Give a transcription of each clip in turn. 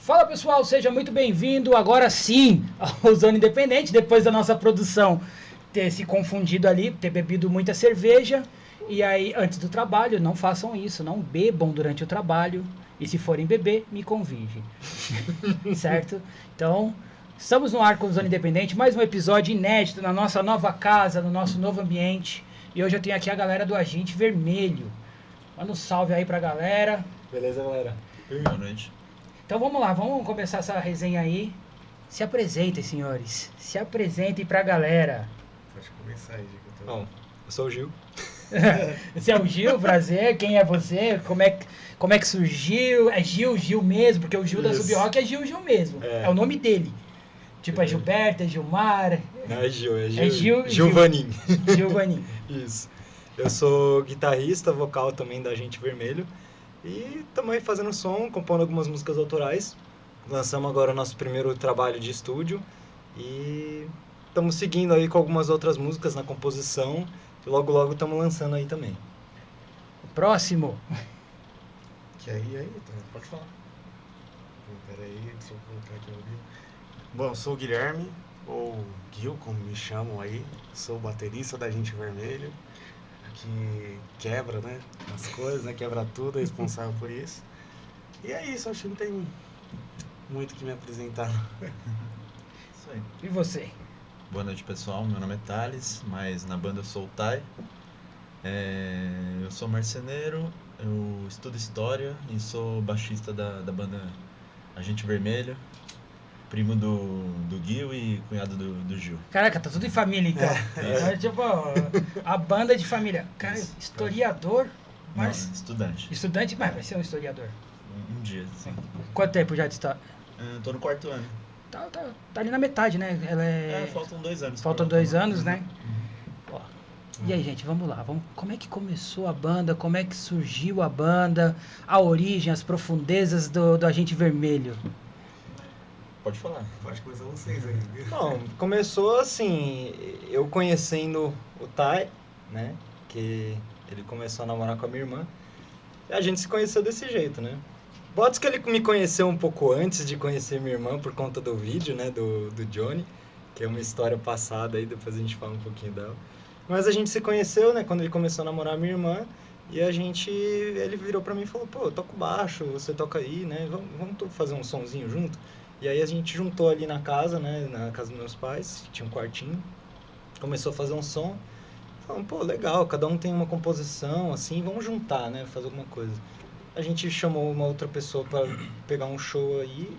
Fala pessoal, seja muito bem-vindo agora sim ao Zona Independente, depois da nossa produção ter se confundido ali, ter bebido muita cerveja, e aí antes do trabalho, não façam isso, não bebam durante o trabalho, e se forem beber, me convide, certo? Então, estamos no ar com o Zona Independente, mais um episódio inédito na nossa nova casa, no nosso novo ambiente, e hoje eu tenho aqui a galera do Agente Vermelho. Manda um salve aí pra galera. Beleza, galera? Boa noite. Então vamos lá, vamos começar essa resenha aí. Se apresentem, senhores. Se apresentem pra galera. Pode começar aí, Diego. Bom, eu sou o Gil. Você é o Gil, prazer. Quem é você? Como é que surgiu? É Gil mesmo, porque o Gil da Isso. Sub-Rock é Gil mesmo. É o nome dele. Tipo, é Gilberto, é Gilmar. Não, é Gil. É Gil. Gilvanin. Gilvanin. Isso. Eu sou guitarrista, vocal também da Agente Vermelho. E estamos aí fazendo som, compondo algumas músicas autorais. Lançamos agora o nosso primeiro trabalho de estúdio. E estamos seguindo aí com algumas outras músicas na composição. E logo estamos lançando aí também. Próximo. Que aí, então, pode falar. Peraí, deixa eu colocar aqui o Gil. Bom, eu sou o Guilherme, ou Gil, como me chamam aí. Sou baterista da Agente Vermelho, que quebra, né, as coisas, né, quebra tudo, é responsável por isso. E é isso, acho que não tem muito que me apresentar. Isso aí. E você? Boa noite, pessoal. Meu nome é Thales, mas na banda eu sou o Tai. Eu sou marceneiro, eu estudo história e sou baixista da banda Agente Vermelho, primo do Gil e cunhado do Gil. Caraca, tá tudo em família então. É tipo, a banda de família. Cara, Isso. historiador, mas... Não, estudante. Estudante, mas vai ser um historiador. Um dia, sim. Quanto tempo já de história? Tô no quarto ano. Tá ali na metade, né? Ela Faltam 2 anos. Faltam 2 anos, né? Ó. E aí, gente, vamos lá. Como é que começou a banda? Como é que surgiu a banda? A origem, as profundezas do Agente Vermelho? Pode falar. Pode começar vocês aí. Bom, começou assim, eu conhecendo o Tai, né, que ele começou a namorar com a minha irmã, e a gente se conheceu desse jeito, né. Botos que ele me conheceu um pouco antes de conhecer minha irmã por conta do vídeo, né, do Johnny, que é uma história passada aí, depois a gente fala um pouquinho dela. Mas a gente se conheceu, né, quando ele começou a namorar a minha irmã, e ele virou pra mim e falou, pô, eu toco baixo, você toca aí, né, vamos fazer um sonzinho junto? E aí a gente juntou ali na casa, né, na casa dos meus pais, tinha um quartinho, começou a fazer um som, falamos, pô, legal, cada um tem uma composição, assim, vamos juntar, né, fazer alguma coisa. A gente chamou uma outra pessoa para pegar um show aí,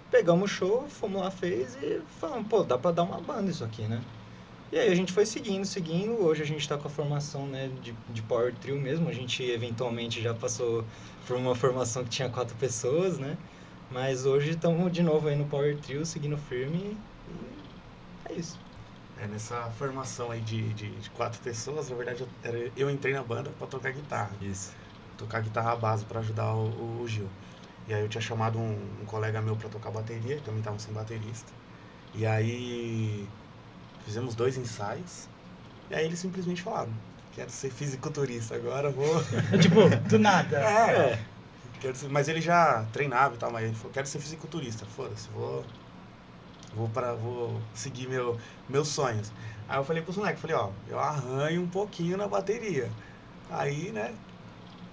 pegamos o show, fomos lá, fez e falamos, pô, dá pra dar uma banda isso aqui, né. E aí a gente foi seguindo, hoje a gente tá com a formação, né, de Power Trio mesmo, a gente eventualmente já passou por uma formação que tinha 4 pessoas, né. Mas hoje estamos de novo aí no Power Trio, seguindo firme e é isso. Nessa formação aí de 4 pessoas, na verdade eu entrei na banda pra tocar guitarra. Isso. Tocar guitarra base pra ajudar o Gil. E aí eu tinha chamado um colega meu pra tocar bateria, que também tava sem baterista. E aí fizemos 2 ensaios, e aí eles simplesmente falaram, quero ser fisiculturista, agora vou... Tipo, do nada. Mas ele já treinava e tal, mas ele falou, quero ser fisiculturista, foda-se, vou seguir meus sonhos. Aí eu falei pros moleques, ó, eu arranho um pouquinho na bateria. Aí, né,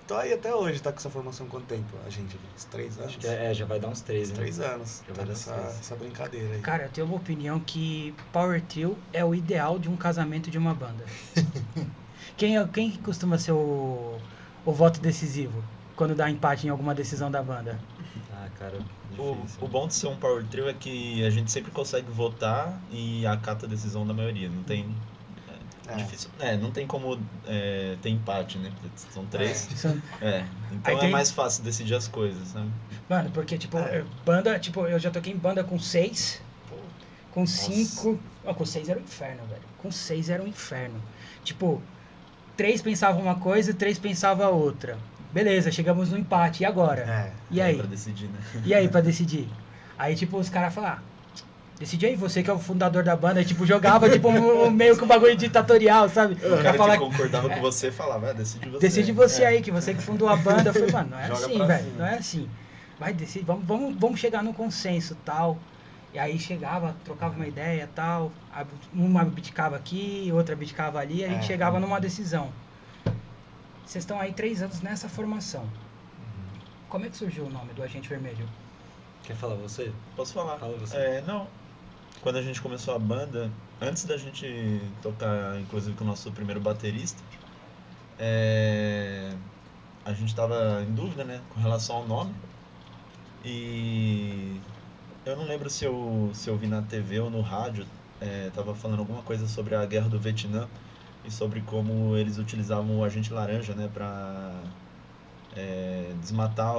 tô aí até hoje, tá com essa formação quanto tempo? A gente, uns 3 anos? Acho que já vai dar uns 3, né? 3 anos, Já tá vai dar uns 3. essa brincadeira aí. Cara, eu tenho uma opinião que Power Trio é o ideal de um casamento de uma banda. Quem costuma ser o voto decisivo quando dá empate em alguma decisão da banda? Ah, cara, O difícil. bom de ser um Power Trio é que a gente sempre consegue votar e acata a decisão da maioria. Não tem... Difícil. Não tem como ter empate, né? São 3. Então Aí tem... é mais fácil decidir as coisas, sabe? Mano, porque, tipo, banda, tipo, eu já toquei em banda com 6, com 5... Com 6 era um inferno, velho. Com 6 era um inferno. Tipo, 3 pensavam uma coisa e 3 pensavam outra. Beleza, chegamos no empate, e agora? E aí? Pra decidir, né? E aí, pra decidir? Aí, tipo, os caras falaram, decide aí, você que é o fundador da banda, e, tipo, jogava, tipo, meio que um bagulho ditatorial, sabe? O cara que concordava com você falava, decide você. Decide você aí, que você que fundou a banda. Eu falei, mano, não é Joga assim, pra velho, cima. não é assim. vai decidir, vamos chegar no consenso, tal. E aí chegava, trocava uma ideia, tal, uma abdicava aqui, outra abdicava ali, a gente chegava numa decisão. Vocês estão aí 3 anos nessa formação. Como é que surgiu o nome do Agente Vermelho? Quer falar você? Posso falar? Fala você. Não. Quando a gente começou a banda, antes da gente tocar, inclusive, com o nosso primeiro baterista, a gente estava em dúvida, né, com relação ao nome. E eu não lembro se eu vi na TV ou no rádio, tava falando alguma coisa sobre a Guerra do Vietnã e sobre como eles utilizavam o Agente Laranja, né, para desmatar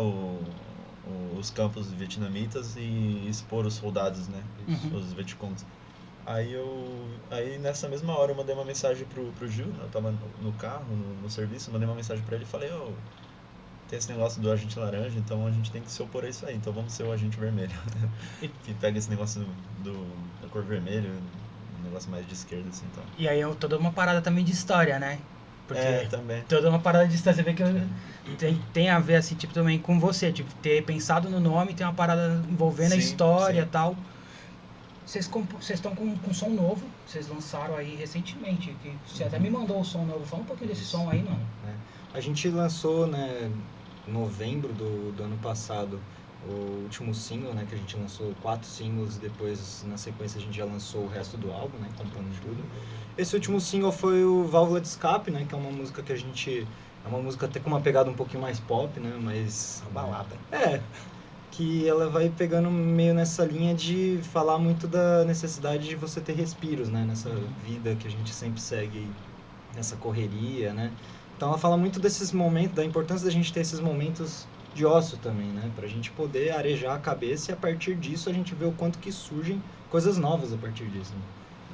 os campos vietnamitas e expor os soldados, né, os Vietcongs. Aí nessa mesma hora eu mandei uma mensagem pro Gil, eu tava no carro, no serviço, mandei uma mensagem pra ele e falei, tem esse negócio do Agente Laranja, então a gente tem que se opor a isso aí, então vamos ser o Agente Vermelho. Que pega esse negócio da cor vermelha, um negócio mais de esquerda, assim, então. E aí toda uma parada também de história, né? Porque também. toda uma parada de história, você vê que tem a ver, assim, tipo, também com você, tipo, ter pensado no nome, tem uma parada envolvendo a história e tal. Vocês estão com som novo, vocês lançaram aí recentemente, que você até me mandou o som novo. Fala um pouquinho desse som aí, mano. A gente lançou, né, em novembro do ano passado, o último single, né, que a gente lançou 4 singles, depois na sequência a gente já lançou o resto do álbum, né, Comprando Tudo. Esse último single foi o Válvula de Escape, né, que é uma música que a gente... É uma música até com uma pegada um pouquinho mais pop, né, mas... Uma balada. Que ela vai pegando meio nessa linha de falar muito da necessidade de você ter respiros, né, nessa vida que a gente sempre segue, nessa correria, né. Então ela fala muito desses momentos, da importância da gente ter esses momentos de ócio também, né, pra gente poder arejar a cabeça e a partir disso a gente vê o quanto que surgem coisas novas a partir disso, né?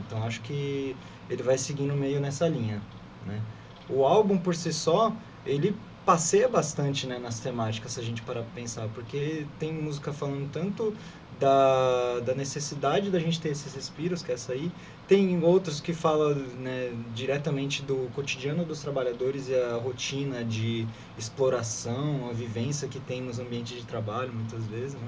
Então acho que ele vai seguindo meio nessa linha, né. O álbum por si só, ele passeia bastante, né, nas temáticas, se a gente parar pra pensar, porque tem música falando tanto da necessidade da gente ter esses respiros, que é essa aí, tem outros que falam, né, diretamente do cotidiano dos trabalhadores e a rotina de exploração, a vivência que tem nos ambientes de trabalho, muitas vezes, né.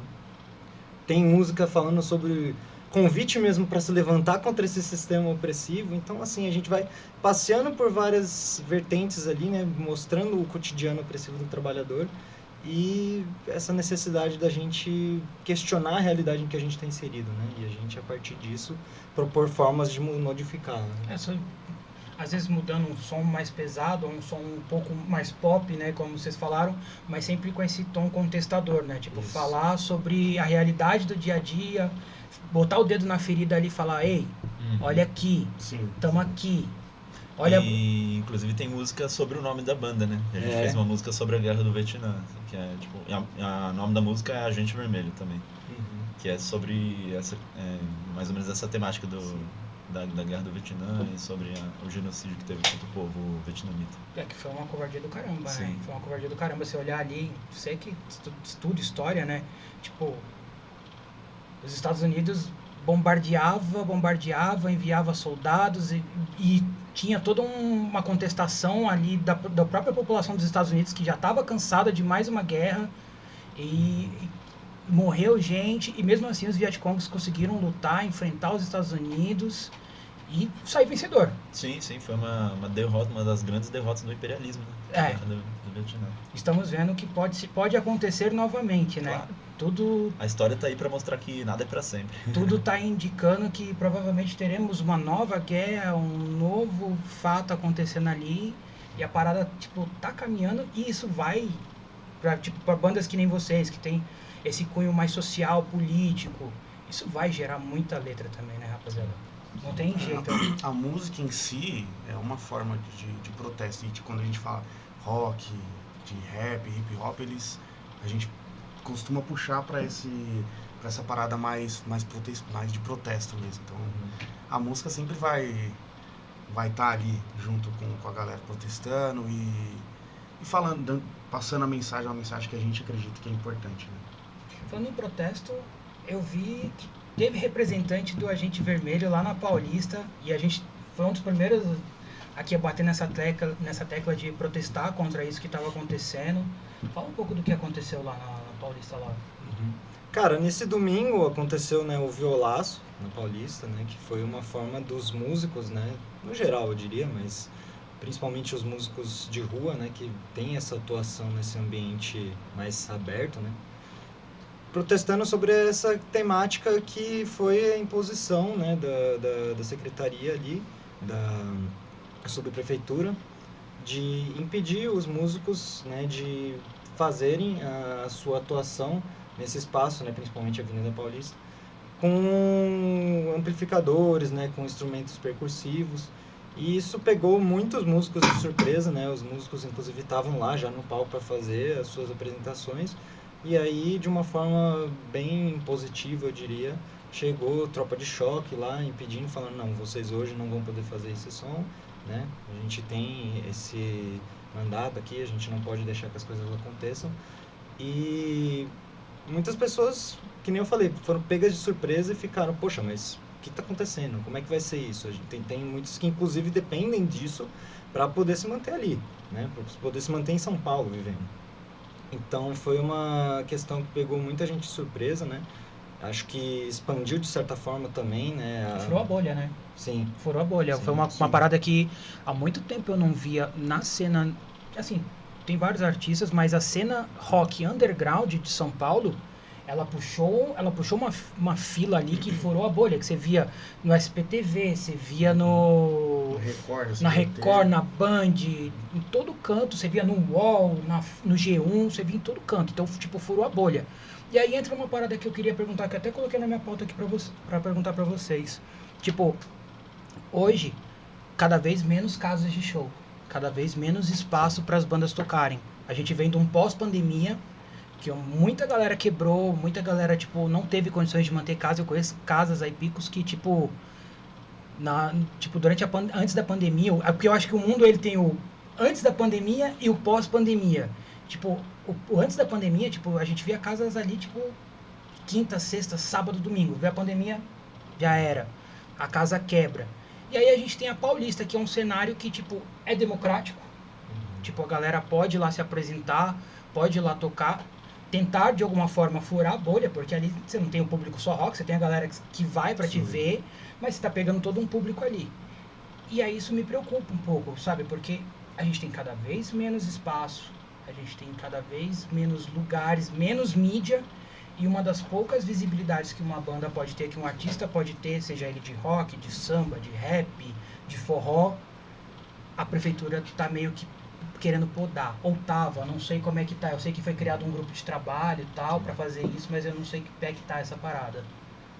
Tem música falando sobre convite mesmo para se levantar contra esse sistema opressivo. Então, assim, a gente vai passeando por várias vertentes ali, né, mostrando o cotidiano opressivo do trabalhador e essa necessidade da gente questionar a realidade em que a gente está inserido, né, e a gente, a partir disso, propor formas de modificar, né? Às vezes mudando um som mais pesado, um som um pouco mais pop, né, como vocês falaram, mas sempre com esse tom contestador, né, tipo, falar sobre a realidade do dia a dia, botar o dedo na ferida ali e falar, ei, olha aqui, tamo aqui. Olha... E, inclusive, tem música sobre o nome da banda, né? A gente fez uma música sobre a Guerra do Vietnã, que é, tipo, o nome da música é Agente Vermelho também, que é sobre mais ou menos essa temática da Guerra do Vietnã e sobre o genocídio que teve contra o povo vietnamita. Que foi uma covardia do caramba, Sim. né? Foi uma covardia do caramba, você olhar ali, você que estuda história, né? Tipo... Os Estados Unidos bombardeava, enviava soldados e tinha toda uma contestação ali da própria população dos Estados Unidos que já estava cansada de mais uma guerra e morreu gente e mesmo assim os Vietcongs conseguiram lutar, enfrentar os Estados Unidos e sair vencedor. Sim, foi uma derrota, uma das grandes derrotas do imperialismo, né? A Guerra do Vietnã. Estamos vendo que pode acontecer novamente, né? Claro. Tudo... A história tá aí para mostrar que nada é para sempre. Tudo está indicando que provavelmente teremos uma nova guerra, um novo fato acontecendo ali e a parada, tipo, tá caminhando e isso vai para bandas que nem vocês, que tem esse cunho mais social, político, isso vai gerar muita letra também, né, rapaziada? Não tem jeito. A música em si é uma forma de protesto. E quando a gente fala rock, de rap, hip hop, a gente costuma puxar para essa parada mais de protesto mesmo. Então, a música sempre vai estar ali junto com a galera protestando e falando, passando a mensagem, uma mensagem que a gente acredita que é importante, né? Falando em protesto, eu vi que teve representante do Agente Vermelho lá na Paulista e a gente foi um dos primeiros aqui a bater nessa tecla de protestar contra isso que estava acontecendo. Fala um pouco do que aconteceu lá na Paulista lá. Cara, nesse domingo aconteceu, né, o Violaço na Paulista, né, que foi uma forma dos músicos, né, no geral eu diria, mas principalmente os músicos de rua, né, que tem essa atuação nesse ambiente mais aberto, né, protestando sobre essa temática que foi a imposição, né, da secretaria ali, da subprefeitura, de impedir os músicos, né, de fazerem a sua atuação nesse espaço, né, principalmente a Avenida Paulista, com amplificadores, né, com instrumentos percussivos, e isso pegou muitos músicos de surpresa, né, os músicos inclusive estavam lá já no palco para fazer as suas apresentações, e aí de uma forma bem positiva, eu diria, chegou Tropa de Choque lá impedindo, falando, não, vocês hoje não vão poder fazer esse som, né, a gente tem esse mandato aqui, a gente não pode deixar que as coisas aconteçam, e muitas pessoas, que nem eu falei, foram pegas de surpresa e ficaram, poxa, mas o que está acontecendo? Como é que vai ser isso? A gente tem muitos que, inclusive, dependem disso para poder se manter ali, né? Para poder se manter em São Paulo vivendo. Então, foi uma questão que pegou muita gente de surpresa, né? Acho que expandiu de certa forma também, né? Furou a bolha, né? Sim. Furou a bolha. Sim, Foi uma sim. parada que há muito tempo eu não via na cena, assim, tem vários artistas, mas a cena rock underground de São Paulo, ela puxou uma fila ali que furou a bolha, que você via no SPTV, você via na Record, na Band, em todo canto, você via no UOL, no G1, você via em todo canto, então, tipo, furou a bolha. E aí entra uma parada que eu queria perguntar, que eu até coloquei na minha pauta aqui pra perguntar pra vocês. Tipo, hoje, cada vez menos casas de show, cada vez menos espaço para as bandas tocarem. A gente vem de um pós-pandemia, que muita galera quebrou, muita galera, tipo, não teve condições de manter casa. Eu conheço casas aí, picos, que, tipo, antes da pandemia, porque eu acho que o mundo, ele tem o antes da pandemia e o pós-pandemia. Tipo, o antes da pandemia, tipo, a gente via casas ali, tipo, quinta, sexta, sábado, domingo. Veio a pandemia, já era. A casa quebra. E aí a gente tem a Paulista, que é um cenário que, tipo, é democrático. Tipo, a galera pode ir lá se apresentar, pode ir lá tocar, tentar de alguma forma furar a bolha, porque ali você não tem um público só rock, você tem a galera que vai pra te ver, mas você tá pegando todo um público ali. E aí isso me preocupa um pouco, sabe? Porque a gente tem cada vez menos espaço, a gente tem cada vez menos lugares, menos mídia, e uma das poucas visibilidades que uma banda pode ter, que um artista pode ter, seja ele de rock, de samba, de rap, de forró, a prefeitura tá meio que querendo podar, ou tava, não sei como é que tá, eu sei que foi criado um grupo de trabalho e tal pra fazer isso, mas eu não sei que pé que tá essa parada.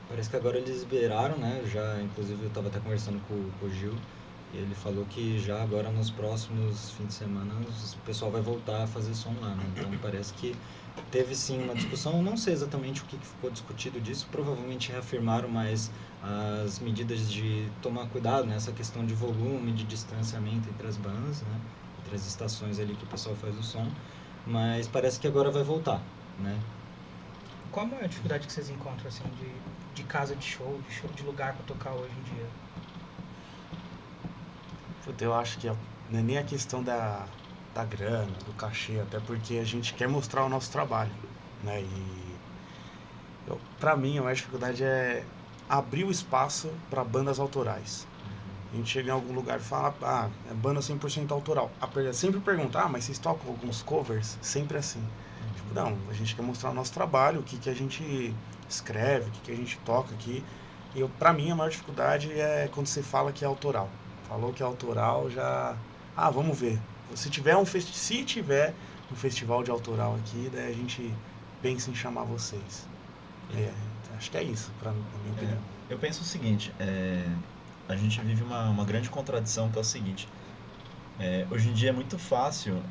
Parece que agora eles liberaram, né? Já, inclusive, eu estava até conversando com o Gil, e ele falou que já agora nos próximos fins de semana o pessoal vai voltar a fazer som lá, né? Então parece que teve sim uma discussão, eu não sei exatamente o que ficou discutido disso, provavelmente reafirmaram mais as medidas de tomar cuidado nessa questão de volume, de distanciamento entre as bandas, né? Entre as estações ali que o pessoal faz o som, mas parece que agora vai voltar, né? Qual a maior dificuldade que vocês encontram, assim, de casa de show, de lugar pra tocar hoje em dia? Puta, eu acho que não é nem a questão da grana, do cachê, até porque a gente quer mostrar o nosso trabalho, né? E pra mim, a maior dificuldade é abrir o espaço para bandas autorais. A gente chega em algum lugar e fala, é banda 100% autoral. Sempre pergunta, mas vocês tocam alguns covers? Sempre assim. Tipo, não, a gente quer mostrar o nosso trabalho, o que a gente escreve, o que a gente toca aqui. E pra mim, a maior dificuldade é quando você fala que é autoral. Falou que é autoral, já... vamos ver. Se tiver um festival de autoral aqui, daí a gente pensa em chamar vocês. Acho que é isso, na minha opinião. Eu penso o seguinte, a gente vive uma grande contradição, que é o seguinte, hoje em dia é muito fácil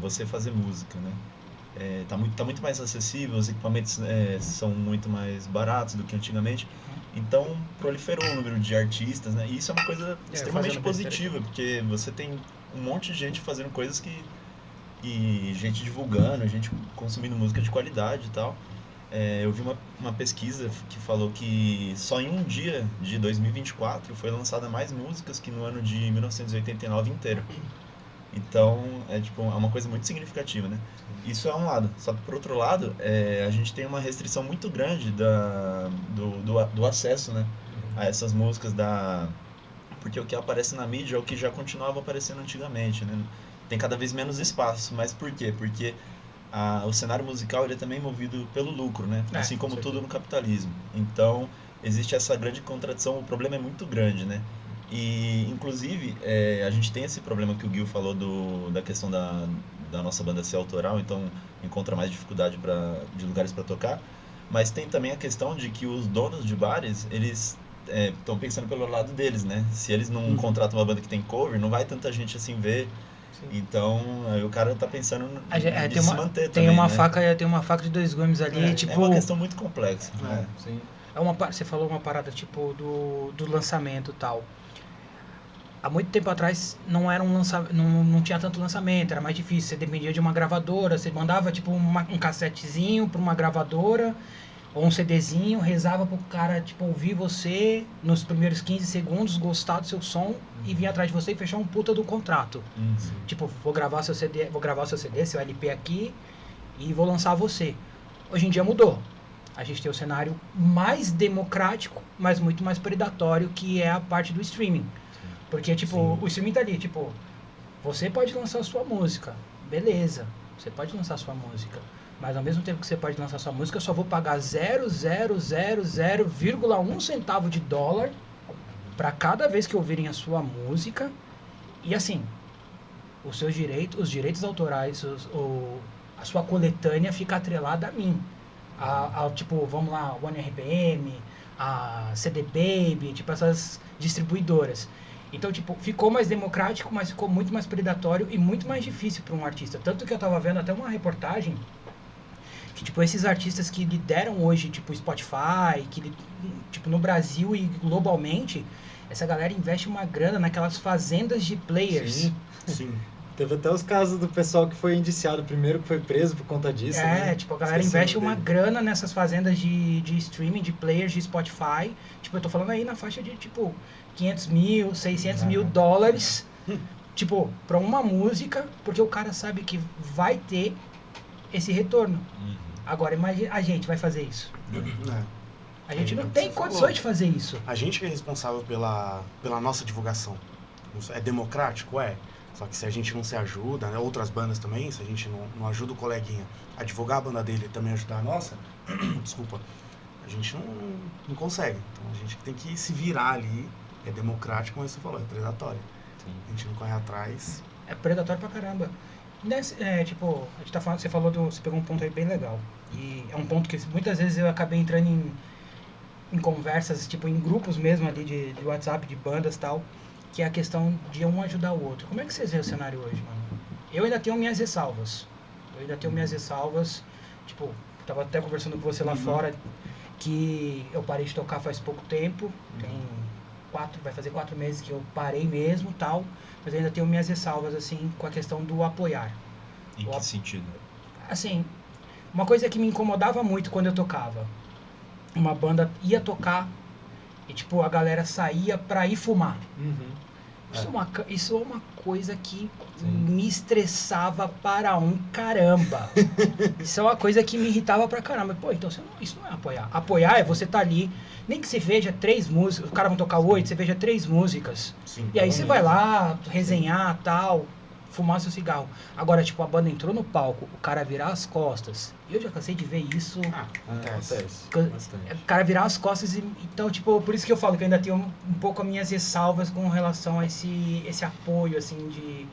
você fazer música, né? Tá muito mais acessível, os equipamentos são muito mais baratos do que antigamente, então proliferou o número de artistas, né? E isso é uma coisa extremamente positiva, porque você tem um monte de gente fazendo coisas e gente divulgando, gente consumindo música de qualidade e tal. eu vi uma pesquisa que falou que só em um dia de 2024 foi lançada mais músicas que no ano de 1989 inteiro. Então, é uma coisa muito significativa, né? Isso é um lado. Só que, por outro lado, a gente tem uma restrição muito grande do acesso, né? A essas músicas porque o que aparece na mídia é o que já continuava aparecendo antigamente, né? Tem cada vez menos espaço. Mas por quê? Porque o cenário musical ele é também movido pelo lucro, né? Assim como tudo no capitalismo. Então, existe essa grande contradição, o problema é muito grande, né? E, inclusive, a gente tem esse problema que o Gil falou da questão da nossa banda ser autoral, então encontra mais dificuldade de lugares para tocar, mas tem também a questão de que os donos de bares, eles estão pensando pelo lado deles, né? Se eles não contratam uma banda que tem cover, não vai tanta gente assim ver. Então, o cara tá pensando em se manter tem também, uma né? Tem uma faca de dois gumes ali, É tipo... uma questão muito complexa. Sim. Você falou uma parada, tipo, do lançamento e tal. Há muito tempo atrás não era não tinha tanto lançamento, era mais difícil. Você dependia de uma gravadora, você mandava, tipo, um cassetezinho pra uma gravadora, ou um CDzinho, rezava pro cara, tipo, ouvir você nos primeiros 15 segundos, gostar do seu som e vir atrás de você e fechar um puta do contrato. Tipo, vou gravar seu CD, seu LP aqui e vou lançar você. Hoje em dia mudou. A gente tem o cenário mais democrático, mas muito mais predatório, que é a parte do streaming. Porque, tipo, o streaming tá ali, tipo, você pode lançar a sua música, beleza, você pode lançar a sua música. Mas ao mesmo tempo que você pode lançar sua música, eu só vou pagar 0,000,1 centavo de dólar para cada vez que ouvirem a sua música. E assim, os direitos autorais, a sua coletânea fica atrelada a mim. Tipo, vamos lá, 1RPM, a CD Baby, tipo essas distribuidoras. Então, tipo, ficou mais democrático, mas ficou muito mais predatório e muito mais difícil para um artista. Tanto que eu tava vendo até uma reportagem que, tipo, esses artistas que lideram hoje, tipo, Spotify, tipo, no Brasil e globalmente, essa galera investe uma grana naquelas fazendas de players. Sim. Teve até os casos do pessoal que foi indiciado primeiro, que foi preso por conta disso, né? Tipo, a galera investe uma grana nessas fazendas de streaming, de players de Spotify. Tipo, eu tô falando aí na faixa de, tipo, 500 mil, 600 mil dólares, tipo, pra uma música, porque o cara sabe que vai ter esse retorno. Agora, imagina, a gente vai fazer isso. A gente não tem condições de fazer isso. A gente que é responsável pela nossa divulgação. É democrático? É. Só que se a gente não se ajuda, né, outras bandas também, se a gente não ajuda o coleguinha a divulgar a banda dele e também ajudar a nossa, desculpa, a gente não consegue. Então a gente tem que se virar ali. É democrático, como você falou, é predatório. Sim. A gente não corre atrás. É predatório pra caramba. Tipo, a gente tá falando, você pegou um ponto aí bem legal. E é um ponto que muitas vezes eu acabei entrando em conversas, tipo, em grupos mesmo ali de WhatsApp, de bandas e tal, que é a questão de um ajudar o outro. Como é que vocês veem o cenário hoje, mano? Eu ainda tenho minhas ressalvas. Tipo, tava até conversando com você lá fora, que eu parei de tocar faz pouco tempo, vai fazer 4 meses que eu parei mesmo, tal, mas eu ainda tenho minhas ressalvas, assim, com a questão do apoiar. Em que sentido? Assim, uma coisa que me incomodava muito quando eu tocava, uma banda ia tocar e, tipo, a galera saía pra ir fumar. Isso é uma coisa que me estressava para um caramba. Isso é uma coisa que me irritava pra caramba. Pô, então isso não é apoiar. Apoiar é você tá ali, nem que você veja 3 músicas, os caras vão tocar 8, você veja 3 músicas. Sim, E aí você vai lá, resenhar, tal, fumar seu cigarro. Agora, tipo, a banda entrou no palco, o cara virar as costas. Eu já cansei de ver isso. Acontece. Bastante. O cara virar as costas então, tipo, por isso que eu falo que eu ainda tenho um pouco as minhas ressalvas com relação a esse apoio, assim,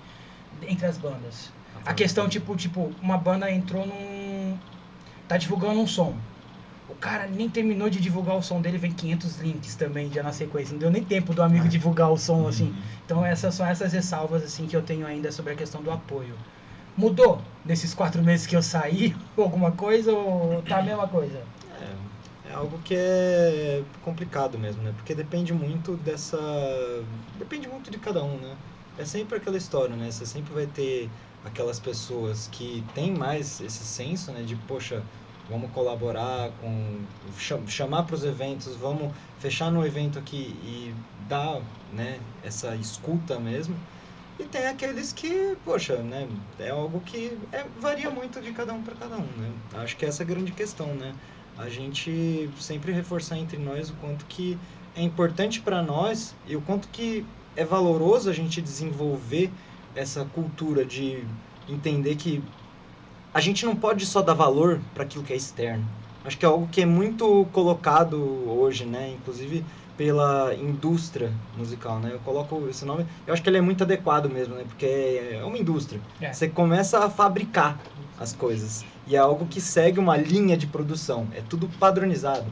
entre as bandas. A questão, tipo, uma banda entrou tá divulgando um som. O cara nem terminou de divulgar o som dele, vem 500 links também já na sequência. Não deu nem tempo do amigo divulgar o som, assim. Então são essas ressalvas, assim, que eu tenho ainda sobre a questão do apoio. Mudou nesses 4 meses que eu saí alguma coisa ou tá a mesma coisa? É algo que é complicado mesmo, né? Porque depende muito Depende muito de cada um, né? É sempre aquela história, né? Você sempre vai ter aquelas pessoas que têm mais esse senso, né? De, poxa, vamos colaborar, chamar para os eventos, vamos fechar no evento aqui e dar, né, essa escuta mesmo. E tem aqueles que, poxa, né, é algo que varia muito de cada um para cada um, né? Acho que essa é a grande questão, né? A gente sempre reforçar entre nós o quanto que é importante para nós e o quanto que é valoroso a gente desenvolver essa cultura de entender que a gente não pode só dar valor para aquilo que é externo. Acho que é algo que é muito colocado hoje, né? Inclusive pela indústria musical, né? Eu coloco esse nome, eu acho que ele é muito adequado mesmo, né? Porque é uma indústria. Você começa a fabricar as coisas e é algo que segue uma linha de produção. É tudo padronizado.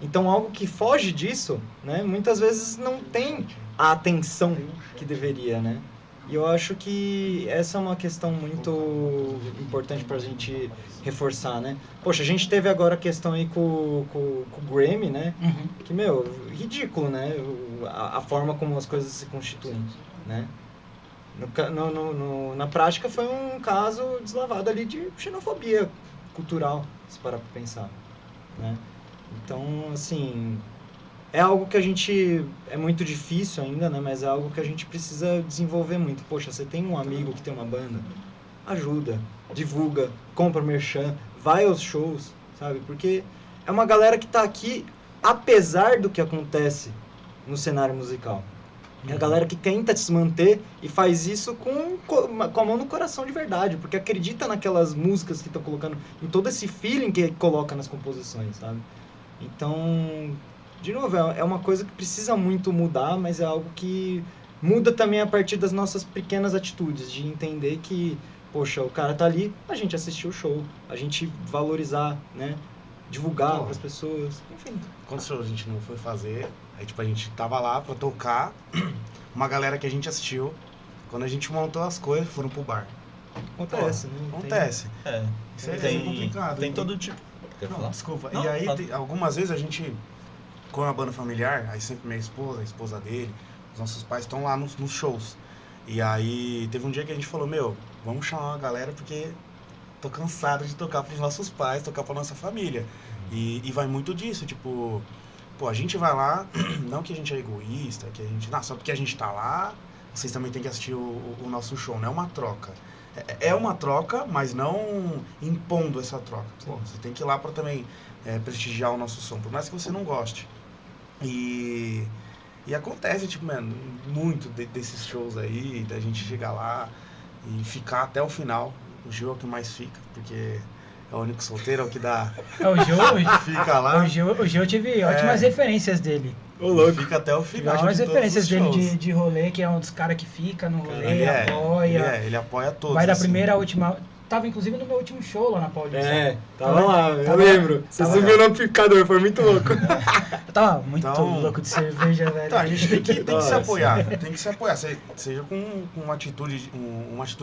Então, algo que foge disso, né? Muitas vezes não tem a atenção que deveria, né? E eu acho que essa é uma questão muito importante pra gente reforçar, né? Poxa, a gente teve agora a questão aí com o Grammy, né? Uhum. Que, ridículo, né? A forma como as coisas se constituem, né? Na prática foi um caso deslavado ali de xenofobia cultural, se parar pra pensar, né? Então, assim, é algo que a gente... É muito difícil ainda, né? Mas é algo que a gente precisa desenvolver muito. Poxa, você tem um amigo que tem uma banda? Ajuda, divulga, compra merchan, vai aos shows, sabe? Porque é uma galera que tá aqui apesar do que acontece no cenário musical. É a galera que tenta se manter e faz isso com a mão no coração de verdade, porque acredita naquelas músicas que estão colocando, em todo esse feeling que coloca nas composições, sabe? Então, de novo, é uma coisa que precisa muito mudar, mas é algo que muda também a partir das nossas pequenas atitudes, de entender que, poxa, o cara tá ali, a gente assistir o show, a gente valorizar, né? Divulgar para as pessoas, enfim. Quando a gente não foi fazer, aí tipo, a gente tava lá pra tocar, uma galera que a gente assistiu, quando a gente montou as coisas, foram pro bar. Acontece, né? Acontece. Isso é complicado. Tem todo tipo. Quer Não, falar? desculpa. Não, e aí, fala. algumas vezes a gente, com a banda familiar, aí sempre minha esposa, a esposa dele, os nossos pais estão lá nos shows. E aí, teve um dia que a gente falou, vamos chamar uma galera porque tô cansado de tocar pros nossos pais, tocar pra nossa família. E vai muito disso, tipo, pô, a gente vai lá, não que a gente é egoísta, que a gente, não, só porque a gente tá lá, vocês também têm que assistir o nosso show, não é uma troca. É uma troca, mas não impondo essa troca. Pô, você tem que ir lá pra também prestigiar o nosso som, por mais que você não goste. E acontece, tipo, mano, muito desses shows aí, da gente chegar lá e ficar até o final. O Gil é o que mais fica, porque é o único solteiro, é o que dá. O Gil, fica lá. o Gil eu tive ótimas referências dele. Ô, louco. Fica até o final. Ótimas de referências todos os dele shows. de rolê, que é um dos caras que fica no rolê, Ele apoia. Ele apoia todos. Vai da assim. primeira à última. Tava inclusive no meu último show lá na Paulista. Tava lá, eu tava- lembro. Você tava- subiu no amplificador, foi muito louco. Eu tava muito Então- louco de cerveja, velho. Então, a gente tem que se Nossa. apoiar. Tem que se apoiar. Seja com uma atitude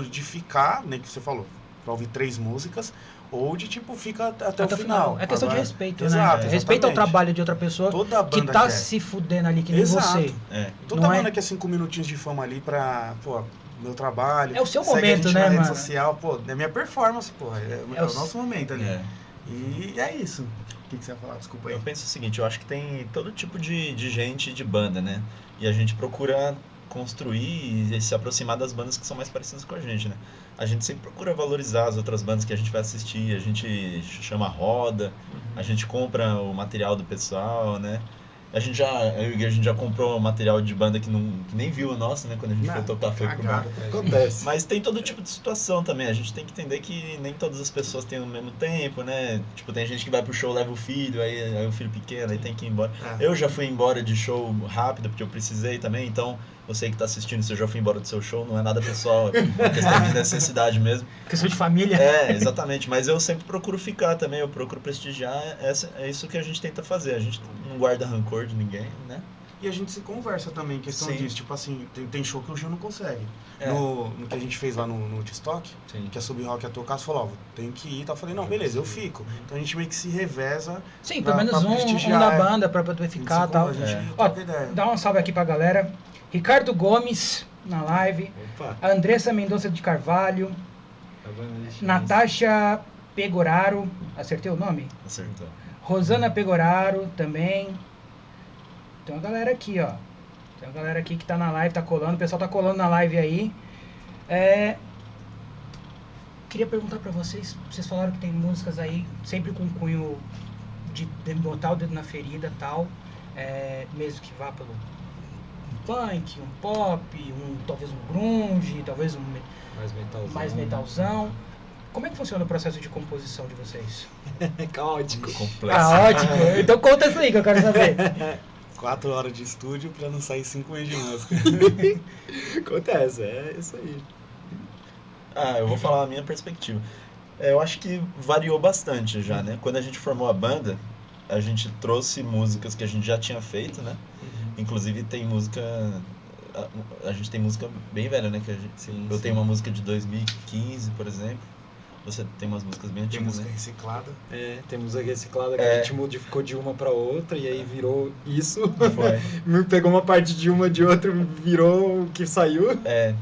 de ficar, né, que você falou, pra ouvir 3 músicas, ou de tipo, fica até o final. É questão de Agora- respeito, Exato, né? Respeita o exatamente. trabalho de outra pessoa Toda que banda tá quer. se fudendo ali, que nem Exato. você. Toda Não é- banda quer 5 minutinhos de fama ali pra, pô, meu trabalho. É o seu segue a momento, gente né, na rede mano? social, pô, é minha performance, pô. É É o o nosso momento ali. É. E é isso. O que você vai falar? Desculpa aí. Eu penso o seguinte, eu acho que tem todo tipo de gente de banda, né? E a gente procura construir e se aproximar das bandas que são mais parecidas com a gente, né? A gente sempre procura valorizar as outras bandas que a gente vai assistir, a gente chama roda, a gente compra o material do pessoal, né? Eu e o Gui, a gente já comprou material de banda que nem viu o nosso, né? Quando a gente foi tocar, foi pro bar. Cagado pra gente. Acontece. Mas tem todo tipo de situação também. A gente tem que entender que nem todas as pessoas têm o mesmo tempo, né? Tipo, tem gente que vai pro show, leva o filho, aí o filho pequeno, aí tem que ir embora. Eu já fui embora de show rápido, porque eu precisei também. Então, você que tá assistindo, se eu já fui embora do seu show, não é nada pessoal. É uma questão de necessidade mesmo. Questão de família. É, exatamente. Mas eu sempre procuro ficar também. Eu procuro prestigiar. É isso que a gente tenta fazer. A gente não guarda rancor de ninguém, né? E a gente se conversa também, questão Sim. disso. Tipo assim, tem show que o Gil não consegue. É. No que a gente fez lá no Woodstock, Sim. que a Sub Rock ia tocar, você falou, ó, tem que ir. Então eu falei, não, beleza, eu fico. Então a gente meio que se reveza. Sim, pra- pelo menos pra um prestigiar, da é. banda pra poder ficar e tal. A gente É. troca ideia. Dá um salve aqui pra galera. Ricardo Gomes na live. Opa. A Andressa Mendonça de Carvalho. Tá bom, deixa eu ver. Natasha Pegoraro, acertei o nome? Acertou. Rosana Pegoraro também. Tem uma galera aqui, ó. Tem uma galera aqui que tá na live, tá colando. O pessoal tá colando na live aí. Queria perguntar pra vocês. Vocês falaram que tem músicas aí sempre com cunho de botar o dedo na ferida e tal. Mesmo que vá pelo um punk, um pop, talvez um grunge, talvez um mais metalzão. Como é que funciona o processo de composição de vocês? Caótico. Complexo. Caótico? Então conta isso aí que eu quero saber. 4 horas de estúdio pra não sair 5 meses de música. Acontece, é isso aí. Eu vou falar a minha perspectiva. Eu acho que variou bastante já, né? Quando a gente formou a banda, a gente trouxe músicas que a gente já tinha feito, né? Inclusive tem música... A gente tem música bem velha, né? Eu tenho uma música de 2015, por exemplo. Você tem umas músicas bem Tem antigas, música né? reciclada. Tem música reciclada que a gente modificou de uma pra outra e aí virou isso. Foi. Pegou uma parte de uma, de outra, virou o que saiu.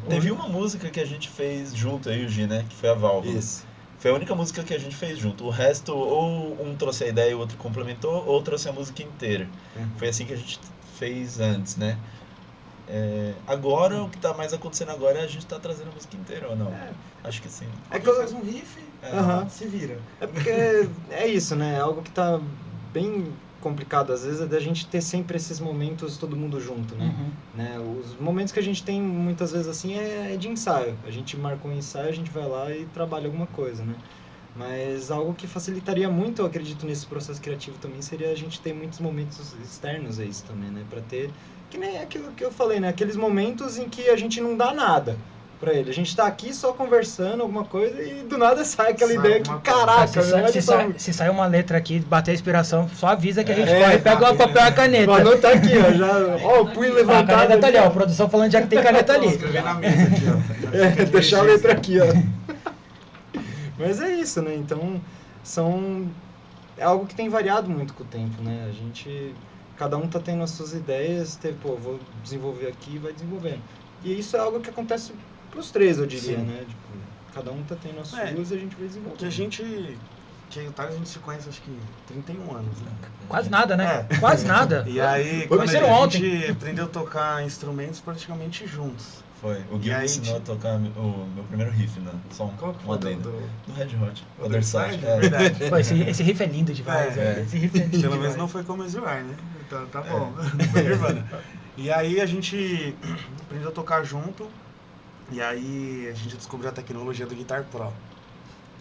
Teve uma música que a gente fez junto, aí o Gi, né? Que foi a Válvula. Isso. Foi a única música que a gente fez junto. O resto, ou um trouxe a ideia e o outro complementou, ou trouxe a música inteira. Foi assim que a gente fez antes, né? Agora, o que tá mais acontecendo agora é a gente tá trazendo a música inteira, ou não? Acho que sim. É que faz um riff, se vira. É porque é isso, né? É algo que tá bem complicado, às vezes, é da gente ter sempre esses momentos todo mundo junto, né? Né? Os momentos que a gente tem, muitas vezes, assim, é de ensaio. A gente marca um ensaio, a gente vai lá e trabalha alguma coisa, né? Mas algo que facilitaria muito, eu acredito, nesse processo criativo também, seria a gente ter muitos momentos externos a isso também, né? Pra ter, que nem aquilo que eu falei, né? Aqueles momentos em que a gente não dá nada pra ele. A gente tá aqui só conversando alguma coisa e do nada sai aquela ideia que, caraca, se sai uma letra aqui, bater a inspiração, só avisa que a gente corre, pega o papel e a caneta. Vou anotar aqui, ó, o punho levantado. A caneta tá ali, ó, a produção falando já que tem caneta ali. Escrever na mesa aqui, ó. Deixar a letra aqui, ó. Mas é isso, né? Então, é algo que tem variado muito com o tempo, né? Cada um tá tendo as suas ideias, vou desenvolver aqui e vai desenvolvendo. E isso é algo que acontece pros três, eu diria, né? Tipo, cada um tá tendo as suas e a gente vai desenvolvendo. Que o Thales a gente se conhece acho que 31 anos, né? Quase nada, né? Quase nada. E aí, quando a gente aprendeu a tocar instrumentos praticamente juntos. Foi. O Gui me ensinou a tocar o meu primeiro riff, né? Só um adendo. Do Red Hot. Other Side, verdade. Pô, esse riff é lindo demais, Esse riff é lindo Pelo menos não foi como o Zuar, né? Então tá bom. Foi Nirvana. E aí a gente aprendeu a tocar junto. E aí a gente descobriu a tecnologia do Guitar Pro.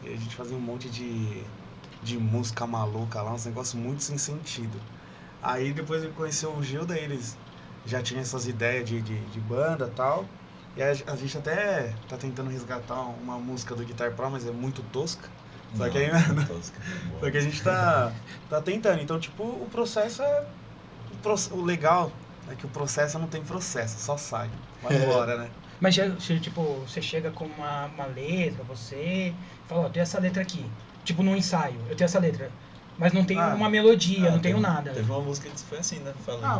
E a gente fazia um monte de música maluca lá, uns negócios muito sem sentido. Aí depois ele conheceu o Gil, daí eles já tinham essas ideias de banda e tal. E a gente até tá tentando resgatar uma música do Guitar Pro, mas é muito tosca. Só que aí, só que a gente tá tentando. Então, tipo, o processo o legal é que o processo não tem processo, só sai. Vai embora, né? Mas, tipo, você chega com uma letra, você fala, ó, eu tenho essa letra aqui. Tipo, no ensaio, eu tenho essa letra. Mas não tenho uma melodia, não tenho nada. Teve uma música que foi assim, né?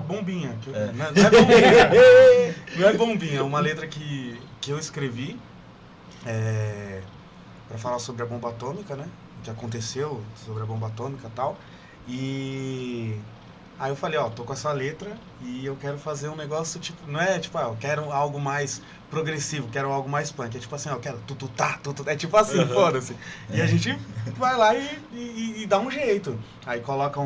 Bombinha. Não é bombinha. Não é bombinha, é uma letra que eu escrevi pra falar sobre a bomba atômica, né? O que aconteceu sobre a bomba atômica e tal. E aí eu falei, tô com essa letra e eu quero fazer um negócio, tipo, não é tipo, eu quero algo mais progressivo, quero algo mais punk. É tipo assim, eu quero tututá. É tipo assim, foda-se. E a gente vai lá e dá um jeito. Aí coloca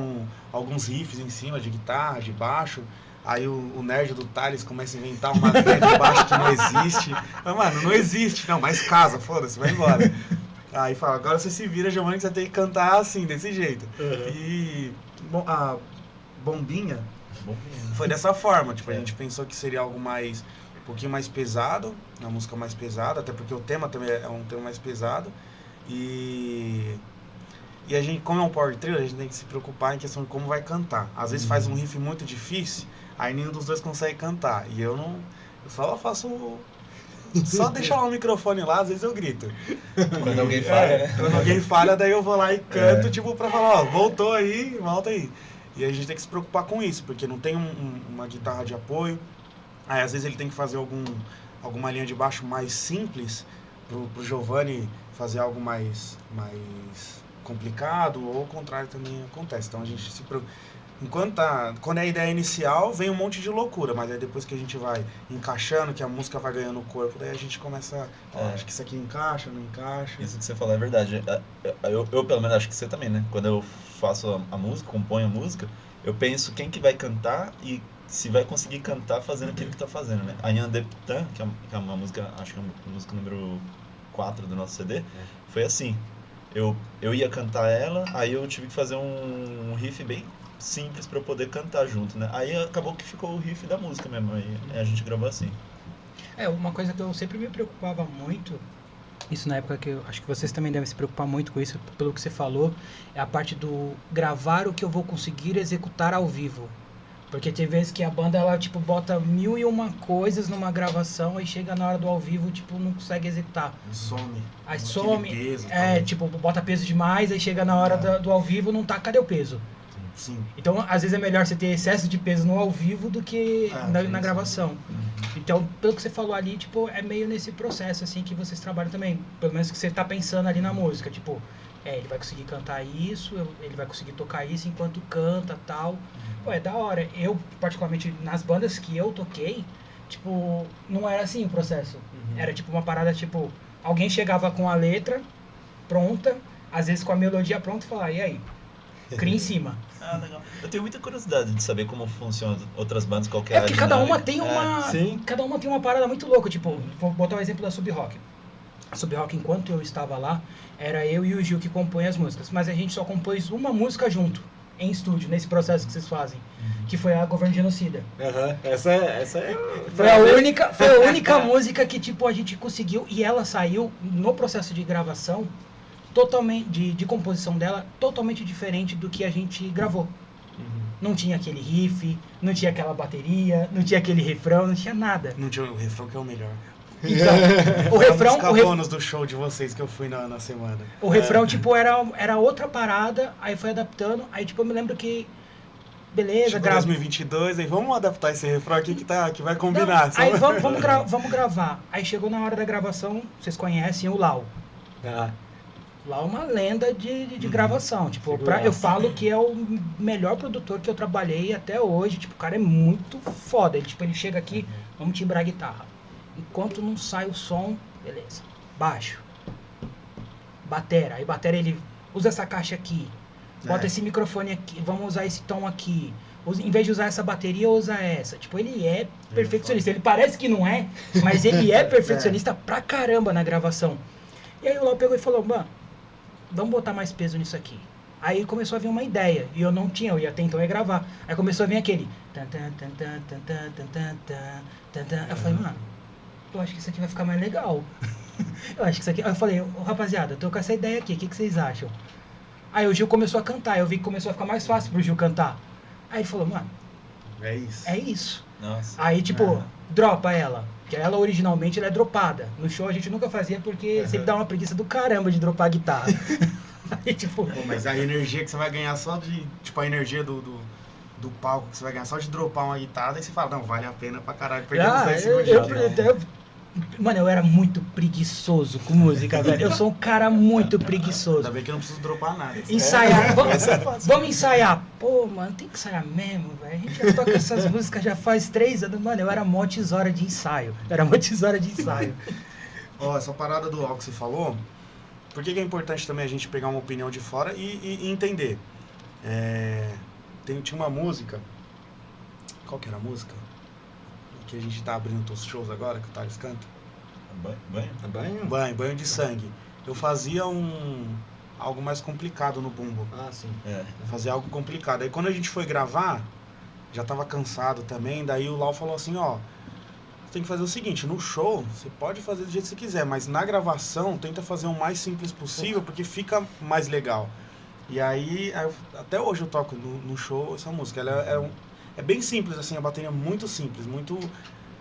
alguns riffs em cima de guitarra, de baixo. Aí o nerd do Thales começa a inventar uma linha de baixo que não existe. Mas, mano, não existe, não, mas casa, foda-se, vai embora. Aí fala, agora você se vira, Giovanni, que você tem que cantar assim, desse jeito. E a bombinha foi dessa forma, tipo, a gente pensou que seria algo mais, um pouquinho mais pesado, uma música mais pesada, até porque o tema também é um tema mais pesado. E a gente, como é um power trio, a gente tem que se preocupar em questão de como vai cantar. Às vezes faz um riff muito difícil, aí nenhum dos dois consegue cantar. E eu só faço... Só deixar lá o microfone lá, às vezes eu grito. Quando alguém falha, né? Quando alguém falha, daí eu vou lá e canto, tipo, pra falar, voltou aí, volta aí. E a gente tem que se preocupar com isso, porque não tem uma guitarra de apoio. Aí às vezes ele tem que fazer alguma linha de baixo mais simples pro Giovanni fazer algo mais complicado, ou o contrário também acontece. Então a gente quando é a ideia inicial, vem um monte de loucura, mas aí depois que a gente vai encaixando, que a música vai ganhando corpo, daí a gente começa, acho que isso aqui encaixa, não encaixa. Isso que você falou é verdade. Eu pelo menos acho que você também, né? Quando eu faço a música, componho a música, eu penso quem que vai cantar e se vai conseguir cantar fazendo aquilo que tá fazendo, né? A Yandeptan, que é uma música, acho que é a música número 4 do nosso CD, foi assim. Eu ia cantar ela, aí eu tive que fazer um riff bem simples para eu poder cantar junto, né? Aí acabou que ficou o riff da música mesmo, aí a gente gravou assim. Uma coisa que eu sempre me preocupava muito, isso na época que eu acho que vocês também devem se preocupar muito com isso, pelo que você falou, é a parte do gravar o que eu vou conseguir executar ao vivo. Porque tem vezes que a banda, ela, tipo, bota 1001 coisas numa gravação, aí chega na hora do ao vivo, tipo, não consegue executar. Some. Aí some, peso, tipo, bota peso demais, aí chega na hora do ao vivo, não tá, cadê o peso? Sim. Então, às vezes é melhor você ter excesso de peso no ao vivo do que na gravação. Então, pelo que você falou ali, tipo, é meio nesse processo, assim, que vocês trabalham também. Pelo menos que você tá pensando ali na música, tipo, ele vai conseguir cantar isso, ele vai conseguir tocar isso enquanto canta, tal. Pô, é da hora. Eu, particularmente, nas bandas que eu toquei, tipo, não era assim o processo. Era, tipo, uma parada, tipo, alguém chegava com a letra pronta, às vezes com a melodia pronta e falava, e aí? Cria em cima. Ah, legal. Eu tenho muita curiosidade de saber como funcionam outras bandas, qual que é a Porque cada uma dinâmica. tem uma. Sim. Cada uma tem uma parada muito louca. Tipo, vou botar o exemplo da Sub Rock. A Sub Rock, enquanto eu estava lá, era eu e o Gil que compõem as músicas. Mas a gente só compôs uma música junto, em estúdio, nesse processo que vocês fazem. Que foi a Governo Genocida. Essa é... Foi a única música que, tipo, a gente conseguiu. E ela saiu no processo de gravação, totalmente, de composição dela, totalmente diferente do que a gente gravou. Não tinha aquele riff, não tinha aquela bateria, não tinha aquele refrão, não tinha nada. Não tinha o refrão, que é o melhor. Então, o refrão... Os bônus do show de vocês que eu fui na semana. O refrão, tipo, era outra parada, aí foi adaptando, aí, tipo, eu me lembro que... Beleza, grava 2022, aí vamos adaptar esse refrão aqui que vai combinar. Não, aí vamos gravar. Aí chegou na hora da gravação, vocês conhecem o Lau. Lau é uma lenda de gravação. Tipo, eu falo que é o melhor produtor que eu trabalhei até hoje. Tipo, o cara é muito foda. Ele chega aqui, vamos timbrar a guitarra. Enquanto não sai o som, beleza. Baixo. Batera. Aí batera ele usa essa caixa aqui. Bota esse microfone aqui. Vamos usar esse tom aqui. Em vez de usar essa bateria, usa essa. Tipo, ele é perfeccionista. Ele parece que não é, mas ele é perfeccionista pra caramba na gravação. E aí o Lau pegou e falou, mano, vamos botar mais peso nisso aqui. Aí começou a vir uma ideia, e eu não tinha, eu ia tentar gravar. Aí começou a vir aquele... Eu falei, mano, eu acho que isso aqui vai ficar mais legal. Eu acho que isso aqui... Aí eu falei, rapaziada, eu tô com essa ideia aqui, o que vocês acham? Aí o Gil começou a cantar, eu vi que começou a ficar mais fácil pro Gil cantar. Aí ele falou, mano, é isso. É isso. Nossa. Aí, tipo, dropa ela. Que ela originalmente ela é dropada. No show a gente nunca fazia porque sempre dá uma preguiça do caramba de dropar a guitarra. Aí, tipo... Pô, mas a energia que você vai ganhar só de... Tipo, a energia do palco que você vai ganhar só de dropar uma guitarra, aí você fala, não, vale a pena pra caralho perder uns 10 segundos. Mano, eu era muito preguiçoso com música, velho. Eu sou um cara muito preguiçoso. Ainda bem que eu não preciso dropar nada. Ensaiar. Vamos ensaiar. Pô, mano, tem que ensaiar mesmo, velho. A gente já toca essas músicas já faz 3 anos. Mano, eu era mó tesoura de ensaio. Ó, essa parada do álcool que você falou, por que é importante também a gente pegar uma opinião de fora e entender? Tinha uma música. Qual que era a música? Que a gente tá abrindo os shows agora, que o Thales canta. Banho de sangue. Eu fazia algo mais complicado no bumbo. Ah, sim. Eu fazia algo complicado. Aí quando a gente foi gravar, já tava cansado também, daí o Lau falou assim, ó, você tem que fazer o seguinte, no show, você pode fazer do jeito que você quiser, mas na gravação, tenta fazer o mais simples possível, porque fica mais legal. E aí, até hoje eu toco no show essa música. Ela é bem simples, assim, a bateria é muito simples, muito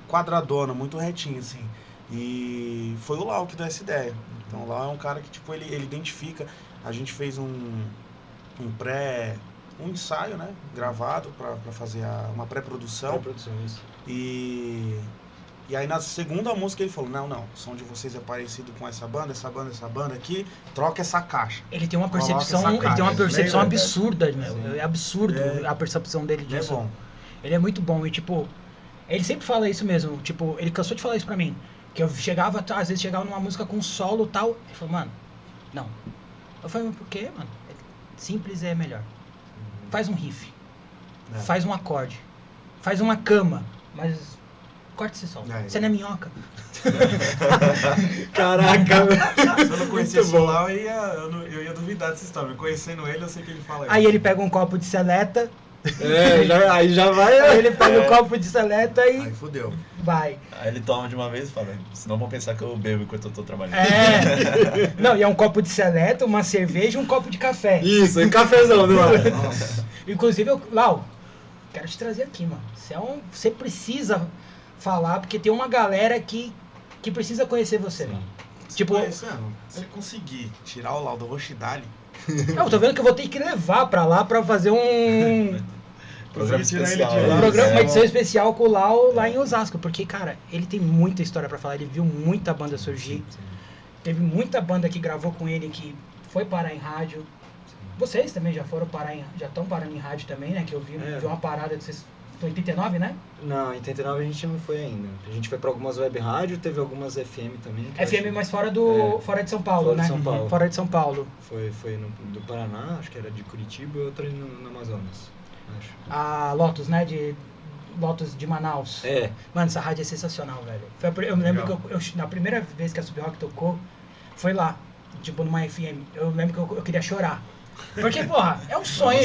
quadradona, muito retinha, assim. E foi o Lau que deu essa ideia. Então o Lau é um cara que, tipo, ele identifica. A gente fez um ensaio, né, gravado pra fazer uma pré-produção. Isso. E E aí na segunda música ele falou, não, o som de vocês é parecido com essa banda aqui, troca essa caixa. Ele tem uma Coloca percepção, essa ele tem uma caixa. percepção Lembra? absurda, meu. Sim. É absurdo a percepção dele É disso. bom. Ele é muito bom e, tipo, ele sempre fala isso mesmo. Tipo, ele cansou de falar isso pra mim. Que eu chegava, às vezes chegava numa música com solo e tal. Ele falou, mano, não. Eu falei, mas por quê, mano? Simples é melhor. Faz um riff. É. Faz um acorde. Faz uma cama. Mas corta esse som. É. Você não é minhoca. Caraca, Se eu não conhecesse o Lau, eu ia duvidar dessa história. Conhecendo ele, eu sei que ele fala Aí isso. ele pega um copo de seleta. aí já vai. Aí ele pega um copo de seleta e Aí fudeu. vai. Aí ele toma de uma vez e fala, senão vão pensar que eu bebo enquanto eu tô trabalhando. É. Não, e é um copo de seleta, uma cerveja e um copo de café. Isso, e cafezão do lado. Nossa. Inclusive, Lau, quero te trazer aqui, mano. Você precisa falar, porque tem uma galera que precisa conhecer você, mano. Tipo, Conhecendo, se ele conseguir tirar o Lau do Rochidale, eu tô vendo que eu vou ter que levar pra lá pra fazer Programa Consegui tirar ele especial, de né? lá. uma edição especial com o Lau lá em Osasco. Porque, cara, ele tem muita história pra falar. Ele viu muita banda surgir. Teve muita banda que gravou com ele que foi parar em rádio. Vocês também já foram parar já estão parando em rádio também, né? Que eu vi uma parada que vocês... Foi em 89, né? Não, em 89 a gente não foi ainda. A gente foi pra algumas web rádio, teve algumas FM também. que eu FM, acho- mas fora de São Paulo, Fora de né? São Paulo. Fora de São Paulo. Foi do Paraná, acho que era de Curitiba, e outra ali no Amazonas. Acho. A Lotus, né? Lotus de Manaus. É, Mano, essa rádio é sensacional, velho. Eu me lembro Legal. que na primeira vez que a Sub Rock tocou, foi lá, tipo, numa FM. Eu lembro que eu queria chorar. Porque, porra, é um sonho,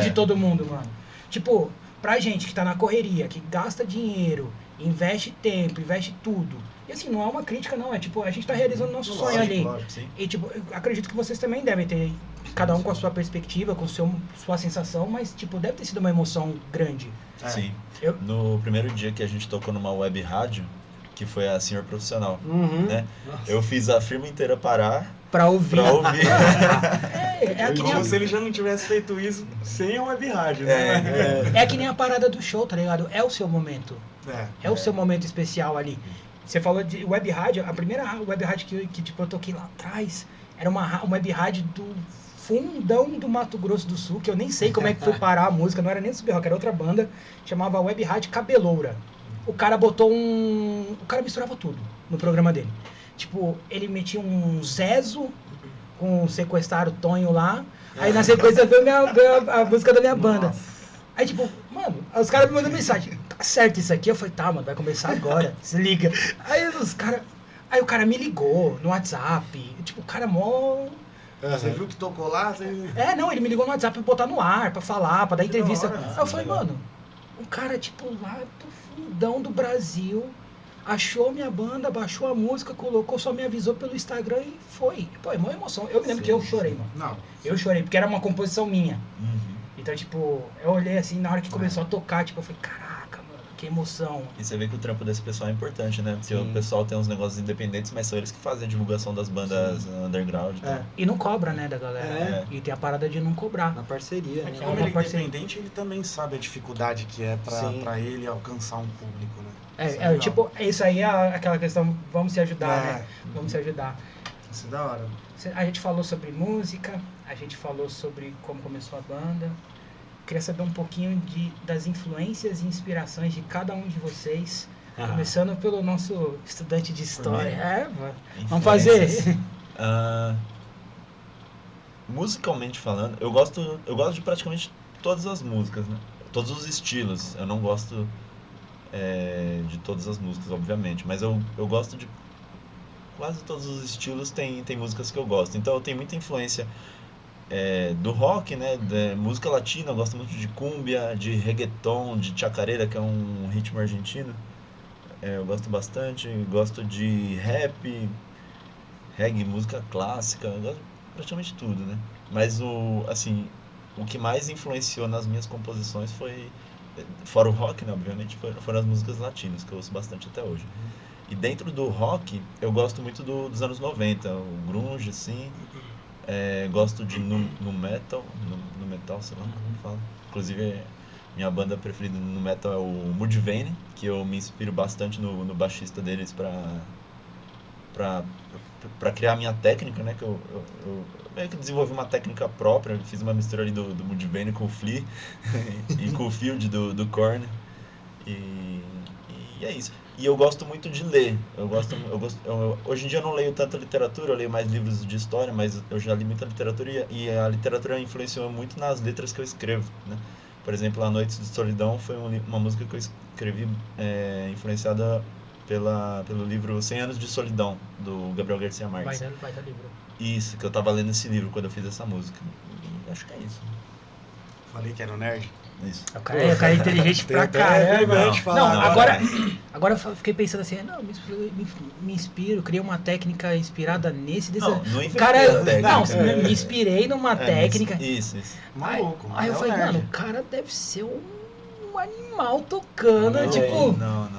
de todo mundo, mano. Tipo, pra gente que tá na correria, que gasta dinheiro, investe tempo, investe tudo. E assim, não é uma crítica, não. É tipo, a gente tá realizando nosso sonho ali. Sim. E tipo, eu acredito que vocês também devem ter, cada um com a sua perspectiva, com sua sensação, mas tipo, deve ter sido uma emoção grande. Sim. Eu- No primeiro dia que a gente tocou numa web rádio, que foi a Senhor Profissional, né? Eu fiz a firma inteira parar Pra ouvir. pra ouvir. É que nem como se ele já não tivesse feito isso sem a web rádio, É, né? é que nem a parada do show, tá ligado? É o seu momento. É. É o seu momento especial ali. Você falou de web rádio, a primeira web rádio que tipo, eu toquei lá atrás era uma web rádio do fundão do Mato Grosso do Sul, que eu nem sei como é que foi parar a música, não era nem Sub Rock, era outra banda, chamava Web Rádio Cabeloura. O cara botou o cara misturava tudo no programa dele. Tipo, ele metia um Zezo com Sequestrar o Tonho lá, aí na sequência veio a música da minha banda. Aí tipo, mano, os caras me mandam mensagem, tá certo isso aqui? Eu falei, tá, mano, vai começar agora, se liga. Aí o cara me ligou no WhatsApp, tipo, o cara mó... Você viu que tocou lá? Você... Não, ele me ligou no WhatsApp pra botar no ar, pra falar, pra dar Que entrevista. da hora, Aí eu falei, mano, um cara, tipo, lá do fundão do Brasil, achou minha banda, baixou a música, colocou, só me avisou pelo Instagram e foi. Pô, é uma emoção. Eu me lembro que eu chorei, mano. Não. Eu chorei, porque era uma composição minha. Uhum. Então, tipo, eu olhei assim, na hora que começou a tocar, tipo, eu falei, caraca, mano, que emoção. E você vê que o trampo desse pessoal é importante, né? Porque Sim. o pessoal tem uns negócios independentes, mas são eles que fazem a divulgação das bandas underground e tal. É. E não cobra, né, da galera. É. E tem a parada de não cobrar. Na parceria, É né? que É como uma ele é parceria. independente, ele também sabe a dificuldade que é Sim. pra ele alcançar um público, né? Isso legal. Tipo, isso aí é aquela questão, vamos se ajudar, É. né? Vamos se ajudar. Isso é da hora. A gente falou sobre música, a gente falou sobre como começou a banda. Queria saber um pouquinho das influências e inspirações de cada um de vocês. Começando pelo nosso estudante de história. mim. Vamos fazer. Influências. Musicalmente falando, eu gosto de praticamente todas as músicas, né? Todos os estilos. Eu não gosto de todas as músicas, obviamente, mas eu gosto de quase todos os estilos. Tem músicas que eu gosto. Então eu tenho muita influência do rock, né? Da música latina. Eu gosto muito de cumbia, de reggaeton, de chacarera, que é um ritmo argentino. Eu gosto bastante. Gosto de rap, reggae, música clássica. Eu gosto de praticamente tudo, né? Mas o que mais influenciou nas minhas composições foi, fora o rock, né, obviamente, foram as músicas latinas, que eu ouço bastante até hoje. E dentro do rock, eu gosto muito dos anos 90, o grunge, assim. Gosto de nu metal, sei lá como fala. Inclusive, Minha banda preferida no metal é o Mudvayne, que eu me inspiro bastante no baixista deles pra criar minha técnica, né? Que eu meio que desenvolvi uma técnica própria, fiz uma mistura ali do Mudvayne com o Flea e com o Field do Korn. E é isso. E eu gosto muito de ler. Hoje em dia eu não leio tanta literatura, eu leio mais livros de história, mas eu já li muita literatura e a literatura influenciou muito nas letras que eu escrevo, né? Por exemplo, A Noite de Solidão foi uma música que eu escrevi influenciada pelo livro 100 Anos de Solidão, do Gabriel Garcia Marques. Vai dar livro. Isso, que eu tava lendo esse livro quando eu fiz essa música. E acho que é isso. Falei que era um nerd. Isso. O cara é inteligente pra caramba. Não, agora eu fiquei pensando assim, não, me inspiro, criei uma técnica inspirada nesse, desse. Não cara, técnica, me inspirei numa técnica. Isso. Maluco, aí eu falei, mano, o cara deve ser um animal tocando, Não.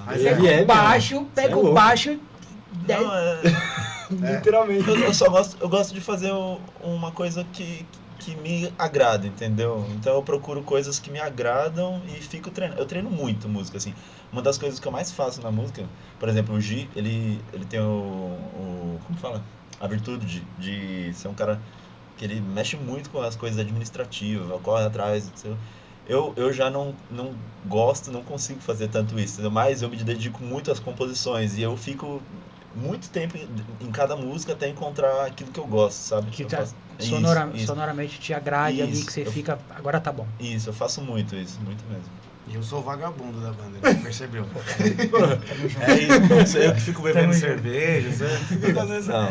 Pega o baixo, Literalmente. Eu gosto de fazer uma coisa que me agrada, entendeu? Então eu procuro coisas que me agradam e fico treinando. Eu treino muito música, assim. Uma das coisas que eu mais faço na música, por exemplo, o Gi, ele tem como fala? A virtude de ser um cara que ele mexe muito com as coisas administrativas, corre atrás, eu já não gosto, não consigo fazer tanto isso, entendeu? Mas eu me dedico muito às composições e eu fico muito tempo em cada música até encontrar aquilo que eu gosto, sabe? Que isso. sonoramente te agrade ali, que você fica, agora tá bom. Isso, eu faço muito isso, muito mesmo. E eu sou o vagabundo da banda, né? Percebeu? É isso, eu que fico bebendo cerveja,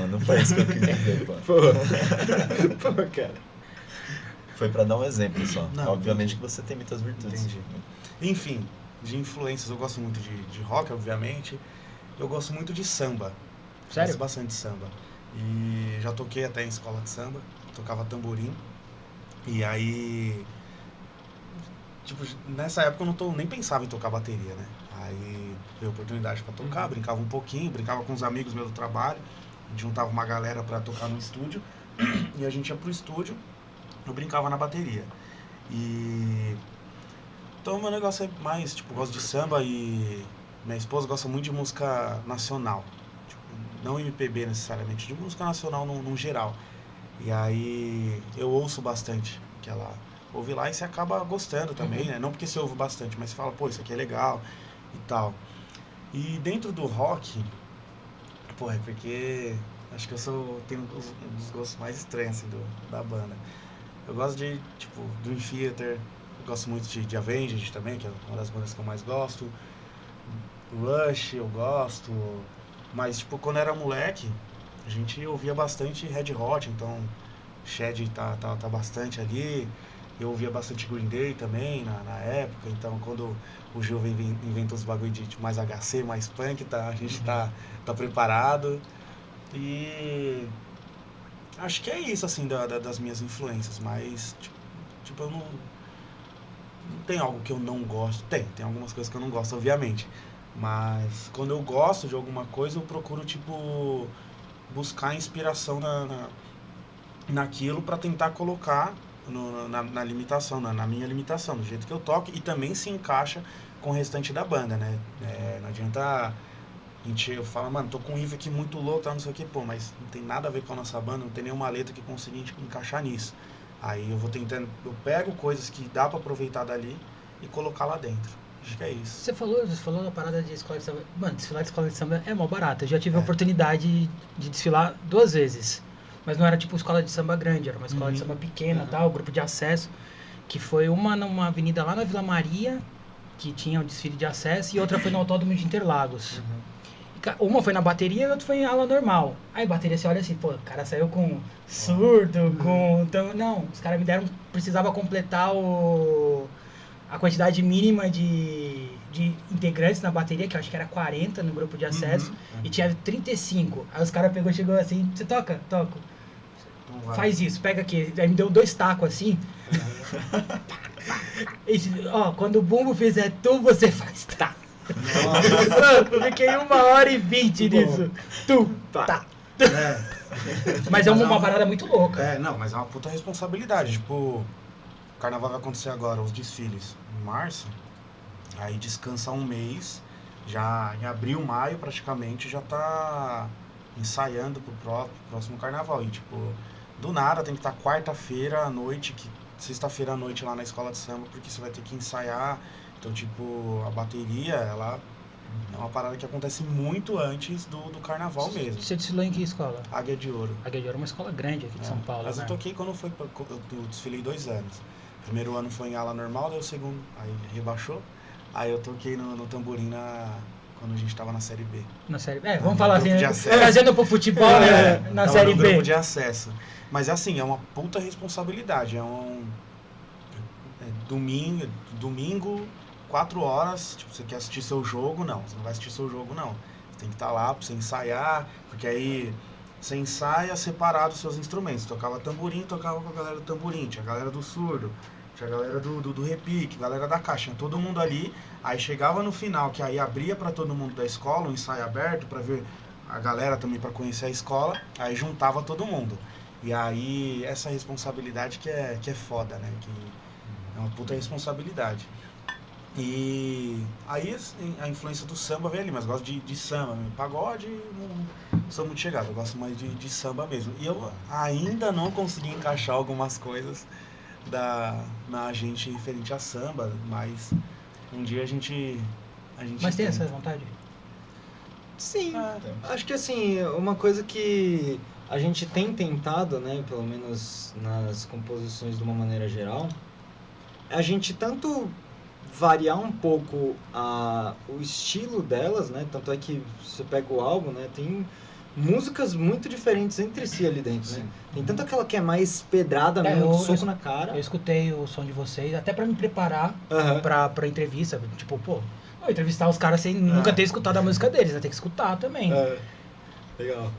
Não foi isso que eu quis dizer, pô. Pô, cara. Foi pra dar um exemplo só. Não, obviamente que você tem muitas virtudes. Entendi. Enfim, de influências, eu gosto muito de rock, obviamente. Eu gosto muito de samba. Sério? Gosto bastante de samba. E já toquei até em escola de samba, tocava tamborim. E aí, tipo, nessa época eu nem pensava em tocar bateria, né? Aí veio a oportunidade pra tocar, brincava um pouquinho, brincava com os amigos meus do trabalho. A gente juntava uma galera pra tocar no estúdio. E a gente ia pro estúdio, eu brincava na bateria. Então o meu negócio é mais, tipo, gosto de samba e minha esposa gosta muito de música nacional. Tipo, não MPB necessariamente, de música nacional no geral. E aí eu ouço bastante, que ela ouve lá e você acaba gostando também, né? Não porque você ouve bastante, mas você fala, pô, isso aqui é legal e tal. E dentro do rock, pô, é porque acho que tenho um dos gostos mais estranhos assim, da banda. Eu gosto de, tipo, Dream Theater, eu gosto muito de Avenged também, que é uma das bandas que eu mais gosto. Rush eu gosto, mas tipo, quando era moleque, a gente ouvia bastante Red Hot, então Shed tá bastante ali. Eu ouvia bastante Green Day também na época, então quando o Gil inventa os bagulho de mais HC, mais punk, a gente tá preparado. E acho que é isso, assim, das minhas influências, mas tipo eu não tem algo que eu não gosto. Tem algumas coisas que eu não gosto, obviamente. Mas quando eu gosto de alguma coisa, eu procuro, tipo, buscar inspiração naquilo pra tentar colocar na limitação, na minha limitação, do jeito que eu toco, e também se encaixa com o restante da banda, né? Não adianta eu falo, mano, tô com um riff aqui muito louco, não sei o que, pô, mas não tem nada a ver com a nossa banda, não tem nenhuma letra que consiga encaixar nisso. Aí eu vou tentando, eu pego coisas que dá pra aproveitar dali e colocar lá dentro. Acho que é isso. Você falou da parada de escola de samba. Mano, desfilar de escola de samba é mó barato. Eu já tive a oportunidade de desfilar 2 vezes. Mas não era tipo escola de samba grande, era uma escola de samba pequena, tal, grupo de acesso. Que foi uma numa avenida lá na Vila Maria, que tinha um desfile de acesso, e outra foi no Autódromo de Interlagos. Uma foi na bateria e outra foi em aula normal. Aí bateria você olha assim, pô, o cara saiu com surdo, com... Não, os caras me deram, precisava completar a quantidade mínima de integrantes na bateria, que eu acho que era 40 no grupo de acesso, e tinha 35. Aí os caras chegou assim, você toca? Toco. Então faz isso, pega aqui. Aí me deu 2 tacos assim. Quando o bumbo fizer tu, você faz tá. Mano, eu fiquei 1h20 nisso. Tá. É. Mas é uma parada muito louca. Não, mas é uma puta responsabilidade. Tipo, carnaval vai acontecer agora, os desfiles em março, aí descansa um mês, já em abril, maio praticamente já tá ensaiando pro próximo carnaval. E tipo, do nada tem que estar quarta-feira à noite, sexta-feira à noite lá na escola de samba, porque você vai ter que ensaiar. Então, tipo, a bateria, ela é uma parada que acontece muito antes do carnaval mesmo. Você desfilou em que escola? Águia de Ouro. Águia de Ouro é uma escola grande aqui de São Paulo, Mas né? eu toquei quando eu desfilei 2 anos. O primeiro ano foi em ala normal, daí o segundo, aí rebaixou. Aí eu toquei no tamborim quando a gente tava na Série B. Na série vamos No falar grupo assim, de né? acesso. Trazendo pro futebol, né? Na Tava Série no grupo B. de acesso. Mas assim, é uma puta responsabilidade. Domingo, 4 horas, tipo, você quer assistir seu jogo? Não, você não vai assistir seu jogo, não. Você tem que estar lá pra você ensaiar, porque aí você ensaia separado os seus instrumentos. Tocava tamborim, tocava com a galera do tamborim, tinha a galera do surdo, tinha a galera do repique, galera da caixa, tinha todo mundo ali. Aí chegava no final, que aí abria pra todo mundo da escola, um ensaio aberto pra ver a galera também, pra conhecer a escola, aí juntava todo mundo. E aí essa responsabilidade que é foda, né? Que é uma puta responsabilidade. E aí assim, a influência do samba vem ali, mas eu gosto de samba mesmo. Pagode, não sou muito chegado, eu gosto mais de samba mesmo. E eu ainda não consegui encaixar algumas coisas na gente referente a samba, mas um dia a gente Mas tem tenta. essa vontade? Sim, Temos. acho que assim, uma coisa que a gente tem tentado, né, pelo menos nas composições de uma maneira geral, é a gente tanto variar um pouco o estilo delas, né, tanto é que você pega o álbum, né, tem músicas muito diferentes entre si ali dentro, né. Tem tanto aquela que é mais pedrada mesmo, soco na cara. Eu escutei o som de vocês, até pra me preparar Aham. pra entrevista. Tipo, pô, vou entrevistar os caras sem nunca ter escutado a música deles, vai ter que escutar também. É. Legal.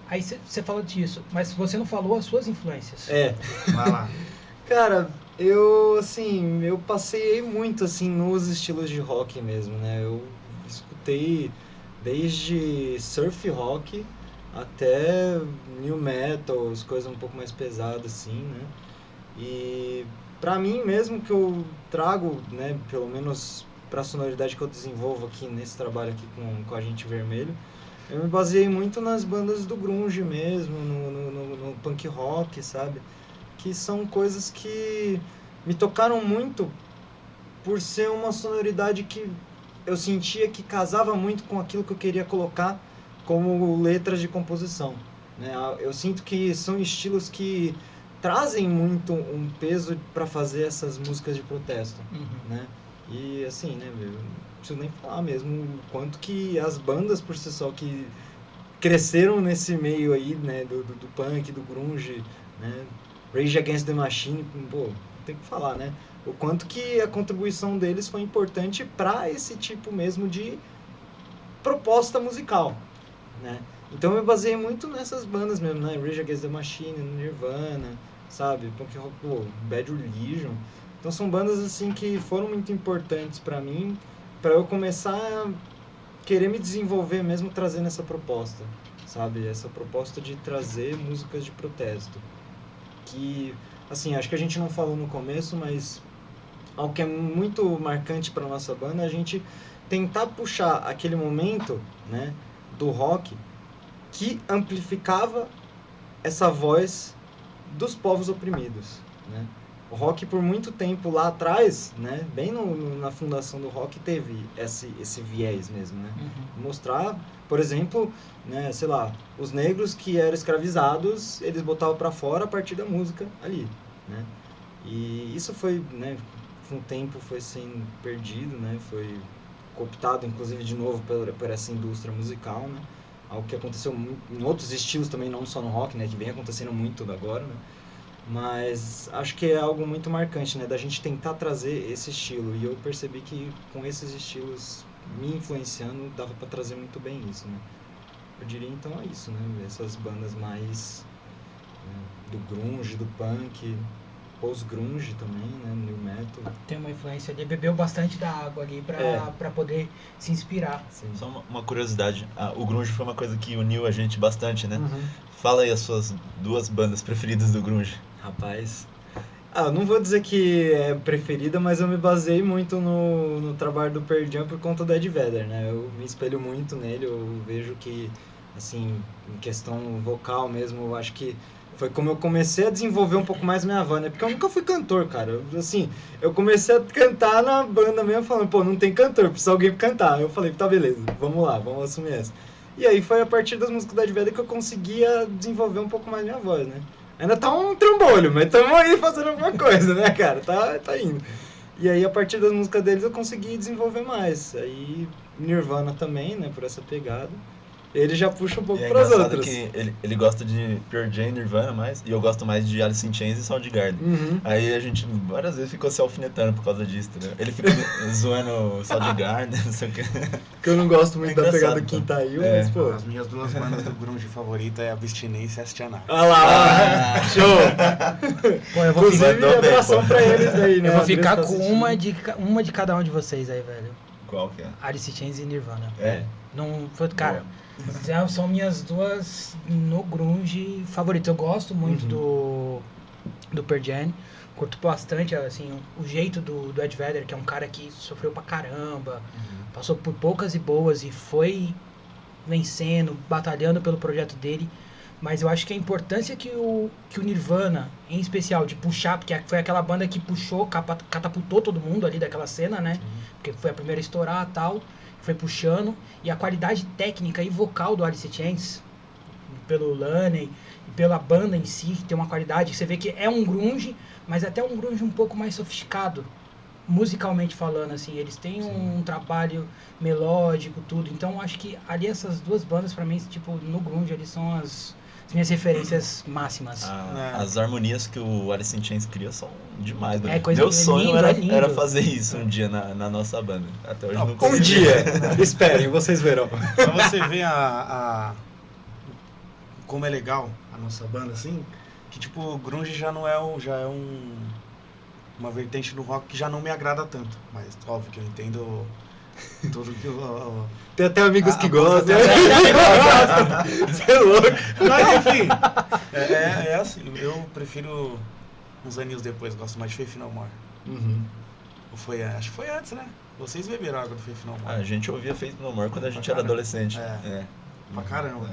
Aí você fala disso, mas você não falou as suas influências. É. Vai lá. Cara, eu passei muito, assim, nos estilos de rock mesmo, né? Eu escutei desde surf rock até new metal, as coisas um pouco mais pesadas, assim, né? E pra mim mesmo que eu trago, né, pelo menos pra sonoridade que eu desenvolvo aqui nesse trabalho aqui com Agente Vermelho, eu me baseei muito nas bandas do grunge mesmo, no punk rock, sabe? Que são coisas que me tocaram muito por ser uma sonoridade que eu sentia que casava muito com aquilo que eu queria colocar como letras de composição, né? Eu sinto que são estilos que trazem muito um peso para fazer essas músicas de protesto, né? E assim, né, não preciso nem falar mesmo o quanto que as bandas por si só que cresceram nesse meio aí, né, do punk, do grunge, né? Rage Against the Machine, pô, tem que falar, né? O quanto que a contribuição deles foi importante para esse tipo mesmo de proposta musical, né? Então eu baseei muito nessas bandas mesmo, né? Rage Against the Machine, Nirvana, sabe? Punk rock, pô, Bad Religion. Então são bandas assim que foram muito importantes para mim, para eu começar a querer me desenvolver mesmo trazendo essa proposta, sabe? Essa proposta de trazer músicas de protesto. Que, assim, acho que a gente não falou no começo, mas algo que é muito marcante para nossa banda é a gente tentar puxar aquele momento, né, do rock que amplificava essa voz dos povos oprimidos, né? O rock por muito tempo lá atrás, né, bem na fundação do rock teve esse viés mesmo, né? Mostrar, por exemplo, né, sei lá, os negros que eram escravizados, eles botavam para fora a partir da música ali, né? E isso foi, né, com o tempo foi sendo perdido, né? Foi cooptado, inclusive, de novo por essa indústria musical, né? Algo que aconteceu em outros estilos também, não só no rock, né? Que vem acontecendo muito agora, né? Mas acho que é algo muito marcante, né? Da gente tentar trazer esse estilo. E eu percebi que com esses estilos me influenciando, dava para trazer muito bem isso, né? Eu diria então é isso, né? Essas bandas mais, né, do grunge, do punk, post-grunge também, né? New metal. Tem uma influência ali, bebeu bastante da água ali pra poder se inspirar. Assim. Só uma curiosidade, o grunge foi uma coisa que uniu a gente bastante, né? Uhum. Fala aí as suas 2 bandas preferidas do grunge. Rapaz, Não vou dizer que é preferida, mas eu me baseei muito no trabalho do Pearl Jam por conta do Ed Vedder, né? Eu me espelho muito nele, eu vejo que, assim, em questão vocal mesmo, eu acho que foi como eu comecei a desenvolver um pouco mais minha voz, né? Porque eu nunca fui cantor, cara. Eu comecei a cantar na banda mesmo, falando, pô, não tem cantor, precisa alguém pra cantar. Eu falei, tá, beleza, vamos lá, vamos assumir essa. E aí foi a partir das músicas da Ed Vedder que eu conseguia desenvolver um pouco mais minha voz, né? Ainda tá um trambolho, mas estamos aí fazendo alguma coisa, né, cara? Tá indo. E aí, a partir das músicas deles, eu consegui desenvolver mais. Aí, Nirvana também, né, por essa pegada. Ele já puxa um pouco pras outras. Que ele gosta de Pearl Jam, Nirvana mais, e eu gosto mais de Alice in Chains e Soundgarden. Uhum. Aí a gente várias vezes ficou se alfinetando por causa disso, né? Ele fica zoando Soundgarden, não sei o que. Que eu não gosto muito da engraçado, pegada Quintail, É. mas, pô... As minhas duas bandas do grunge favorita é Abstinência e Astianar. Olha lá, show! Pô, eu vou Inclusive, mandou bem, abração pô. pra eles aí, né? Eu vou Andrés ficar tá com assistindo. uma de cada um de vocês aí, velho. Qual que é? Alice in Chains e Nirvana. É. Não foi, cara, são minhas duas no grunge favoritas. Eu gosto muito do Pearl Jam. Curto bastante, assim, o jeito do Ed Vedder, que é um cara que sofreu pra caramba, passou por poucas e boas e foi vencendo, batalhando pelo projeto dele. Mas eu acho que a importância que o Nirvana, em especial, de puxar, porque foi aquela banda que puxou, catapultou todo mundo ali daquela cena, né? Porque foi a primeira a estourar e tal, foi puxando. E a qualidade técnica e vocal do Alice in Chains, pelo Laney e pela banda em si, que tem uma qualidade, você vê que é um grunge, mas até um grunge um pouco mais sofisticado, musicalmente falando, assim. Eles têm um trabalho melódico, tudo. Então, acho que ali essas duas bandas, pra mim, tipo, no grunge, eles são as minhas referências máximas. As harmonias que o Alice in Chains cria são demais, né? É coisa Meu sonho lindo, é lindo. era fazer isso um dia na nossa banda. Até hoje não Um consegui. dia! Esperem, vocês verão. Pra você ver como é legal a nossa banda, assim, que tipo, o grunge já é uma vertente do rock que já não me agrada tanto. Mas óbvio que eu entendo tudo que eu... Tem até amigos que banda gostam. Você é louco. Mas enfim, é assim, eu prefiro uns aninhos depois, gosto mais de Faith No More. Acho que foi antes, né? Vocês beberam água do Faith No More. A gente ouvia Faith No More quando a gente era caramba. adolescente. Pra caramba.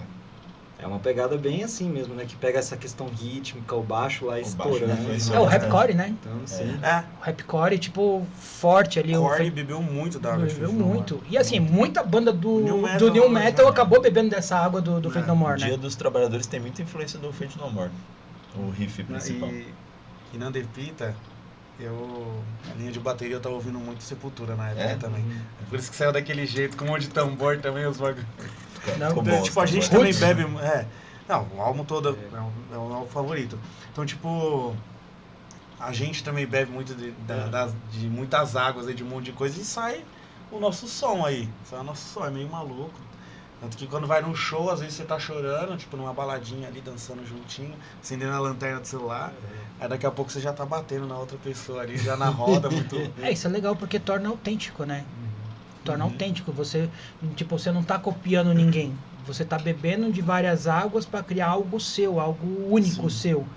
É uma pegada bem assim mesmo, né? Que pega essa questão rítmica, o baixo lá estourando. baixo, né? Foi É o rapcore, né? Então, sim. O rapcore, tipo, forte ali. Corey bebeu muito da água de Bebeu Faith No More. muito. E assim, muita banda do New New Metal, Metal acabou bebendo dessa água do Faith No O More, Dia né? dos Trabalhadores tem muita influência do Faith No More. O riff principal. E na Depita, a linha de bateria eu tava ouvindo muito Sepultura na época também. Por isso que saiu daquele jeito, com um monte de tambor também, os bagulhos. Não, Ficou bom, Tipo, a gente ficou bom. também bebe... Não, o álbum todo é o álbum favorito. Então, tipo, a gente também bebe muito de muitas águas aí, de um monte de coisa, e sai o nosso som aí. Sai o nosso som, é meio maluco. Tanto que quando vai num show, às vezes você tá chorando, tipo, numa baladinha ali, dançando juntinho, acendendo a lanterna do celular. Aí daqui a pouco você já tá batendo na outra pessoa ali, já na roda, muito... Isso é legal porque torna autêntico, né? Torna autêntico. Você não tá copiando ninguém. Você tá bebendo de várias águas para criar algo seu, algo único seu.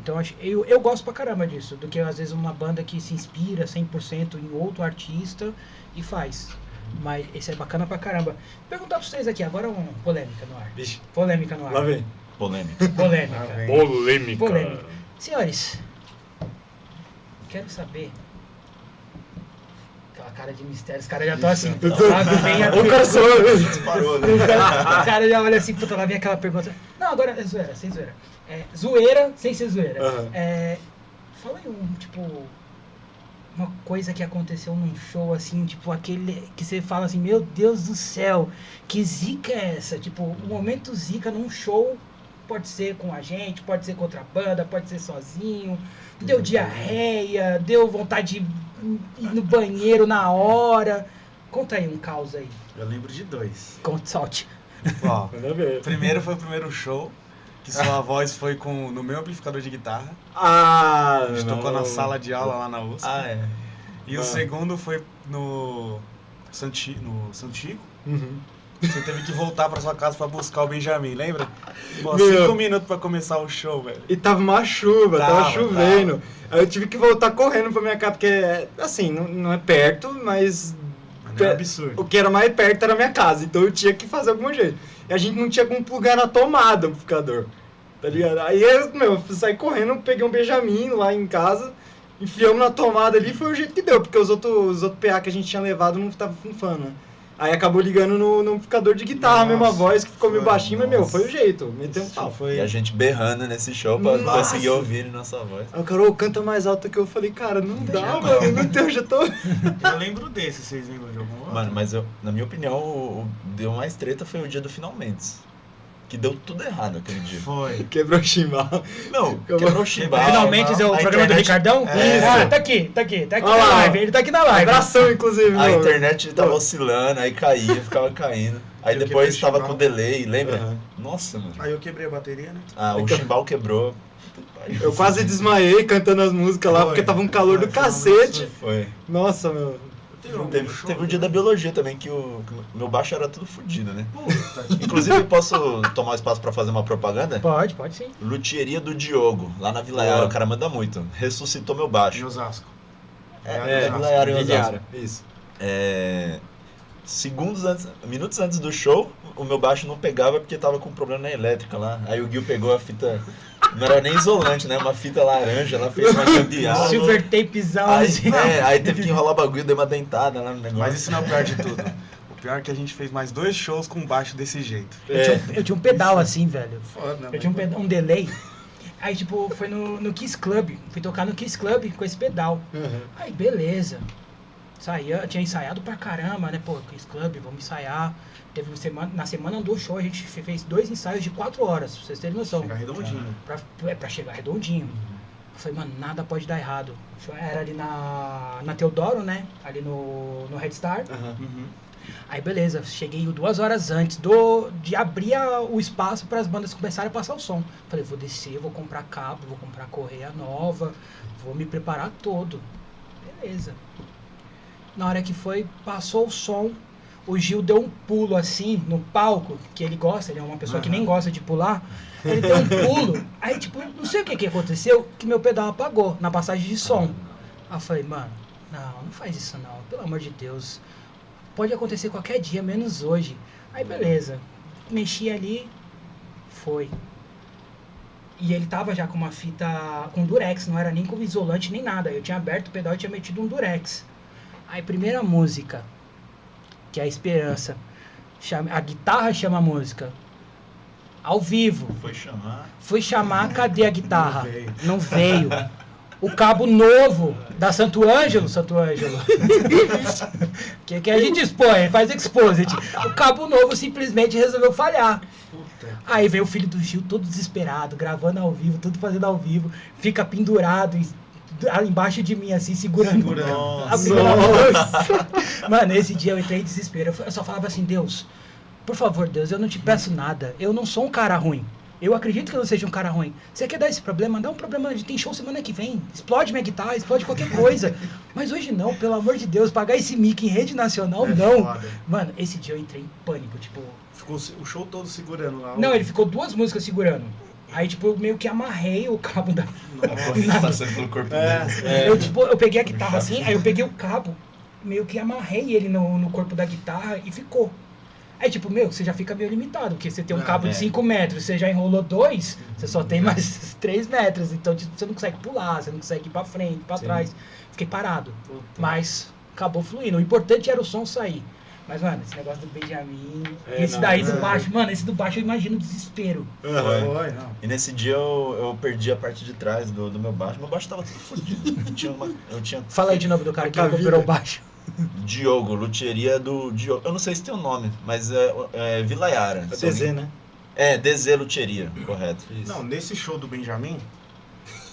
Então eu gosto pra caramba disso, do que às vezes uma banda que se inspira 100% em outro artista e faz. Mas esse é bacana pra caramba. Perguntar pra vocês aqui, agora uma polêmica no ar. Vixe, Polêmica no ar. lá vem. Polêmica. Polêmica. Polêmica. Polêmica. Senhores, quero saber. Aquela cara de mistério, os caras já estão assim. Sabe, vem a... O cara sou eu. Parou, né? O cara já olha assim, puta, lá vem aquela pergunta. Não, agora é zoeira, sem zoeira. Zoeira sem ser zoeira. Fala aí uma coisa que aconteceu num show, assim, tipo, aquele que você fala assim, meu Deus do céu, que zica é essa? Tipo, o momento zica num show pode ser com a gente, pode ser com outra banda, pode ser sozinho, deu diarreia, deu vontade de ir no banheiro na hora. Conta aí um caos aí. Eu lembro de dois. Solte. Ó, Manda ver. primeiro foi o primeiro show, que sua voz foi no meu amplificador de guitarra. Ah, A gente tocou na sala de aula lá na USP. E o segundo foi no Santiago, Você teve que voltar pra sua casa pra buscar o Benjamin, lembra? Pô, Meu. 5 minutos pra começar o show, velho. E tava uma chuva, tava Tava, chovendo. Aí eu tive que voltar correndo pra minha casa, porque, assim, não é perto, mas Mano, é absurdo. o que era mais perto era a minha casa, então eu tinha que fazer algum jeito. E a gente não tinha como plugar na tomada o amplificador, tá ligado? Aí eu saí correndo, peguei um Benjamin lá em casa, enfiamos na tomada ali, foi o jeito que deu, porque os outros PA que a gente tinha levado não tava funfando, né? Aí acabou ligando no amplificador de guitarra, a mesma Nossa, voz, que ficou meio foi, baixinho, mas, meu, nossa. foi o jeito, meteu um Esse pau. show foi... E a gente berrando nesse show pra Nossa. conseguir ouvir nossa voz. Aí o Carol canta mais alto que eu falei, cara, não dá, jeito mano, não tem, eu já tô... Eu lembro desse, vocês lembram de algum outro? Mano, mas na minha opinião, o deu mais treta foi o dia do Finalmente. Que deu tudo errado aquele dia. Foi. Quebrou o chimbal. Não, quebrou o chimbal. Finalmente é o a programa do internet- Ricardão? É. Ah, tá aqui Olha na lá. live, ele tá aqui na live. Abração, inclusive. A meu. internet tava oscilando, aí caía, ficava caindo. Aí Eu depois quebrei o tava chimbal. com delay, lembra? Aham. Nossa, mano. Aí eu quebrei a bateria, né? Ah, o chimbal quebrou. Eu quase desmaiei cantando as músicas lá, Foi. porque tava um calor do Foi um cacete. Foi. Nossa, meu. Teve o dia da biologia também, que o meu baixo era tudo fodido, né? Puta, Inclusive, eu posso tomar um espaço pra fazer uma propaganda? Pode sim. Luthieria do Diogo, lá na Vila Yara, o cara manda muito. Ressuscitou meu em baixo. Osasco. É, Vila Yara em Osasco. Viliara, isso. Minutos antes do show, o meu baixo não pegava porque tava com problema na elétrica lá. Aí o Gil pegou a fita, não era nem isolante, né? Uma fita laranja, lá fez uma gambiarra. Silver tapezão. Aí, assim. aí teve que enrolar o bagulho, deu uma dentada lá no negócio. Mas isso não é o pior de tudo. O pior é que a gente fez mais 2 shows com baixo desse jeito. Eu tinha um pedal assim, velho. Foda, Eu tinha um delay. Aí, tipo, foi no Kiss Club. Fui tocar no Kiss Club com esse pedal. Uhum. Aí, beleza. Tinha ensaiado pra caramba, né? Pô, Kiss Club, vamos ensaiar. Na semana do show, a gente fez 2 ensaios de 4 horas, pra vocês terem noção. Chegar redondinho. Pra chegar redondinho. Eu falei, mano, nada pode dar errado. O show era ali na Teodoro, né? Ali no Red Star. Aham. Uhum. Aí beleza, cheguei 2 horas antes de abrir o espaço para as bandas começarem a passar o som. Falei, vou descer, vou comprar cabo, vou comprar correia nova, vou me preparar todo. Beleza. Na hora que foi, passou o som, o Gil deu um pulo assim no palco, que ele gosta, ele é uma pessoa que nem gosta de pular. Ele deu um pulo, aí tipo, não sei o que aconteceu, que meu pedal apagou na passagem de som. Aí eu falei, mano, não faz isso não, pelo amor de Deus. Pode acontecer qualquer dia, menos hoje. Aí beleza, mexi ali, foi. E ele tava já com uma fita com durex, não era nem com isolante nem nada. Eu tinha aberto o pedal e tinha metido um durex. Aí primeira música, que é a Esperança. A guitarra chama a música. Ao vivo. Fui chamar, cadê a guitarra? Não veio. O cabo novo da Santo Ângelo. que a gente expõe, faz exposit. O cabo novo simplesmente resolveu falhar. Aí vem o filho do Gil todo desesperado, gravando ao vivo, tudo fazendo ao vivo. Fica pendurado embaixo de mim, assim, segurando. A primeira voz. Mano, esse dia eu entrei em desespero. Eu só falava assim, Deus, por favor, Deus, eu não te peço nada. Eu não sou um cara ruim. Eu acredito que eu não seja um cara ruim. Você quer dar esse problema? Dá um problema. A gente tem show semana que vem. Explode minha guitarra, explode qualquer coisa. Mas hoje não, pelo amor de Deus. Pagar esse mic em rede nacional, não. Foda. Mano, esse dia eu entrei em pânico, tipo... Ficou o show todo segurando lá. Não, ele ficou 2 músicas segurando. Aí, tipo, eu meio que amarrei o cabo da... A corrente passando pelo corpo dele. Eu peguei a guitarra assim, aí eu peguei o cabo, meio que amarrei ele no corpo da guitarra e ficou. Aí, tipo, você já fica meio limitado, porque você tem um cabo de 5 metros, você já enrolou 2, você só tem mais 3 metros. Então, tipo, você não consegue pular, você não consegue ir pra frente, pra trás. Fiquei parado. Mas acabou fluindo. O importante era o som sair. Mas, mano, esse negócio do Benjamin... do baixo... Mano, esse do baixo eu imagino o desespero. Foi, não. E nesse dia eu perdi a parte de trás do meu baixo. Meu baixo tava tudo fodido. Eu tinha Fala aí de novo do cara que recuperou o baixo. Diogo, luthieria do Diogo. Eu não sei se tem o nome, mas é Vila Yara. É DZ, né? É, DZ Luthieria, correto. Isso. Não, nesse show do Benjamin,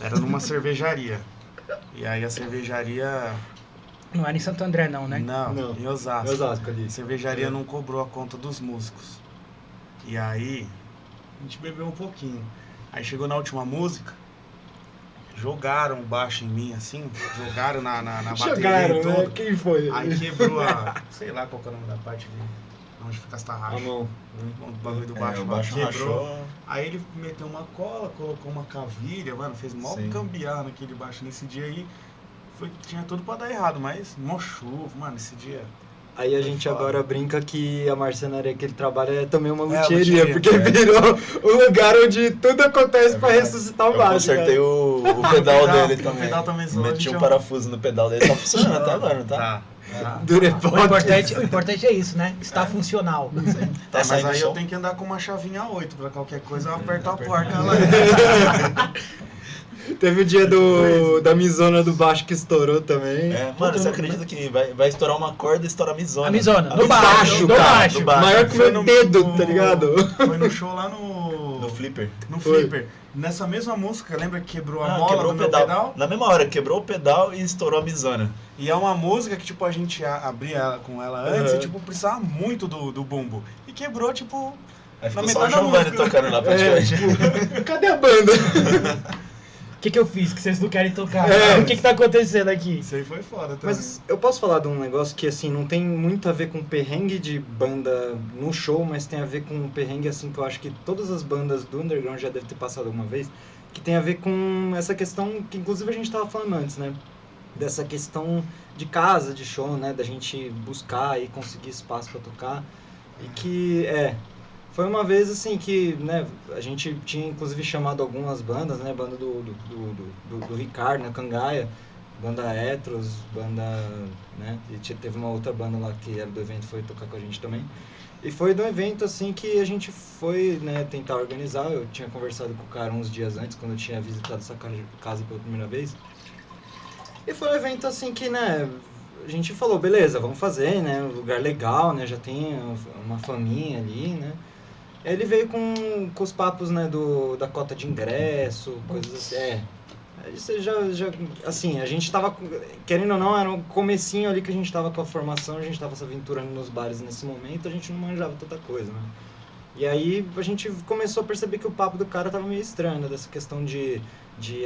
era numa cervejaria. E aí a cervejaria... Não era em Santo André, não, né? Não, em Osasco. Osasco ali. A cervejaria não cobrou a conta dos músicos. E aí, a gente bebeu um pouquinho. Aí chegou na última música, jogaram o baixo em mim, assim, jogaram na bateria Jogaram, toda. né? Quem foi? Aí quebrou a... sei lá qual que é o nome da parte de... onde fica as A tarraxas. mão. O bagulho do baixo, o baixo quebrou. rachou. Aí ele meteu uma cola, colocou uma cavilha, mano, fez mó Sim. gambiarra naquele baixo. Nesse dia aí, tinha tudo pra dar errado, mas mó chuva, mano, esse dia... Aí a gente foda. agora brinca que a marcenaria que ele trabalha é também uma É, luthieria, luthieria. porque virou o lugar onde tudo acontece pra ressuscitar o Eu baixo. consertei cara. o pedal dele O também. pedal também zoou, a Meti gente um é parafuso no pedal dele, tá funcionando até agora, não tá? Tá. O importante é isso, né? Está funcional. Tá Mas saindo aí som. eu tenho que andar com uma chavinha 8 pra qualquer coisa eu aperto a porca lá. Teve o dia da misona do baixo que estourou também. É, mano, você acredita que vai estourar uma corda e estourar a misona? A misona, no misona, baixo, no no baixo. no baixo. Maior que Foi meu dedo, tá ligado? Foi no show lá no... No flipper. No Foi. Flipper. Nessa mesma música, lembra que quebrou a Ah, mola quebrou do o meu pedal. pedal? Na mesma hora, quebrou o pedal e estourou a misona. E é uma música que, tipo, a gente abria ela com ela antes Uhum. e, tipo, precisava muito do bumbo. E quebrou, tipo... Aí ficou Na só o metade da Giovanni música. tocando lá praticamente. Cadê a banda? O que eu fiz que vocês não querem tocar? É. O que tá acontecendo aqui? Isso aí foi foda também. Mas eu posso falar de um negócio que, assim, não tem muito a ver com perrengue de banda no show, mas tem a ver com um perrengue, assim, que eu acho que todas as bandas do underground já devem ter passado alguma vez, que tem a ver com essa questão que, inclusive, a gente tava falando antes, né? Dessa questão de casa, de show, né? Da gente buscar e conseguir espaço pra tocar. E que, foi uma vez, assim, que, né, a gente tinha, inclusive, chamado algumas bandas, né? Banda do Ricardo, né? Cangaia, banda Etros, banda, né? E teve uma outra banda lá que era do evento, foi tocar com a gente também. E foi de um evento, assim, que a gente foi, né, tentar organizar. Eu tinha conversado com o cara uns dias antes, quando eu tinha visitado essa casa pela primeira vez. E foi um evento, assim, que, né, a gente falou, beleza, vamos fazer, né, um lugar legal, né, já tem uma faminha ali, né. E aí ele veio com os papos, né, da cota de ingresso, coisas assim, Aí você já, assim, a gente tava, querendo ou não, era um comecinho ali que a gente tava com a formação, a gente tava se aventurando nos bares nesse momento, a gente não manjava tanta coisa, né. E aí a gente começou a perceber que o papo do cara tava meio estranho, né, dessa questão de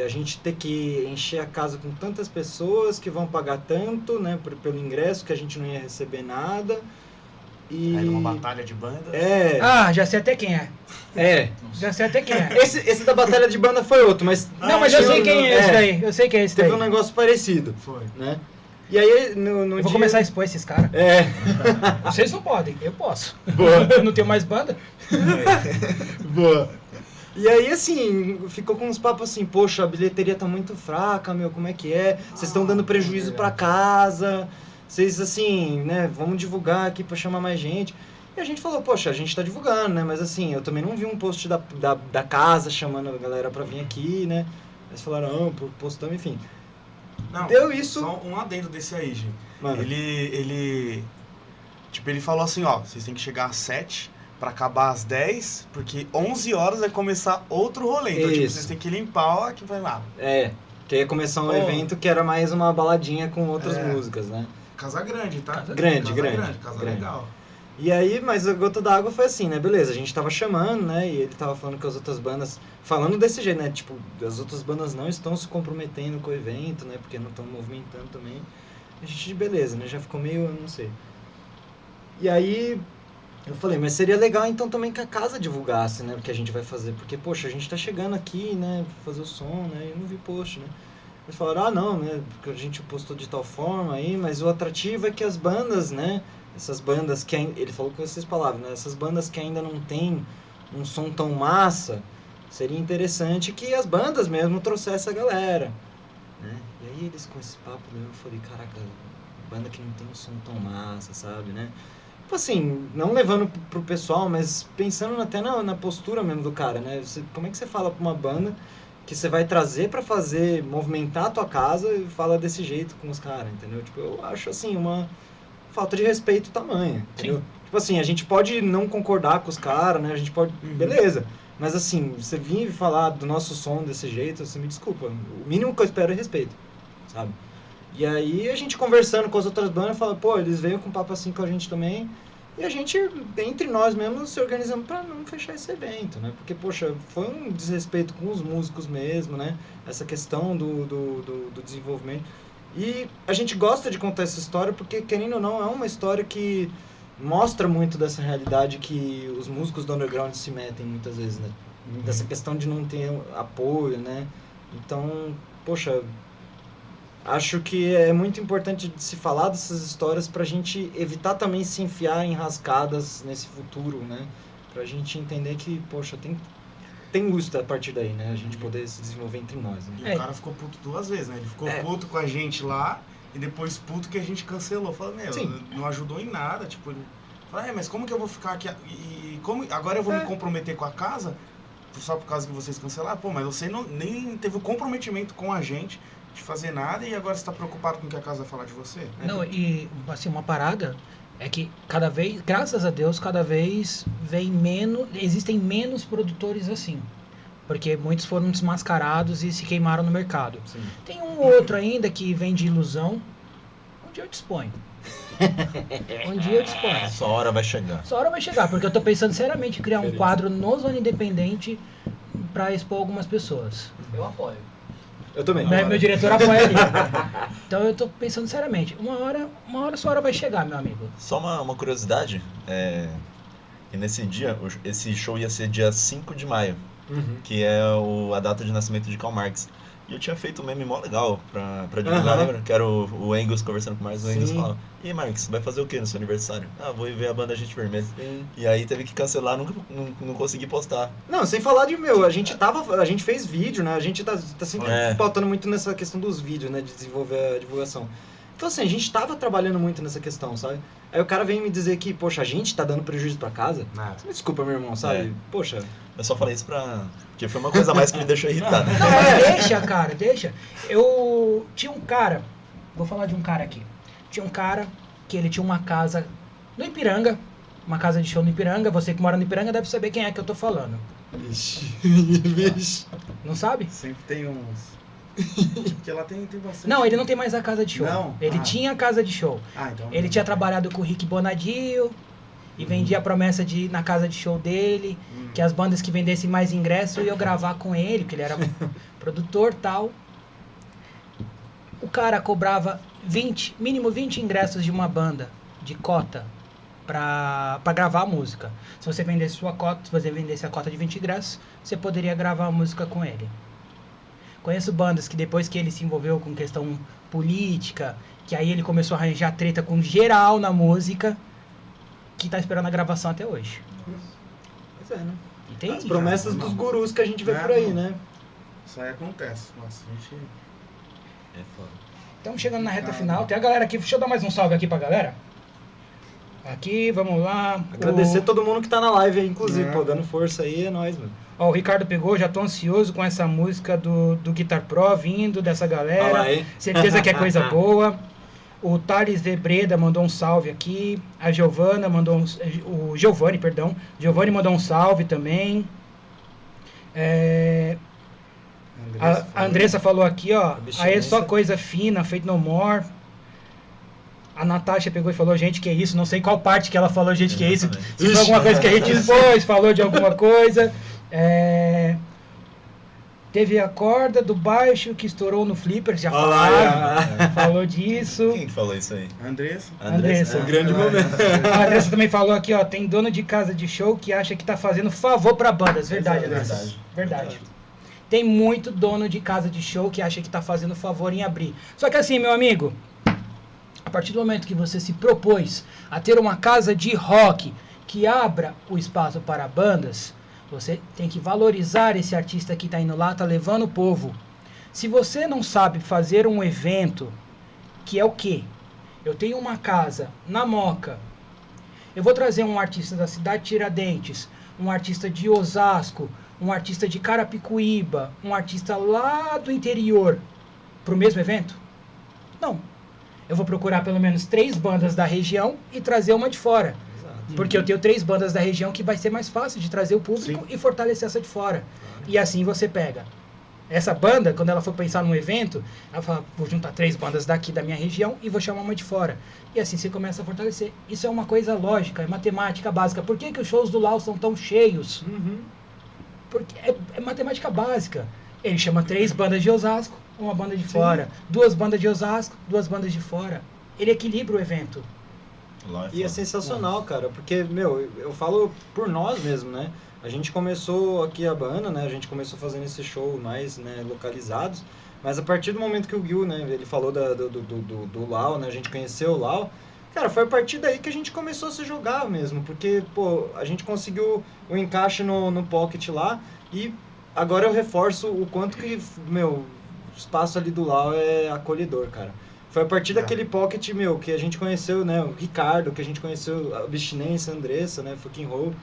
a gente ter que encher a casa com tantas pessoas que vão pagar tanto, né, pelo ingresso, que a gente não ia receber nada. E... Aí numa batalha de banda. Ah, já sei até quem é. Já sei até quem é. Esse da batalha de banda foi outro, mas... Não, mas eu tinha sei quem é esse daí. Eu sei quem é esse daí. Teve um negócio parecido, Foi. né? E aí, no Eu dia... vou começar a expor esses caras. Vocês não podem, eu posso. Boa. Eu não tenho mais banda. Boa. E aí, assim, ficou com uns papos assim, poxa, a bilheteria tá muito fraca, meu, como é que é? Vocês estão dando prejuízo pra casa, vocês, assim, né, vamos divulgar aqui pra chamar mais gente. E a gente falou, poxa, a gente tá divulgando, né, mas assim, eu também não vi um post da casa chamando a galera pra vir aqui, né. Eles falaram, não, postamos, enfim. Não, Deu isso... Só um adendo desse aí, gente. Mano, Ele falou assim, ó, vocês têm que chegar às 7 pra acabar às 10, porque 11 horas vai começar outro rolê. Então, tipo, Isso. vocês têm que limpar aqui, vai lá. que ia começar um Pô. evento que era mais uma baladinha com outras É. músicas, né. Casa grande, tá? Grande. Casa Grande. legal. E aí, mas a gota d'água foi assim, né, beleza, a gente tava chamando, né, e ele tava falando que as outras bandas, falando desse jeito, né, tipo, as outras bandas não estão se comprometendo com o evento, né, porque não estão movimentando também. A gente, beleza, né, já ficou meio, eu não sei. E aí, eu falei, mas seria legal então também que a casa divulgasse, né, o que a gente vai fazer, porque, poxa, a gente tá chegando aqui, né, fazer o som, né, eu não vi post, né. Eles falaram, não, né, porque a gente postou de tal forma aí, mas o atrativo é que as bandas, né, essas bandas que ainda, ele falou com essas palavras, né, essas bandas que ainda não tem um som tão massa, seria interessante que as bandas mesmo trouxessem a galera, né? E aí eles com esse papo, né, eu falei, caraca, banda que não tem um som tão massa, sabe, né? Tipo assim, não levando pro pessoal, mas pensando até na postura mesmo do cara, né? Como é que você fala pra uma banda que você vai trazer pra fazer, movimentar a tua casa e fala desse jeito com os caras, entendeu? Tipo, eu acho assim, uma falta de respeito tamanha, entendeu? Tipo assim, a gente pode não concordar com os caras, né? A gente pode... Beleza. Mas assim, você vir falar do nosso som desse jeito, você me desculpa. O mínimo que eu espero é respeito, sabe? E aí a gente conversando com as outras bandas, fala, pô, eles veio com um papo assim com a gente também. E a gente, entre nós mesmos, se organizamos pra não fechar esse evento, né? Porque, poxa, foi um desrespeito com os músicos mesmo, né? Essa questão do desenvolvimento. E a gente gosta de contar essa história porque, querendo ou não, é uma história que mostra muito dessa realidade que os músicos do underground se metem muitas vezes, né? Dessa questão de não ter apoio, né? Então, poxa, acho que é muito importante de se falar dessas histórias pra gente evitar também se enfiar em rascadas nesse futuro, né? Pra gente entender que, poxa, tem luz a partir daí, né? A gente poder se desenvolver entre nós, né? E o cara ficou puto 2 vezes, né? Ele ficou puto com a gente lá e depois puto que a gente cancelou. Falou, não ajudou em nada, tipo... Ele falou, mas como que eu vou ficar aqui? E como agora eu vou me comprometer com a casa só por causa que vocês cancelaram? Pô, mas você nem teve o comprometimento com a gente de fazer nada e agora você tá preocupado com o que a casa vai falar de você? Não, e assim, uma parada é que cada vez, graças a Deus, cada vez existem menos produtores assim. Porque muitos foram desmascarados e se queimaram no mercado. Sim. Tem um outro ainda que vende ilusão. Um dia eu disponho. Um dia eu disponho. Sua hora vai chegar. Sua hora vai chegar, porque eu tô pensando seriamente em criar um quadro no Zona Independente pra expor algumas pessoas. Eu apoio. Eu também. Meu diretor apoia ali. Então eu tô pensando seriamente. Uma hora sua hora vai chegar, meu amigo. Só uma curiosidade, que nesse dia, esse show ia ser dia 5 de maio, que é a data de nascimento de Karl Marx. E eu tinha feito um meme mó legal pra divulgar, lembra? Que era o Engels conversando com o Marx, o Engels falava, e aí, Marx, vai fazer o que no seu aniversário? Ah, vou ir ver a banda Gente Vermelha. Sim. E aí teve que cancelar, não consegui postar. Não, sem falar de, a gente fez vídeo, né? A gente tá sempre pautando muito nessa questão dos vídeos, né? De desenvolver a divulgação. Então, assim, a gente tava trabalhando muito nessa questão, sabe? Aí o cara vem me dizer que, poxa, a gente tá dando prejuízo pra casa? Você me desculpa, meu irmão, sabe? Poxa... Eu só falei isso porque foi uma coisa a mais que me deixou irritado. Não, mas deixa, cara, deixa. Eu tinha um cara, vou falar de um cara aqui. Tinha um cara que ele tinha uma casa no Ipiranga, uma casa de show no Ipiranga. Você que mora no Ipiranga deve saber quem é que eu tô falando. Vixe. Não sabe? Sempre tem uns... Porque lá tem bastante... Não, ele não tem mais a casa de show. Não? Ele tinha a casa de show. Então... Ele tinha trabalhado com o Rick Bonadio e vendia a promessa de ir na casa de show dele, que as bandas que vendessem mais ingresso iam gravar com ele, que ele era produtor e tal. O cara cobrava mínimo 20 ingressos de uma banda, de cota, pra gravar a música. Se você vendesse sua cota, se você vendesse a cota de 20 ingressos, você poderia gravar a música com ele. Conheço bandas que depois que ele se envolveu com questão política, que aí ele começou a arranjar treta com geral na música, que tá esperando a gravação até hoje. Pois é, né? Entende? As promessas dos gurus que a gente vê por aí, né? Isso aí acontece. Nossa, a gente... É foda. Estamos chegando na reta final. Tem a galera aqui. Deixa eu dar mais um salve aqui pra galera. Aqui, vamos lá. Agradecer todo mundo que tá na live aí, inclusive, pô, dando força aí, é nóis, mano. Ó, o Ricardo pegou, já tô ansioso com essa música do Guitar Pro vindo dessa galera. Olha aí. Certeza que é coisa boa. O Thales de Breda mandou um salve aqui. A Giovana mandou o Giovanni, perdão. Giovanni mandou um salve também. A Andressa falou aqui, ó. Aí é só coisa fina, Fate No More. A Natasha pegou e falou, gente, que é isso? Não sei qual parte que ela falou, gente, que é isso. Se foi alguma coisa que a gente expôs, falou de alguma coisa. Teve a corda do baixo que estourou no flipper, já falou disso. Quem que falou isso aí? Andressa. Um grande momento. A Andressa também falou aqui, ó, tem dono de casa de show que acha que tá fazendo favor pra bandas. Verdade, Andressa. Verdade. Tem muito dono de casa de show que acha que tá fazendo favor em abrir. Só que assim, meu amigo, a partir do momento que você se propôs a ter uma casa de rock que abra o espaço para bandas, você tem que valorizar esse artista que está indo lá, tá levando o povo. Se você não sabe fazer um evento, que é o quê? Eu tenho uma casa na Moca, eu vou trazer um artista da cidade de Tiradentes, um artista de Osasco, um artista de Carapicuíba, um artista lá do interior, para o mesmo evento? Não. Eu vou procurar pelo menos 3 bandas da região e trazer uma de fora. Porque eu tenho 3 bandas da região que vai ser mais fácil de trazer o público e fortalecer essa de fora. E assim você pega essa banda, quando ela for pensar num evento, ela fala, vou juntar 3 bandas daqui da minha região e vou chamar uma de fora. E assim você começa a fortalecer. Isso é uma coisa lógica, é matemática básica. Por que os shows do Lau são tão cheios? Porque é matemática básica. Ele chama 3 bandas de Osasco, uma banda de fora. 2 bandas de Osasco, 2 bandas de fora. Ele equilibra o evento. Lá E é foda. sensacional, cara, porque, meu, eu falo por nós mesmo, né? A gente começou aqui a banda, né? A gente começou fazendo esse show mais, né, localizados, mas a partir do momento que o Gil, né, ele falou do Lau, né? A gente conheceu o Lau, cara, foi a partir daí que a gente começou a se jogar mesmo, porque, pô, a gente conseguiu o encaixe no Pocket lá e agora eu reforço o quanto que, meu, o espaço ali do Lau é acolhedor, cara. Foi a partir daquele Pocket, meu, que a gente conheceu, né, o Ricardo, que a gente conheceu a Abstinência, a Andressa, né, Fucking Roll,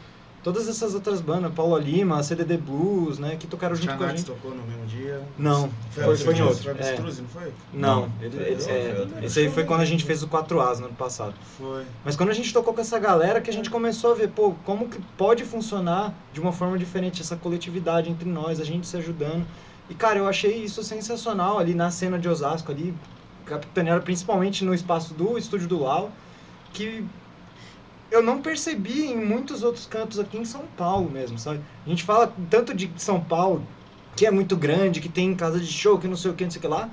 todas essas outras bandas, Paulo Lima, CDD Blues, né, que tocaram junto com a Tianax gente. tocou no mesmo dia. Não, foi em Abstruse, outro. Foi É. Abstruse, não foi? Não, Foi esse aí foi quando a gente fez o 4As no ano passado. Foi. Mas quando a gente tocou com essa galera, que a gente começou a ver, pô, como que pode funcionar de uma forma diferente essa coletividade entre nós, a gente se ajudando. E, cara, eu achei isso sensacional ali na cena de Osasco, ali, capitaneado principalmente no espaço do estúdio do Lau, que eu não percebi em muitos outros cantos aqui em São Paulo mesmo, sabe? A gente fala tanto de São Paulo, que é muito grande, que tem casa de show, que não sei o que, não sei o que lá,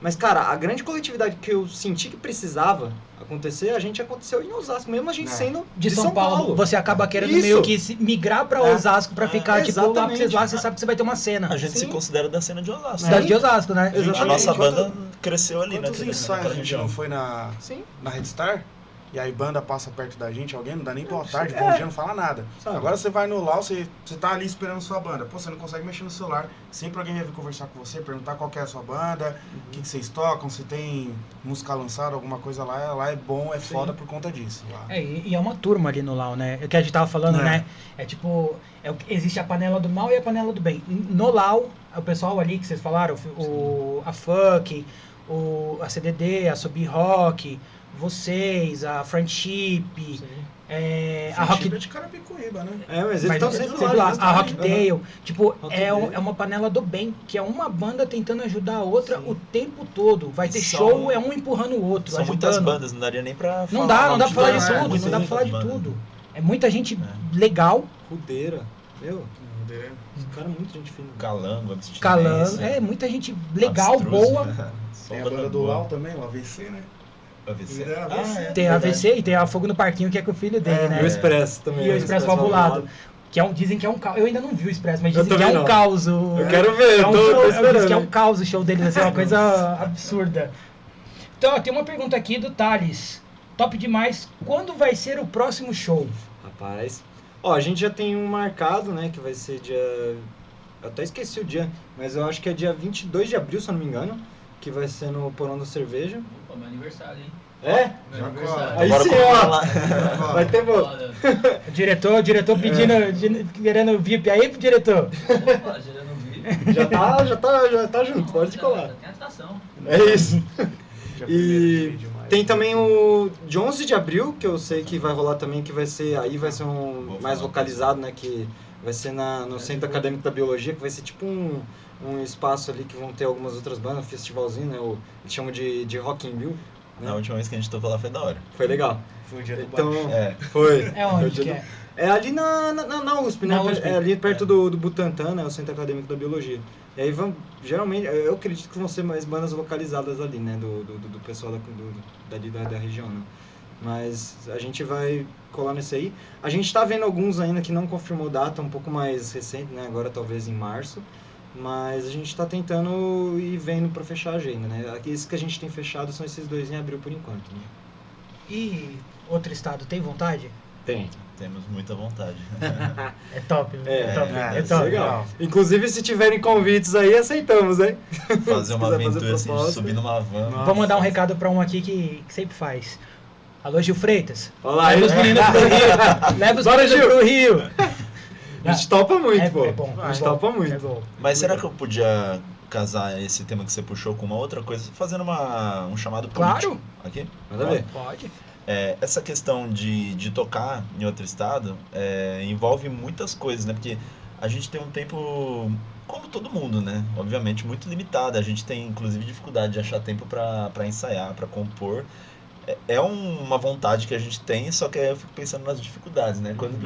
mas, cara, a grande coletividade que eu senti que precisava acontecer, a gente aconteceu em Osasco, mesmo a gente sendo De São Paulo, você acaba querendo Isso. meio que migrar pra Osasco pra ficar, tipo, lá, exatamente. lá você sabe que você vai ter uma cena. A gente se Sim. considera da cena de Osasco. Cidade de Osasco, né? Exatamente. A nossa Quanto- banda cresceu ali, Quantos naquela ensaios a gente região. não foi na Sim, Red Star? E aí banda passa perto da gente, alguém não dá nem boa tarde, É. bom dia, não fala nada. sabe? Agora você vai no Lau, você tá ali esperando sua banda. Pô, você não consegue mexer no celular. Sempre alguém vai vir conversar com você, perguntar qual que é a sua banda, o que vocês tocam, se tem música lançada, alguma coisa lá. Lá é bom, é foda por conta disso. Lá. É, e é uma turma ali no Lau, né? O que a gente tava falando, É. né? É tipo, existe a panela do mal e a panela do bem. No Lau, o pessoal ali que vocês falaram, a Funk, a CDD, a Sub Rock, vocês, a Friendship, a Rock... Friendship é de Carapicuíba, né? É, mas eles Mas estão sempre sempre lá. a Rocktail, tipo, Rocktail. é uma panela do bem, que é uma banda tentando ajudar a outra Sim. o tempo todo. Vai ter São- show, é um empurrando o outro, São ajudando. muitas bandas, não daria nem pra Não falar. dá pra falar de nome tudo, bandas, não dá pra sim, falar de bandas. tudo. É muita gente legal, Rudeira. Meu, esse cara é muito gente fina. Calango, Abstinência. calando, muita gente legal, Abstruse. boa. Só Tem a banda banda do boa. Lau também, o AVC, né? AVC. É, Ah, AVC. é. Tem a Verdade. AVC e tem a Fogo no Parquinho, que é com o filho dele, né? E o Expresso também. E o Expresso Valvulado. Que dizem que é um caos. Eu ainda não vi o Expresso, mas Eu dizem que é também um não. caos. Eu quero ver, É um tô show, dizem esperando. que é um caos o show deles, assim, é uma coisa absurda. Então, ó, tem uma pergunta aqui do Thales. Top demais. Quando vai ser o próximo show? Rapaz. Ó, a gente já tem um marcado, né, que vai ser dia... Eu até esqueci o dia, mas eu acho que é dia 22 de abril, se eu não me engano, que vai ser no Porão da Cerveja. Opa, meu aniversário, hein? É? Meu Já aniversário. Aí Bora sim, comemorar ó. lá. Vai ter bom. Foda. O diretor pedindo, querendo VIP aí, diretor? Opa, gerando um vídeo. Já tá junto, pode colar. Já tem a estação. É isso. Dia E 1º de maio. tem também o de 11 de abril, que eu sei que vai rolar também, que vai ser um Vou mais falar. localizado, né, que vai ser no Centro Acadêmico da Biologia, que vai ser tipo um espaço ali que vão ter algumas outras bandas, um festivalzinho, né, eles chamam de Rock in Rio, né? Na última vez que a gente tocou lá foi da hora. Foi legal. Foi o dia do Então, baixo. É. foi. É onde que é? É ali na USP, né? Na USP. É ali perto do Butantan, né? O Centro Acadêmico da Biologia. E aí geralmente, eu acredito que vão ser mais bandas localizadas ali, né? Do pessoal dali da região, né? Mas a gente vai colar nesse aí. A gente tá vendo alguns ainda que não confirmou data, um pouco mais recente, né? Agora talvez em março. Mas a gente tá tentando ir vendo pra fechar a agenda, né? Esses que a gente tem fechado são esses 2 em abril por enquanto, né? E outro estado, tem vontade? Tem. Temos muita vontade. É top, é top, é top. legal. Inclusive, se tiverem convites aí, aceitamos, hein? Fazer uma quiser fazer aventura assim, de proposta. subir numa van. Nossa. Vou mandar um recado pra um aqui que sempre faz. Alô, Gil Freitas. Olá, Leva os meninos pro Rio. Leva os Bora, meninos Gil. pro Rio. A gente topa muito, pô. É bom. A gente é bom, topa muito. É bom. Mas será que eu podia casar esse tema que você puxou com uma outra coisa, fazendo um chamado político Claro. aqui? Manda ver. Pode. Essa questão de tocar em outro estado envolve muitas coisas, né? Porque a gente tem um tempo, como todo mundo, né? Obviamente muito limitado. A gente tem, inclusive, dificuldade de achar tempo para ensaiar, para compor. É uma vontade que a gente tem, só que aí eu fico pensando nas dificuldades, né? Quando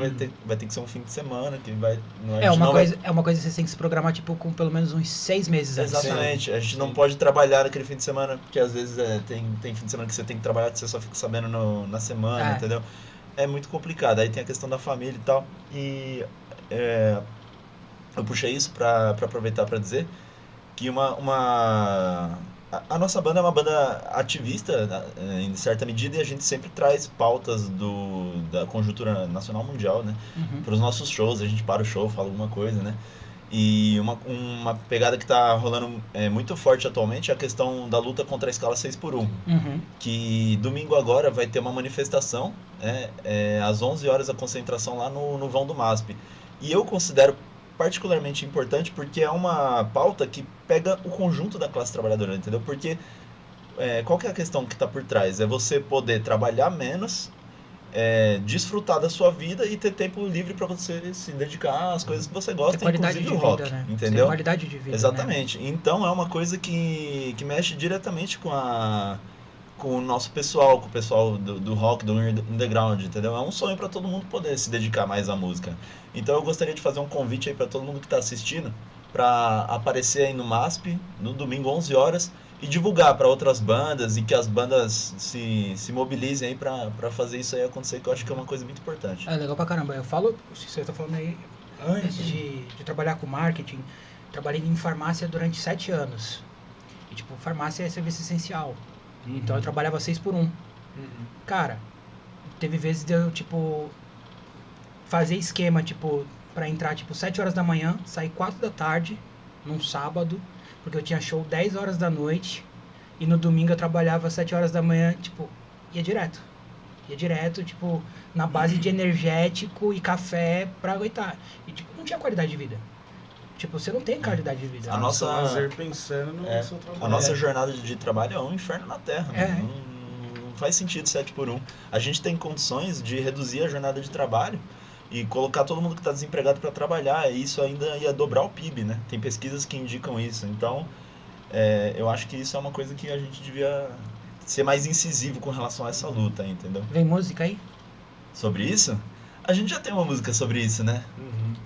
vai ter que ser um fim de semana, que vai... a gente não vai- É uma coisa que você tem que se programar, tipo, com pelo menos uns 6 meses antes. Exatamente, a gente não Sim. pode trabalhar naquele fim de semana, porque às vezes tem fim de semana que você tem que trabalhar, que você só fica sabendo na semana, É. entendeu? É muito complicado, aí tem a questão da família e tal, e é, eu puxei isso pra aproveitar pra dizer que a nossa banda é uma banda ativista, em certa medida, e a gente sempre traz pautas da conjuntura nacional mundial, né? Uhum. Para os nossos shows, a gente para o show, fala alguma coisa, né? E uma pegada que tá rolando muito forte atualmente é a questão da luta contra a escala 6x1. Uhum. Que domingo agora vai ter uma manifestação, às 11 horas a concentração lá no vão do MASP. E eu considero particularmente importante porque é uma pauta que pega o conjunto da classe trabalhadora, entendeu? Porque qual que é a questão que está por trás? É você poder trabalhar menos, desfrutar da sua vida e ter tempo livre para você se dedicar às coisas que você Ter gosta, qualidade de inclusive o rock, vida, né? Ter entendeu? qualidade de vida, Exatamente. Então é uma coisa que mexe diretamente com o nosso pessoal, com o pessoal do rock, do underground, entendeu? É um sonho para todo mundo poder se dedicar mais à música. Então eu gostaria de fazer um convite aí para todo mundo que está assistindo para aparecer aí no MASP no domingo 11 horas e divulgar para outras bandas e que as bandas se mobilizem aí para fazer isso aí acontecer, que eu acho que é uma coisa muito importante. É legal pra caramba. Eu falo, se você tá falando aí, antes de trabalhar com marketing, trabalhei em farmácia durante 7 anos. E, tipo, farmácia é serviço essencial. Então eu trabalhava 6x1. Cara, teve vezes de eu, tipo, fazer esquema, tipo, pra entrar, tipo, 7 horas da manhã, sair 4 da tarde, num sábado, porque eu tinha show 10 horas da noite, e no domingo eu trabalhava 7 horas da manhã, tipo, ia direto. Ia direto, tipo, na base de energético e café pra aguentar. E, tipo, não tinha qualidade de vida. Tipo, você não tem qualidade de vida. A nossa- lazer pensando no seu trabalho. A nossa jornada de trabalho é um inferno na Terra, É. né? Não faz sentido 7x1. A gente tem condições de reduzir a jornada de trabalho e colocar todo mundo que está desempregado para trabalhar, e isso ainda ia dobrar o PIB, né? Tem pesquisas que indicam isso. Então, eu acho que isso é uma coisa que a gente devia ser mais incisivo com relação a essa luta, entendeu? Vem música aí? Sobre isso, a gente já tem uma música sobre isso, né?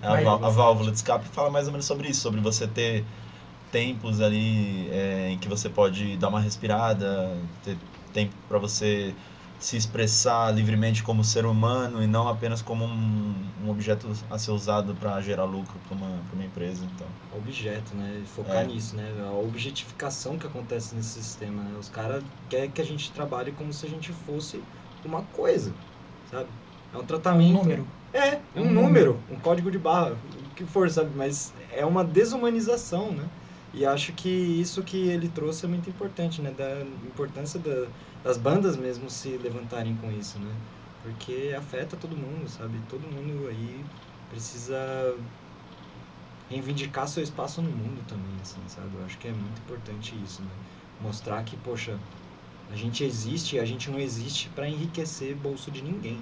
Mas- A válvula de escape fala mais ou menos sobre isso, sobre você ter tempos ali em que você pode dar uma respirada, ter tempo para você se expressar livremente como ser humano e não apenas como um objeto a ser usado para gerar lucro para uma empresa. Então, Objeto, né? Focar nisso, né? A objetificação que acontece nesse sistema, né? Os caras querem que a gente trabalhe como se a gente fosse uma coisa, sabe? É um tratamento. Um número. É um número, um código de barra, o que for, sabe? Mas é uma desumanização, né? E acho que isso que ele trouxe é muito importante, né? Da importância das bandas mesmo se levantarem com isso, né? Porque afeta todo mundo, sabe? Todo mundo aí precisa reivindicar seu espaço no mundo também, assim, sabe? Eu acho que é muito importante isso, né? Mostrar que, poxa, a gente existe e a gente não existe para enriquecer bolso de ninguém.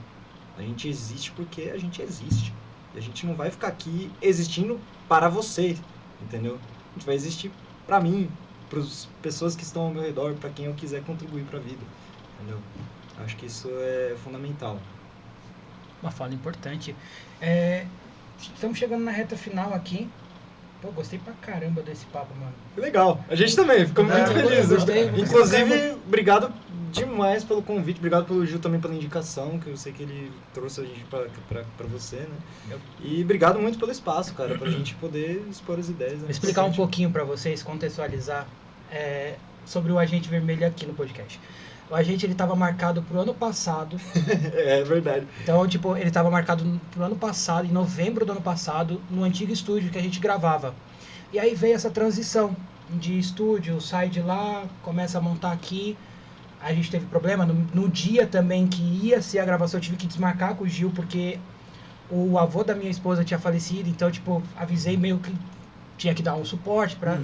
A gente existe porque a gente existe. E a gente não vai ficar aqui existindo para você, entendeu? A gente vai existir para mim, para as pessoas que estão ao meu redor, para quem eu quiser contribuir para a vida, entendeu? Acho que isso é fundamental. Uma fala importante. Estamos chegando na reta final aqui. Pô, gostei pra caramba desse papo, mano. Legal, a gente também, ficou muito feliz. gostei. Inclusive, obrigado demais pelo convite, obrigado pelo Gil também pela indicação, que eu sei que ele trouxe a gente pra você, né? E obrigado muito pelo espaço, cara, pra gente poder expor as ideias. Né? Vou explicar um pouquinho pra vocês, contextualizar sobre o Agente Vermelho aqui no podcast. O Agente, ele tava marcado pro ano passado. É verdade. Então, tipo, ele tava marcado pro ano passado, em novembro do ano passado, no antigo estúdio que a gente gravava. E aí veio essa transição de estúdio, sai de lá, começa a montar aqui. A gente teve problema no dia também que ia ser a gravação, eu tive que desmarcar com o Gil, porque o avô da minha esposa tinha falecido, então, tipo, avisei meio que tinha que dar um suporte pra...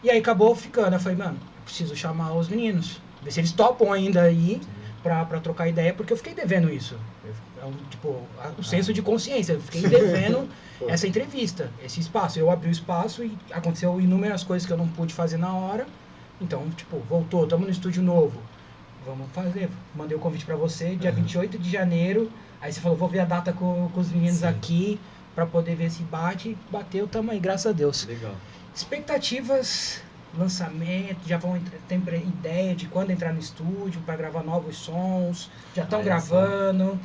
E aí acabou ficando, eu falei, mano, eu preciso chamar os meninos, ver se eles topam ainda aí pra trocar ideia, porque eu fiquei devendo isso. O senso de consciência, eu fiquei devendo essa entrevista, esse espaço. Eu abri o espaço e aconteceu inúmeras coisas que eu não pude fazer na hora, então, tipo, voltou, estamos no estúdio novo. vamos fazer. Mandei o convite pra você, dia 28 de janeiro. Aí você falou, vou ver a data com os meninos Sim. aqui pra poder ver se bate. Bateu, tamo aí, graças a Deus. Legal. Expectativas, lançamento, já vão ter ideia de quando entrar no estúdio pra gravar novos sons, já estão Ah, é gravando.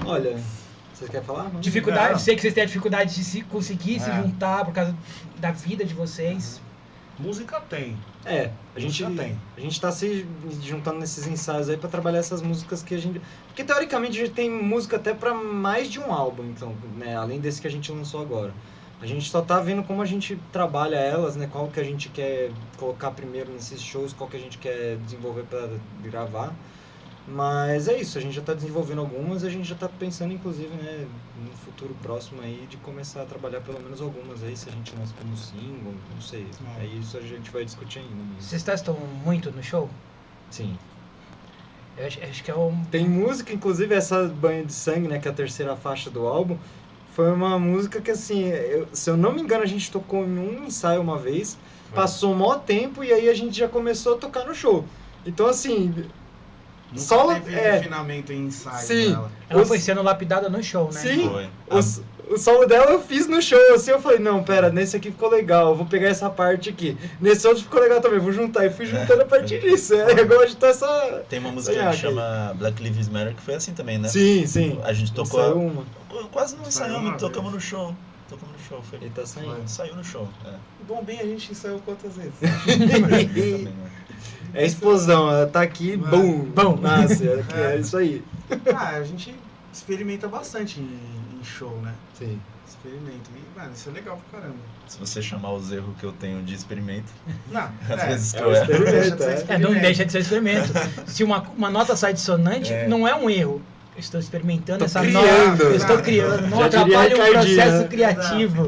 Olha, você quer falar? Não? Dificuldade, Não. eu sei que vocês têm a dificuldade de se conseguir se É. juntar por causa da vida de vocês. Música tem. A gente Música tem. A gente tá se juntando nesses ensaios aí pra trabalhar essas músicas que a gente... Porque teoricamente a gente tem música até pra mais de um álbum, então, né? Além desse que a gente lançou agora. A gente só tá vendo como a gente trabalha elas, né? Qual que a gente quer colocar primeiro nesses shows, qual que a gente quer desenvolver pra gravar. Mas é isso, a gente já tá desenvolvendo algumas, a gente já tá pensando, inclusive, né, no futuro próximo aí, de começar a trabalhar pelo menos algumas aí, se a gente lança como single, não sei. Ah. Aí isso a gente vai discutir ainda. Mas... Vocês testam muito no show? Sim. Eu acho que é um... Tem música, inclusive essa Banho de Sangue, né, que é a terceira faixa do álbum, foi uma música que, assim, se eu não me engano, a gente tocou em um ensaio uma vez, passou um maior tempo e aí a gente já começou a tocar no show. Então, assim, Nunca solo... teve refinamento em ensaio Sim. dela. Ela Os- foi sendo lapidada no show, né? Sim. Foi. O solo dela eu fiz no show, assim, eu falei, não, pera, nesse aqui ficou legal, eu vou pegar essa parte aqui. Nesse outro ficou legal também, vou juntar. E fui juntando a partir disso. Agora a gente tá essa... Tem uma música Olha, que chama Black Lives Matter que foi assim também, né? Sim, sim. A gente Saiu tocou. uma. Quase não Saiu ensaiamos, uma tocamos vez. no show. Tocamos no show, foi. Ele tá saindo. Saiu no show. É. Bom, bem, a gente ensaiou quantas vezes? Também, né? É explosão, ela tá aqui, bum, Bum. nasce, é isso aí. A gente experimenta bastante em show, né? Sim. Experimenta. E, mano, isso é legal pra caramba. Se você chamar os erros que eu tenho de experimento, Não, às vezes que é eu o erro. experimento, é. Não deixa de ser experimento. Se uma nota sai dissonante, É. não é um erro. Eu estou experimentando Tô essa criando. nota. Eu estou Já criando. Não diria atrapalhe o Ricardinho, processo né? criativo.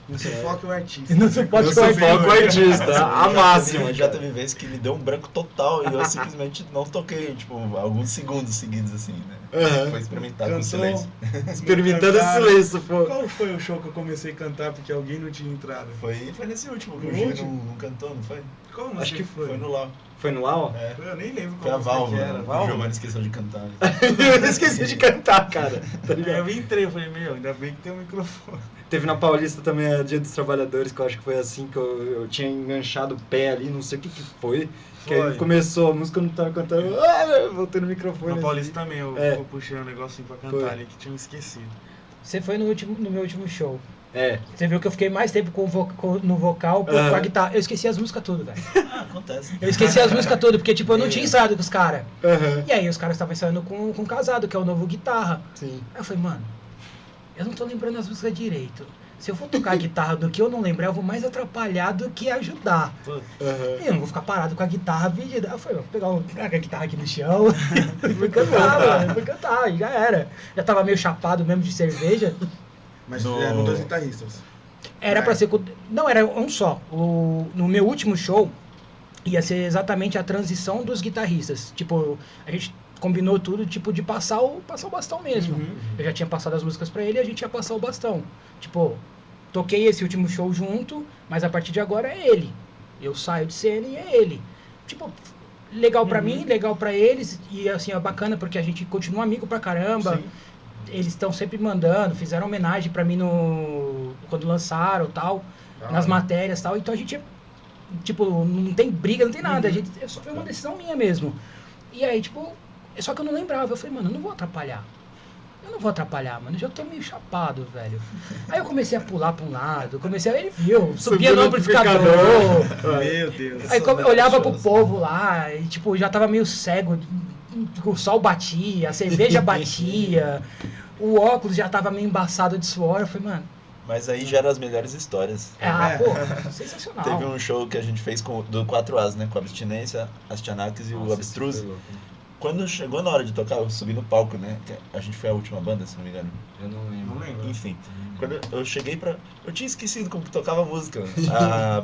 Não sufoque o artista. Não suporte Eu o sou artista. foco artista, a máxima. Já teve vezes que me deu um branco total e eu simplesmente não toquei, tipo, alguns segundos seguidos assim, né? Aham. Foi experimentar com Cantou. silêncio. Experimentando esse silêncio, pô. Qual foi o show que eu comecei a cantar porque alguém não tinha entrado? Foi nesse último que No o Gil último? não cantou, não foi? Como Acho assim que Foi no Lau. Foi no Lau? É. Eu nem lembro Foi a qual música Valva, que era. né? O Valva? Giovanni esqueceu de cantar. Eu esqueci de cantar, cara. Tá Aí ligado? eu entrei, eu falei, meu, ainda bem que tem um microfone. Teve na Paulista também a Dia dos Trabalhadores, que eu acho que foi assim que eu tinha enganchado o pé ali, não sei o que foi. Que aí Foi. começou, a música eu não tava cantando, voltei no microfone. Na assim. Paulista também, eu puxei um negocinho pra cantar Foi. ali que tinha esquecido. Você foi no meu último show. É. Você viu que eu fiquei mais tempo no vocal com Aham. a guitarra. Eu esqueci as músicas tudo, velho. Ah, acontece. Eu esqueci as músicas tudo, porque tipo, eu não tinha ensaiado com os caras. Aham. E aí os caras estavam ensaiando com o Casado, que é o novo guitarra. Sim. Aí eu falei, mano, eu não tô lembrando as músicas direito. Se eu for tocar a guitarra do que eu não lembrar, eu vou mais atrapalhar do que ajudar. Aham. E eu não vou ficar parado com a guitarra perdida. Aí eu falei, vou pegar a guitarra aqui no chão e fui cantar, mano. Fui cantar, e já era. Já tava meio chapado mesmo de cerveja. Mas No- eram dois guitarristas. Era pra ser. Não, era um só. No meu último show, ia ser exatamente a transição dos guitarristas. Tipo, a gente combinou tudo, tipo, de passar o bastão mesmo. Uhum. Eu já tinha passado as músicas pra ele e a gente ia passar o bastão. Tipo, toquei esse último show junto, mas a partir de agora é ele. Eu saio de cena e é ele. Tipo, legal pra mim, legal pra eles. E assim, é bacana porque a gente continua amigo pra caramba. Sim. Eles estão sempre mandando, fizeram homenagem pra mim quando lançaram e tal, nas matérias e tal. Então a gente, tipo, não tem briga, não tem nada. A gente, só foi uma decisão minha mesmo. E aí, tipo, só que eu não lembrava. Eu falei, mano, eu não vou atrapalhar. Eu não vou atrapalhar, mano. Eu já tô meio chapado, velho. Aí eu comecei a pular pra um lado, ele viu, subia no amplificador. Meu Deus. Aí eu olhava pro povo lá e, tipo, já tava meio cego. O sol batia, a cerveja batia, o óculos já tava meio embaçado de suor. Eu falei, mano, Mas aí gera as melhores histórias. pô, sensacional. Teve um show que a gente fez do 4As, né? Com a Abstinência, as Tianax e o Abstruse. Quando chegou na hora de tocar, eu subi no palco, né? Que a gente foi a última banda, se não me engano. Eu não lembro. Não lembro. Enfim, quando eu cheguei pra... Eu tinha esquecido como que tocava a música,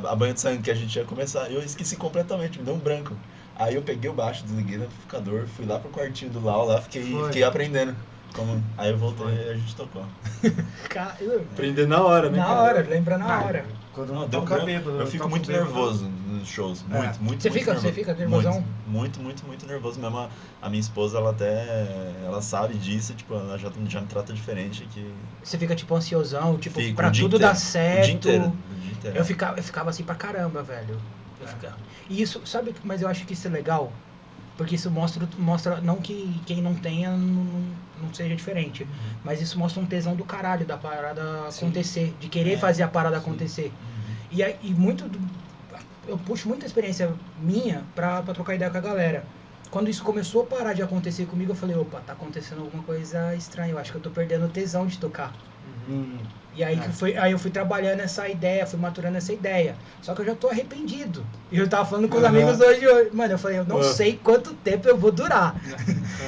a Banho de Sangue que a gente ia começar. Eu esqueci completamente, me deu um branco. Aí eu peguei o baixo, desliguei no amplificador, fui lá pro quartinho do Lau, lá, fiquei aprendendo. Aí eu voltei e a gente tocou. Aprender na hora, né? Na cara? hora, lembra na hora. Quando Não, não deu toca branco. bêbado. Eu fico toco muito bêbado. nervoso nos shows. Muito, muito, Você muito fica- nervoso. você fica nervosão? Muito nervoso mesmo. A minha esposa, ela sabe disso, tipo, ela já me trata diferente que Você fica tipo ansiosão, tipo, fico pra o dia tudo inteiro, dar certo. O dia inteiro. O dia inteiro. Eu ficava assim pra caramba, velho. E isso, sabe, mas eu acho que isso é legal, porque isso mostra não que quem não tenha não seja diferente, mas isso mostra um tesão do caralho da parada acontecer, de querer fazer a parada acontecer. E eu puxo muita experiência minha pra trocar ideia com a galera. Quando isso começou a parar de acontecer comigo, eu falei, opa, tá acontecendo alguma coisa estranha, eu acho que eu tô perdendo o tesão de tocar. E aí, aí eu fui trabalhando essa ideia, fui maturando essa ideia. Só que eu já tô arrependido. E eu tava falando com os amigos hoje. Mano, eu falei, eu não sei quanto tempo eu vou durar.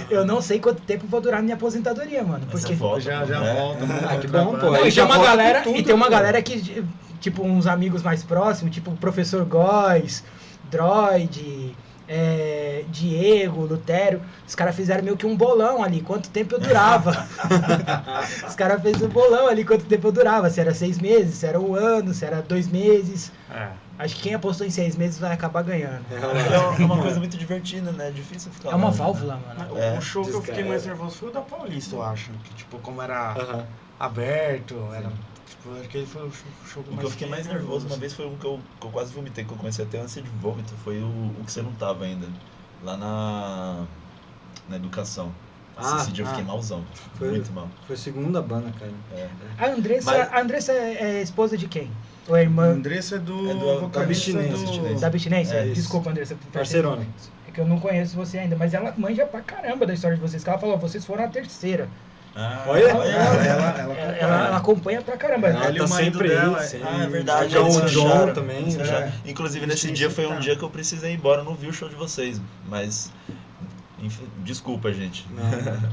Eu não sei quanto tempo eu vou durar minha aposentadoria, mano. Porque Já volta. Ah, que bom, pô. Não, Aí e já tem uma volta galera, com tudo, e tem uma pô. galera que, tipo, uns amigos mais próximos, tipo o professor Góes, Droid, Diego, Lutério, os caras fizeram meio que um bolão ali, quanto tempo eu durava. Os caras fez um bolão ali, quanto tempo eu durava, se era 6 meses, se era 1 ano, se era 2 meses. Acho que quem apostou em 6 meses vai acabar ganhando. É uma coisa muito divertida, né? É difícil ficar É uma longe, válvula, né? mano. É. O show que eu fiquei Descarga. mais nervoso foi o da Paulista, eu acho. Que, tipo, como era Aham. aberto, era... Tipo, acho que ele foi o show que O que eu fiquei mais nervoso uma vez foi um que eu quase vomitei, que eu comecei a ter ânsia de vômito. Foi o que você não tava ainda. Lá na educação. Esse dia eu fiquei malzão. Foi- Muito mal. Foi a segunda banda, cara. É. A Andressa é esposa de quem? Ou é A irmã Andressa é do... É do- vocalista da Abstinência. da abstinência? É isso. Desculpa, Andressa. Parceirona. É que eu não conheço você ainda, mas ela manja pra caramba da história de vocês. Que ela falou, vocês foram a terceira. Ah, Olha, Ela acompanha pra caramba. Ela Ele e tá o marido sempre dela, aí. sim. Ah, é verdade. O John, eles o John fecharam. também, Eles né? fecharam. Inclusive, Eles nesse têm dia foi um citado. dia que eu precisei ir embora. Eu não vi o show de vocês, mas... Desculpa, gente. Não,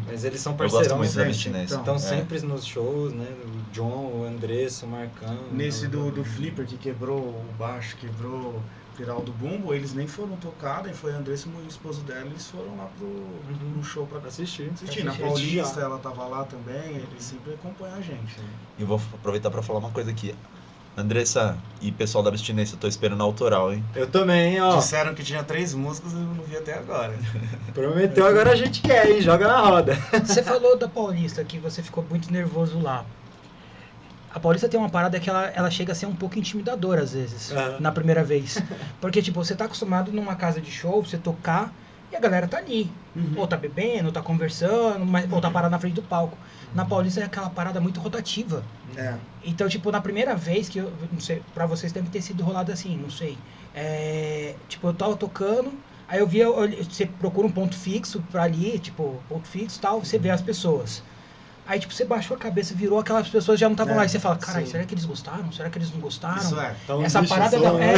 mas eles são Eu gosto parceirão, muito da né? abstinência. Estão É. sempre nos shows, né? O John, o Andressa, o Marcão. Nesse do Flipper, que quebrou o baixo, quebreu o pedal do bumbo, eles nem foram tocar, e foi a Andressa e o esposo dela, eles foram lá no show pra Assistir. assistir. Na Paulista, ela tava lá também, eles sempre acompanham a gente. E vou aproveitar pra falar uma coisa aqui. Andressa e pessoal da abstinência, eu tô esperando a autoral, hein? Eu também, ó. Disseram que tinha 3 músicas e eu não vi até agora. Prometeu, agora a gente quer, hein? Joga na roda. Você falou da Paulista, que você ficou muito nervoso lá. A Paulista tem uma parada que ela chega a ser um pouco intimidadora, às vezes, Aham. na primeira vez. Porque, tipo, você tá acostumado numa casa de show, você tocar, e a galera tá ali. Ou tá bebendo, ou tá conversando, ou tá parado na frente do palco. Na Paulista é aquela parada muito rotativa. É. Então, tipo, na primeira vez que eu não sei, pra vocês deve ter sido rolado assim, não sei. Tipo, eu tava tocando, aí eu via, você procura um ponto fixo pra ali, tipo, ponto fixo e tal, você vê as pessoas. Aí, tipo, você baixou a cabeça, virou, aquelas pessoas já não estavam lá. E você fala, caralho, sim. será que eles gostaram? Será que eles não gostaram? Isso é. Tá um Essa bicho parada, só, né?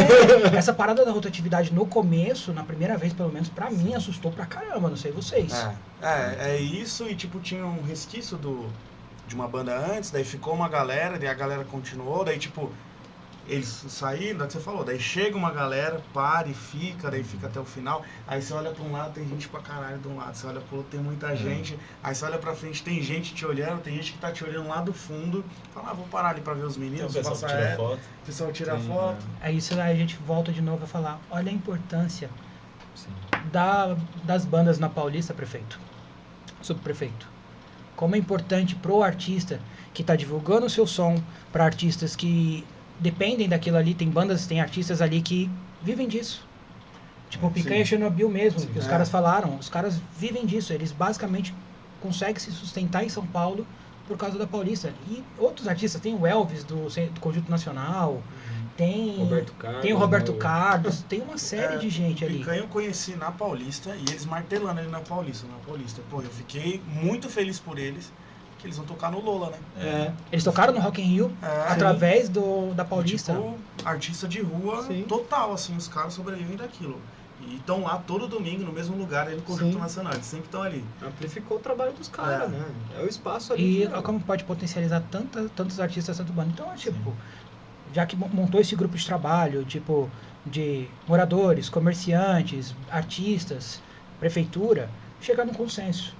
essa parada da rotatividade no começo, na primeira vez, pelo menos, pra mim, assustou pra caramba, não sei vocês. É isso, e tipo, tinha um resquício de uma banda antes, daí ficou uma galera, daí a galera continuou, daí tipo, eles saíram, daí que você falou, daí chega uma galera, para e fica, daí fica até o final, aí você olha pra um lado, tem gente pra caralho de um lado, você olha pro outro, tem muita gente, aí você olha pra frente, tem gente te olhando, tem gente que tá te olhando lá do fundo, fala, vou parar ali pra ver os Tem o meninos, pessoal que passar tira ela, foto. o pessoal tira Sim, foto. Aí isso aí a gente volta de novo a falar, olha a importância Sim. das bandas na Paulista, prefeito, subprefeito. Como é importante pro artista que está divulgando o seu som, para artistas que dependem daquilo ali, tem bandas, tem artistas ali que vivem disso. Tipo, o Picanha Sim. Chernobyl mesmo, Sim. que os É. caras falaram, os caras vivem disso, eles basicamente conseguem se sustentar em São Paulo por causa da Paulista. E outros artistas, tem o Elvis do Conjunto Nacional, tem, Roberto Carlos. tem o Roberto né? Carlos, tem uma série de gente ali. Picanha eu conheci na Paulista e eles martelando ele na Paulista. Pô, eu fiquei muito feliz por eles, que eles vão tocar no Lola, né? É. Eles tocaram no Rock in Rio É, através da Paulista. Tipo, artista de rua Sim. total, assim, os caras sobrevivem daquilo. E estão lá todo domingo, no mesmo lugar, aí no Conjunto Sim. Nacional, eles sempre estão ali. Amplificou o trabalho dos caras, É. né? É o espaço ali. E que- como pode potencializar tantos artistas, tanto banda. Então, tipo, já que montou esse grupo de trabalho, tipo, de moradores, comerciantes, artistas, prefeitura, chegar num consenso.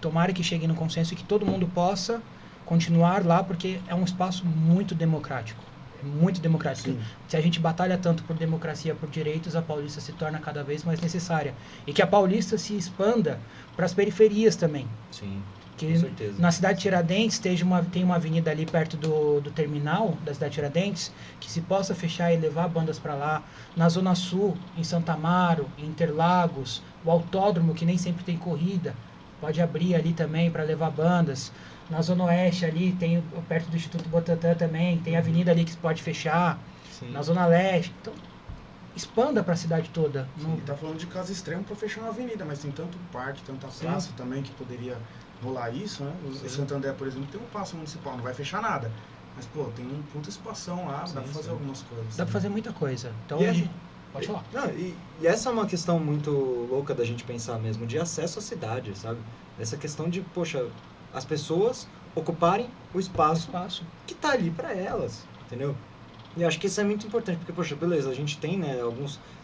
tomara que chegue no consenso e que todo mundo possa continuar lá, porque é um espaço muito democrático. É muito democrático. Sim. Se a gente batalha tanto por democracia, por direitos, a Paulista se torna cada vez mais necessária. E que a Paulista se expanda para as periferias também. Sim, Que com certeza. na cidade de Tiradentes tem uma avenida ali perto do terminal da cidade de Tiradentes, que se possa fechar e levar bandas para lá. Na Zona Sul, em Santa Amaro, em Interlagos, o autódromo, que nem sempre tem corrida, pode abrir ali também para levar bandas. Na Zona Oeste ali, tem perto do Instituto Butantan também, tem a avenida ali que pode fechar. Sim. Na Zona Leste. Então, expanda para a cidade toda. Sim, ele tá falando de caso extremo para fechar uma avenida, mas tem tanto parque, tanta praça também que poderia rolar isso, né? O Santander, por exemplo, tem um passo municipal, não vai fechar nada. Mas, pô, tem um puta espação lá, dá pra fazer algumas coisas. Dá para fazer muita coisa. Então, E a a gente... Pode falar. Não, e essa é uma questão muito louca da gente pensar mesmo, de acesso à cidade, sabe? Essa questão de, poxa, as pessoas ocuparem o espaço que tá ali para elas, entendeu? E eu acho que isso é muito importante, porque, poxa, beleza, a gente tem, né,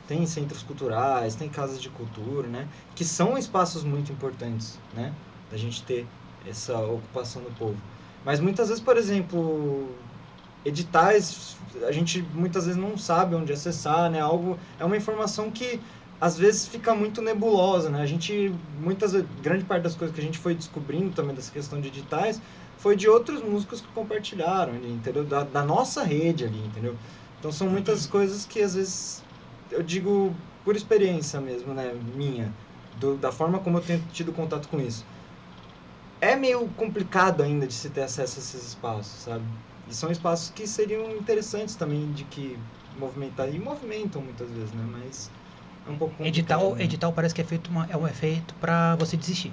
tem centros culturais, tem casas de cultura, né, que são espaços muito importantes, né, da gente ter essa ocupação do povo. Mas muitas vezes, por exemplo, editais, a gente muitas vezes não sabe onde acessar, né, é uma informação que às vezes fica muito nebulosa, né, grande parte das coisas que a gente foi descobrindo também dessa questão de editais foi de outros músicos que compartilharam, entendeu? Da nossa rede ali, entendeu? Então são muitas coisas que às vezes, eu digo por experiência mesmo, né, minha, da forma como eu tenho tido contato com isso. É meio complicado ainda de se ter acesso a esses espaços, sabe? E são espaços que seriam interessantes também de que movimentam muitas vezes, né? Mas é um pouco complicado, né? Edital parece que é feito para você desistir.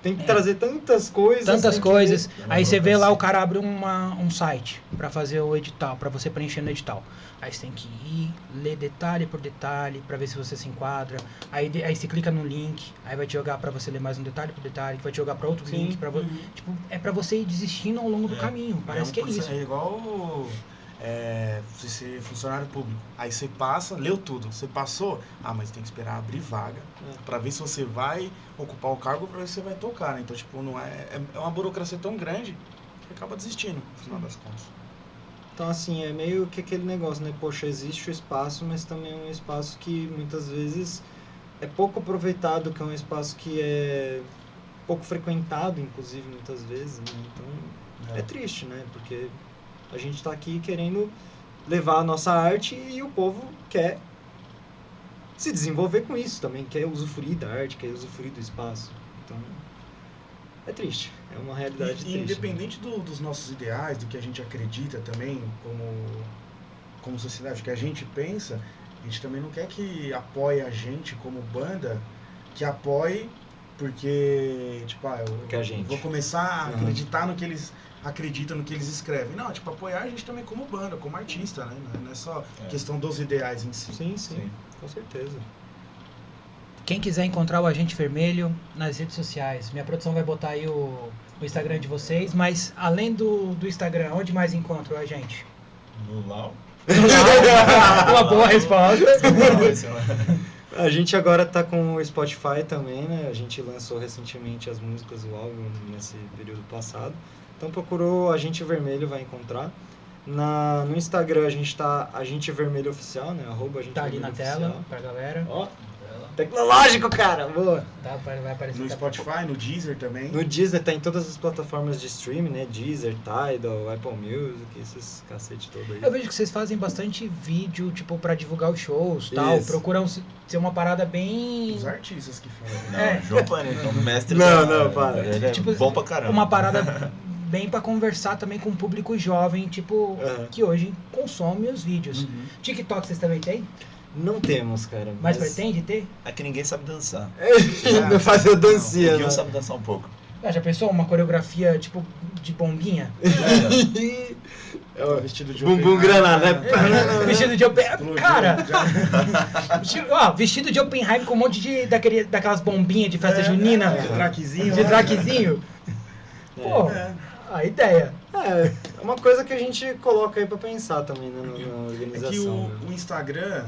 Tem que trazer tantas coisas. Tantas coisas. ver. Aí você vê lá, o cara abre um site para fazer o edital, para você preencher no edital. Aí você tem que ir, ler detalhe por detalhe, para ver se você se enquadra. Aí você clica no link, aí vai te jogar para você ler mais um detalhe por detalhe, que vai te jogar para outro link. Tipo, é para você ir desistindo ao longo do caminho. Parece que é isso. É igual se ser funcionário público. Aí você passa, leu tudo. Você passou, mas tem que esperar abrir vaga para ver se você vai ocupar o cargo, para ver se você vai tocar, né? Então, tipo, não é uma burocracia tão grande que acaba desistindo, no final das contas. Então, assim, é meio que aquele negócio, né? Poxa, existe o espaço, mas também é um espaço que muitas vezes é pouco aproveitado, que é um espaço que é pouco frequentado, inclusive, muitas vezes, né? Então, é triste, né? Porque a gente está aqui querendo levar a nossa arte e o povo quer se desenvolver com isso também, quer usufruir da arte, quer usufruir do espaço. Então, é triste, é uma realidade triste. Independente dos nossos ideais, do que a gente acredita também como sociedade, que a gente pensa, a gente também não quer que apoie a gente como banda, que apoie porque, tipo, eu vou começar a acreditar no que eles acreditam, no que eles escrevem. Não, tipo, apoiar a gente também como banda, como artista, né? Não é só questão dos ideais em si. Sim, com certeza. Quem quiser encontrar o Agente Vermelho nas redes sociais, minha produção vai botar aí o Instagram de vocês, mas além do Instagram, onde mais encontra o Agente? No Lau. Uma boa resposta. A gente agora tá com o Spotify também, né? A gente lançou recentemente as músicas do álbum nesse período passado. Então procurou Agente Vermelho, vai encontrar. No Instagram a gente tá Agente Vermelho Oficial, né? @Agente Tá ali Vermelho na Oficial. tela pra galera. Ó, tecnológico, cara! Boa! Vai aparecer. No Spotify, no Deezer também. No Deezer, tá em todas as plataformas de streaming, né? Deezer, Tidal, Apple Music, esses cacete todo aí. Eu vejo que vocês fazem bastante vídeo, tipo, pra divulgar os shows e tal. Isso. Procuram ser uma parada bem... Os artistas que fazem. Não, João Planeta é um mestre. Não, para. Ele é Tipo, bom pra caramba. Uma parada bem pra conversar também com o público jovem, tipo, que hoje consome os vídeos. TikTok vocês também têm? Não temos, cara. Mas pretende ter? É que ninguém sabe dançar. Não fazer dancinha, O Gil né? sabe dançar um pouco. Já pensou uma coreografia, tipo, de bombinha? É o Vestido de bumbum Oppenheimer. granada, né? Vestido de Explodiu. Cara, vestido de Oppenheimer com um monte daquelas bombinhas de festa junina. De traquezinho. De traquezinho. Pô, a ideia. É uma coisa que a gente coloca aí pra pensar também, né, na É organização. que né? o Instagram,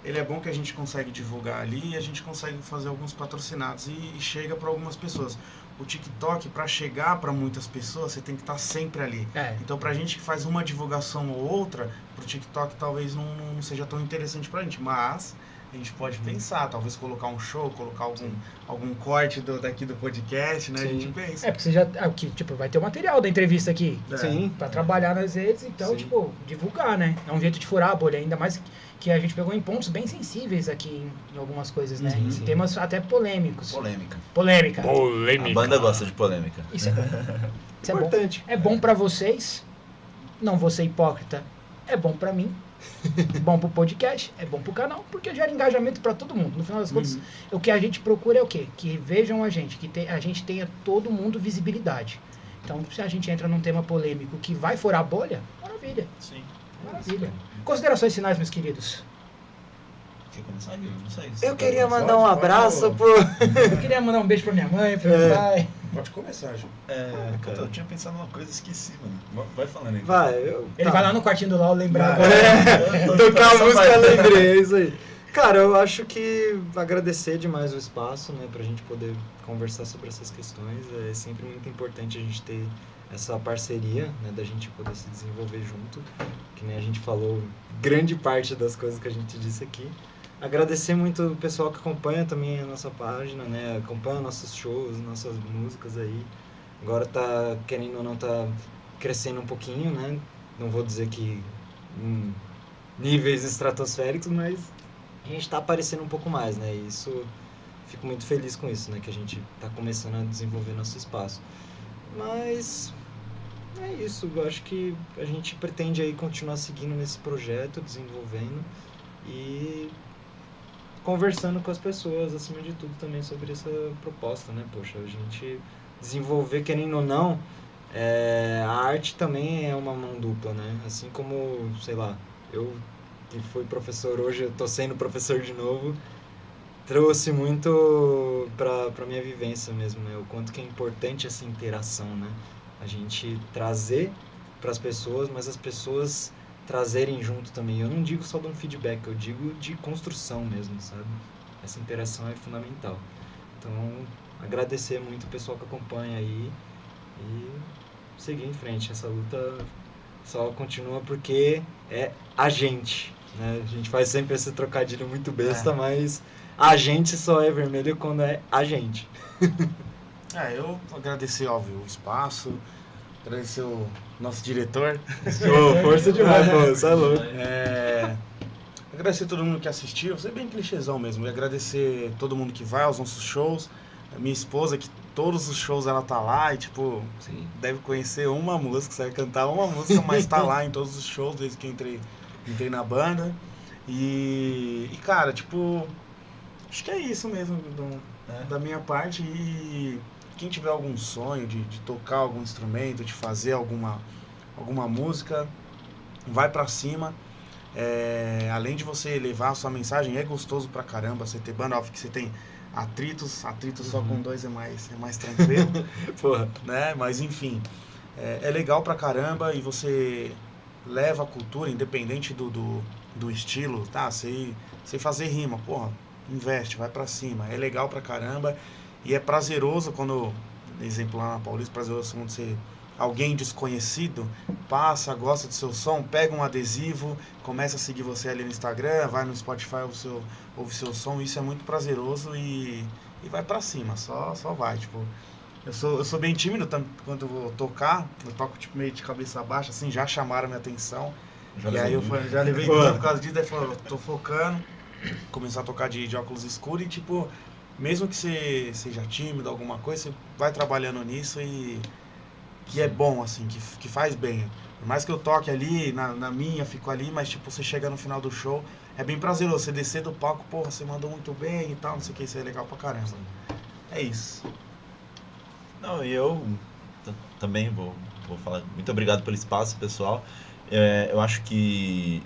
ele é bom que a gente consegue divulgar ali e a gente consegue fazer alguns patrocinados e chega para algumas pessoas. O TikTok, para chegar para muitas pessoas, você tem que estar sempre ali. Então, pra gente que faz uma divulgação ou outra, pro TikTok talvez não seja tão interessante pra gente, mas a gente pode pensar, talvez colocar um show, colocar algum corte daqui do podcast, né? Sim. A gente pensa. Porque você já, tipo, vai ter o material da entrevista aqui. Sim. Pra trabalhar nas redes, então, Sim. tipo, divulgar, né? É um jeito de furar a bolha, ainda mais que a gente pegou em pontos bem sensíveis aqui em algumas coisas, né? Sim, Em sim. temas até polêmicos. Polêmica. Polêmica. A banda gosta de polêmica. Isso é bom. Isso é bom. Importante. É bom pra vocês, não vou ser hipócrita, é bom pra mim, bom pro podcast, é bom pro canal, porque gera engajamento pra todo mundo. No final das contas, o que a gente procura é o quê? Que vejam a gente, a gente tenha todo mundo visibilidade. Então, se a gente entra num tema polêmico que vai furar a bolha, maravilha, Sim. maravilha. Considerações finais, meus queridos. Quer começar, Gui? Não sei. Eu queria mandar um Pode, abraço pode. pro... Eu queria mandar um beijo pra minha mãe, pro meu pai. Pode começar, Ju. Cara, eu tinha pensado numa coisa e esqueci, mano. Vai falando aí. Vai, Ele vai lá no quartinho do LOL lembrar Vai. agora. Tocar a música, lembrei, é isso aí. Cara, eu acho que agradecer demais o espaço, né, pra gente poder conversar sobre essas questões. É sempre muito importante a gente ter essa parceria, né, da gente poder se desenvolver junto. Que nem a gente falou grande parte das coisas que a gente disse aqui. Agradecer muito o pessoal que acompanha também a nossa página, né, acompanha nossos shows, nossas músicas aí. Agora tá, querendo ou não, tá crescendo um pouquinho, né, não vou dizer que em níveis estratosféricos, mas a gente tá aparecendo um pouco mais, né, e isso, fico muito feliz com isso, né, que a gente tá começando a desenvolver nosso espaço. Mas é isso, eu acho que a gente pretende aí continuar seguindo nesse projeto, desenvolvendo e conversando com as pessoas, acima de tudo, também sobre essa proposta, né? Poxa, a gente desenvolver, querendo ou não, a arte também é uma mão dupla, né? Assim como, sei lá, eu que fui professor hoje, eu tô sendo professor de novo, trouxe muito pra minha vivência mesmo, né? O quanto que é importante essa interação, né? A gente trazer pras pessoas, mas as pessoas trazerem junto também. Eu não digo só de um feedback, eu digo de construção mesmo, sabe? Essa interação é fundamental. Então, agradecer muito o pessoal que acompanha aí e seguir em frente. Essa luta só continua porque é a gente, né? A gente faz sempre esse trocadilho muito besta, mas a gente só é vermelho quando é a gente. Eu agradecer, óbvio, o espaço, agradecer o nosso diretor. Força demais, pô, você é louco. Agradecer todo mundo que assistiu, vou ser bem clichêzão mesmo. E agradecer todo mundo que vai aos nossos shows. A minha esposa, que todos os shows ela tá lá e, tipo, deve conhecer uma música, sabe cantar uma música, mas tá lá em todos os shows desde que entrei na banda. E cara, tipo, acho que é isso mesmo da minha parte. E quem tiver algum sonho de tocar algum instrumento, de fazer alguma música, vai pra cima. Além de você levar a sua mensagem, é gostoso pra caramba você ter banda, óbvio que você tem atritos só com dois é mais tranquilo, Porra. né? Mas enfim, é legal pra caramba e você leva a cultura, independente do estilo, tá? Sei fazer rima, porra, investe, vai pra cima, é legal pra caramba e é prazeroso quando, exemplo lá na Paulista, prazeroso quando você... Alguém desconhecido passa, gosta do seu som, pega um adesivo, começa a seguir você ali no Instagram, vai no Spotify, ouve seu som, isso é muito prazeroso e vai pra cima, só vai, tipo, eu sou bem tímido quando eu vou tocar, eu toco tipo meio de cabeça baixa, assim, já chamaram minha atenção, e aí eu já levei por causa disso, daí falei, tô focando, começar a tocar de óculos escuros e tipo, mesmo que você seja tímido, alguma coisa, você vai trabalhando nisso e... que é bom, assim, que faz bem. Por mais que eu toque ali, na minha, fico ali, mas tipo, você chega no final do show, é bem prazeroso. Você descer do palco, porra, você mandou muito bem e tal, não sei o que, isso é legal pra caramba. É isso. Não, e eu também vou falar. Muito obrigado pelo espaço, pessoal. Eu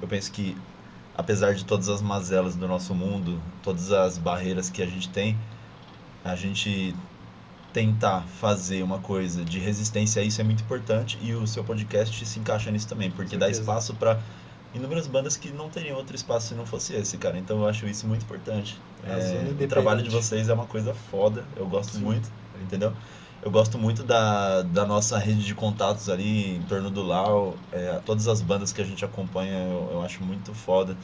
penso que, apesar de todas as mazelas do nosso mundo, todas as barreiras que a gente tem, a gente tentar fazer uma coisa de resistência a isso é muito importante e o seu podcast se encaixa nisso também, porque dá espaço para inúmeras bandas que não teriam outro espaço se não fosse esse, cara. Então eu acho isso muito importante. A zona O independente. trabalho de vocês é uma coisa foda, eu gosto muito, entendeu? Eu gosto muito da nossa rede de contatos ali em torno do Lau, todas as bandas que a gente acompanha, eu acho muito foda.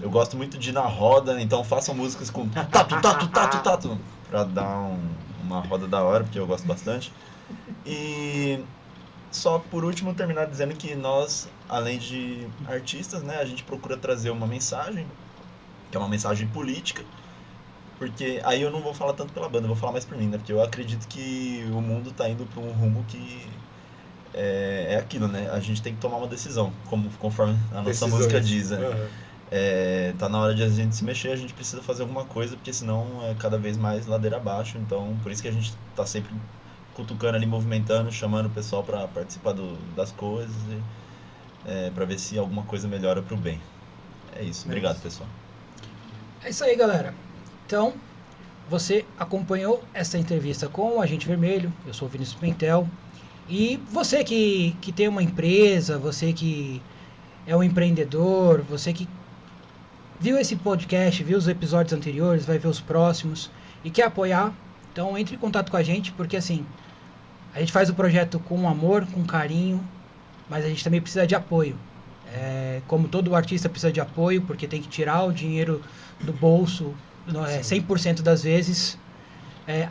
Eu gosto muito de ir na roda, então façam músicas com tatu, tatu, tatu, tatu, pra dar uma roda da hora, porque eu gosto bastante. E só por último terminar dizendo que nós, além de artistas, né, a gente procura trazer uma mensagem, que é uma mensagem política, porque aí eu não vou falar tanto pela banda, eu vou falar mais por mim, né, porque eu acredito que o mundo tá indo para um rumo que é aquilo, né, a gente tem que tomar uma decisão, conforme a nossa música diz, né. Aham. Tá na hora de a gente se mexer, a gente precisa fazer alguma coisa, porque senão é cada vez mais ladeira abaixo, então por isso que a gente tá sempre cutucando ali, movimentando, chamando o pessoal para participar das coisas, para ver se alguma coisa melhora pro bem. É isso, obrigado pessoal. É isso aí, galera. Então, você acompanhou essa entrevista com o Agente Vermelho, eu sou o Vinícius Pimentel, e você que tem uma empresa, você que é um empreendedor, você que viu esse podcast, viu os episódios anteriores, vai ver os próximos e quer apoiar, então entre em contato com a gente, porque assim, a gente faz o projeto com amor, com carinho, mas a gente também precisa de apoio. Como todo artista precisa de apoio, porque tem que tirar o dinheiro do bolso 100% das vezes,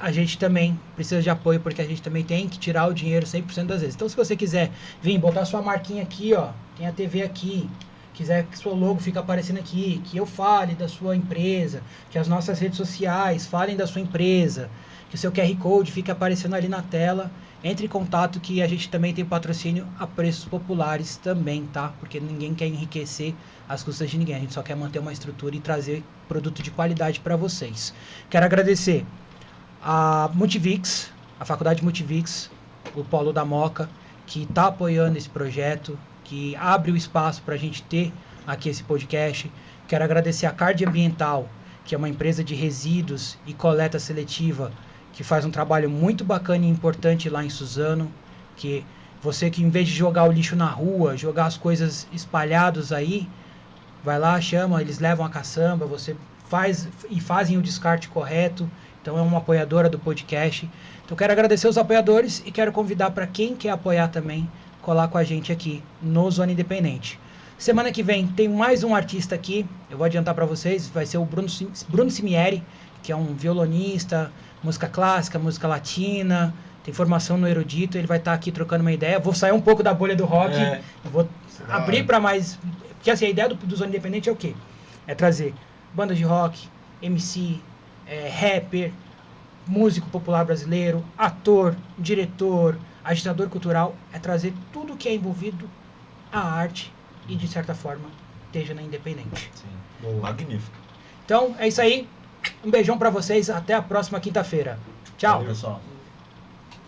a gente também precisa de apoio, porque a gente também tem que tirar o dinheiro 100% das vezes. Então se você quiser vir, botar sua marquinha aqui, ó, tem a TV aqui, quiser que seu logo fique aparecendo aqui, que eu fale da sua empresa, que as nossas redes sociais falem da sua empresa, que o seu QR Code fique aparecendo ali na tela, entre em contato que a gente também tem patrocínio a preços populares também, tá? Porque ninguém quer enriquecer às custas de ninguém, a gente só quer manter uma estrutura e trazer produto de qualidade para vocês. Quero agradecer a Multivix, a Faculdade Multivix, o Polo da Moca, que está apoiando esse projeto, que abre o espaço para a gente ter aqui esse podcast. Quero agradecer a Card Ambiental, que é uma empresa de resíduos e coleta seletiva, que faz um trabalho muito bacana e importante lá em Suzano, que você que em vez de jogar o lixo na rua, jogar as coisas espalhadas aí, vai lá, chama, eles levam a caçamba, você faz e fazem o descarte correto, então é uma apoiadora do podcast. Então quero agradecer os apoiadores e quero convidar para quem quer apoiar também, colar com a gente aqui no Zona Independente. Semana que vem tem mais um artista aqui, eu vou adiantar para vocês, vai ser o Bruno Cimieri, que é um violonista, música clássica, música latina, tem formação no erudito, ele vai estar aqui trocando uma ideia. Vou sair um pouco da bolha do rock, vou abrir para mais... Porque assim, a ideia do Zona Independente é o quê? É trazer bandas de rock, MC, rapper, músico popular brasileiro, ator, diretor, agitador cultural, é trazer tudo que é envolvido à arte e de certa forma esteja na Independente. Sim. Magnífico. Então é isso aí, um beijão pra vocês, até a próxima quinta-feira. Tchau. Valeu, pessoal.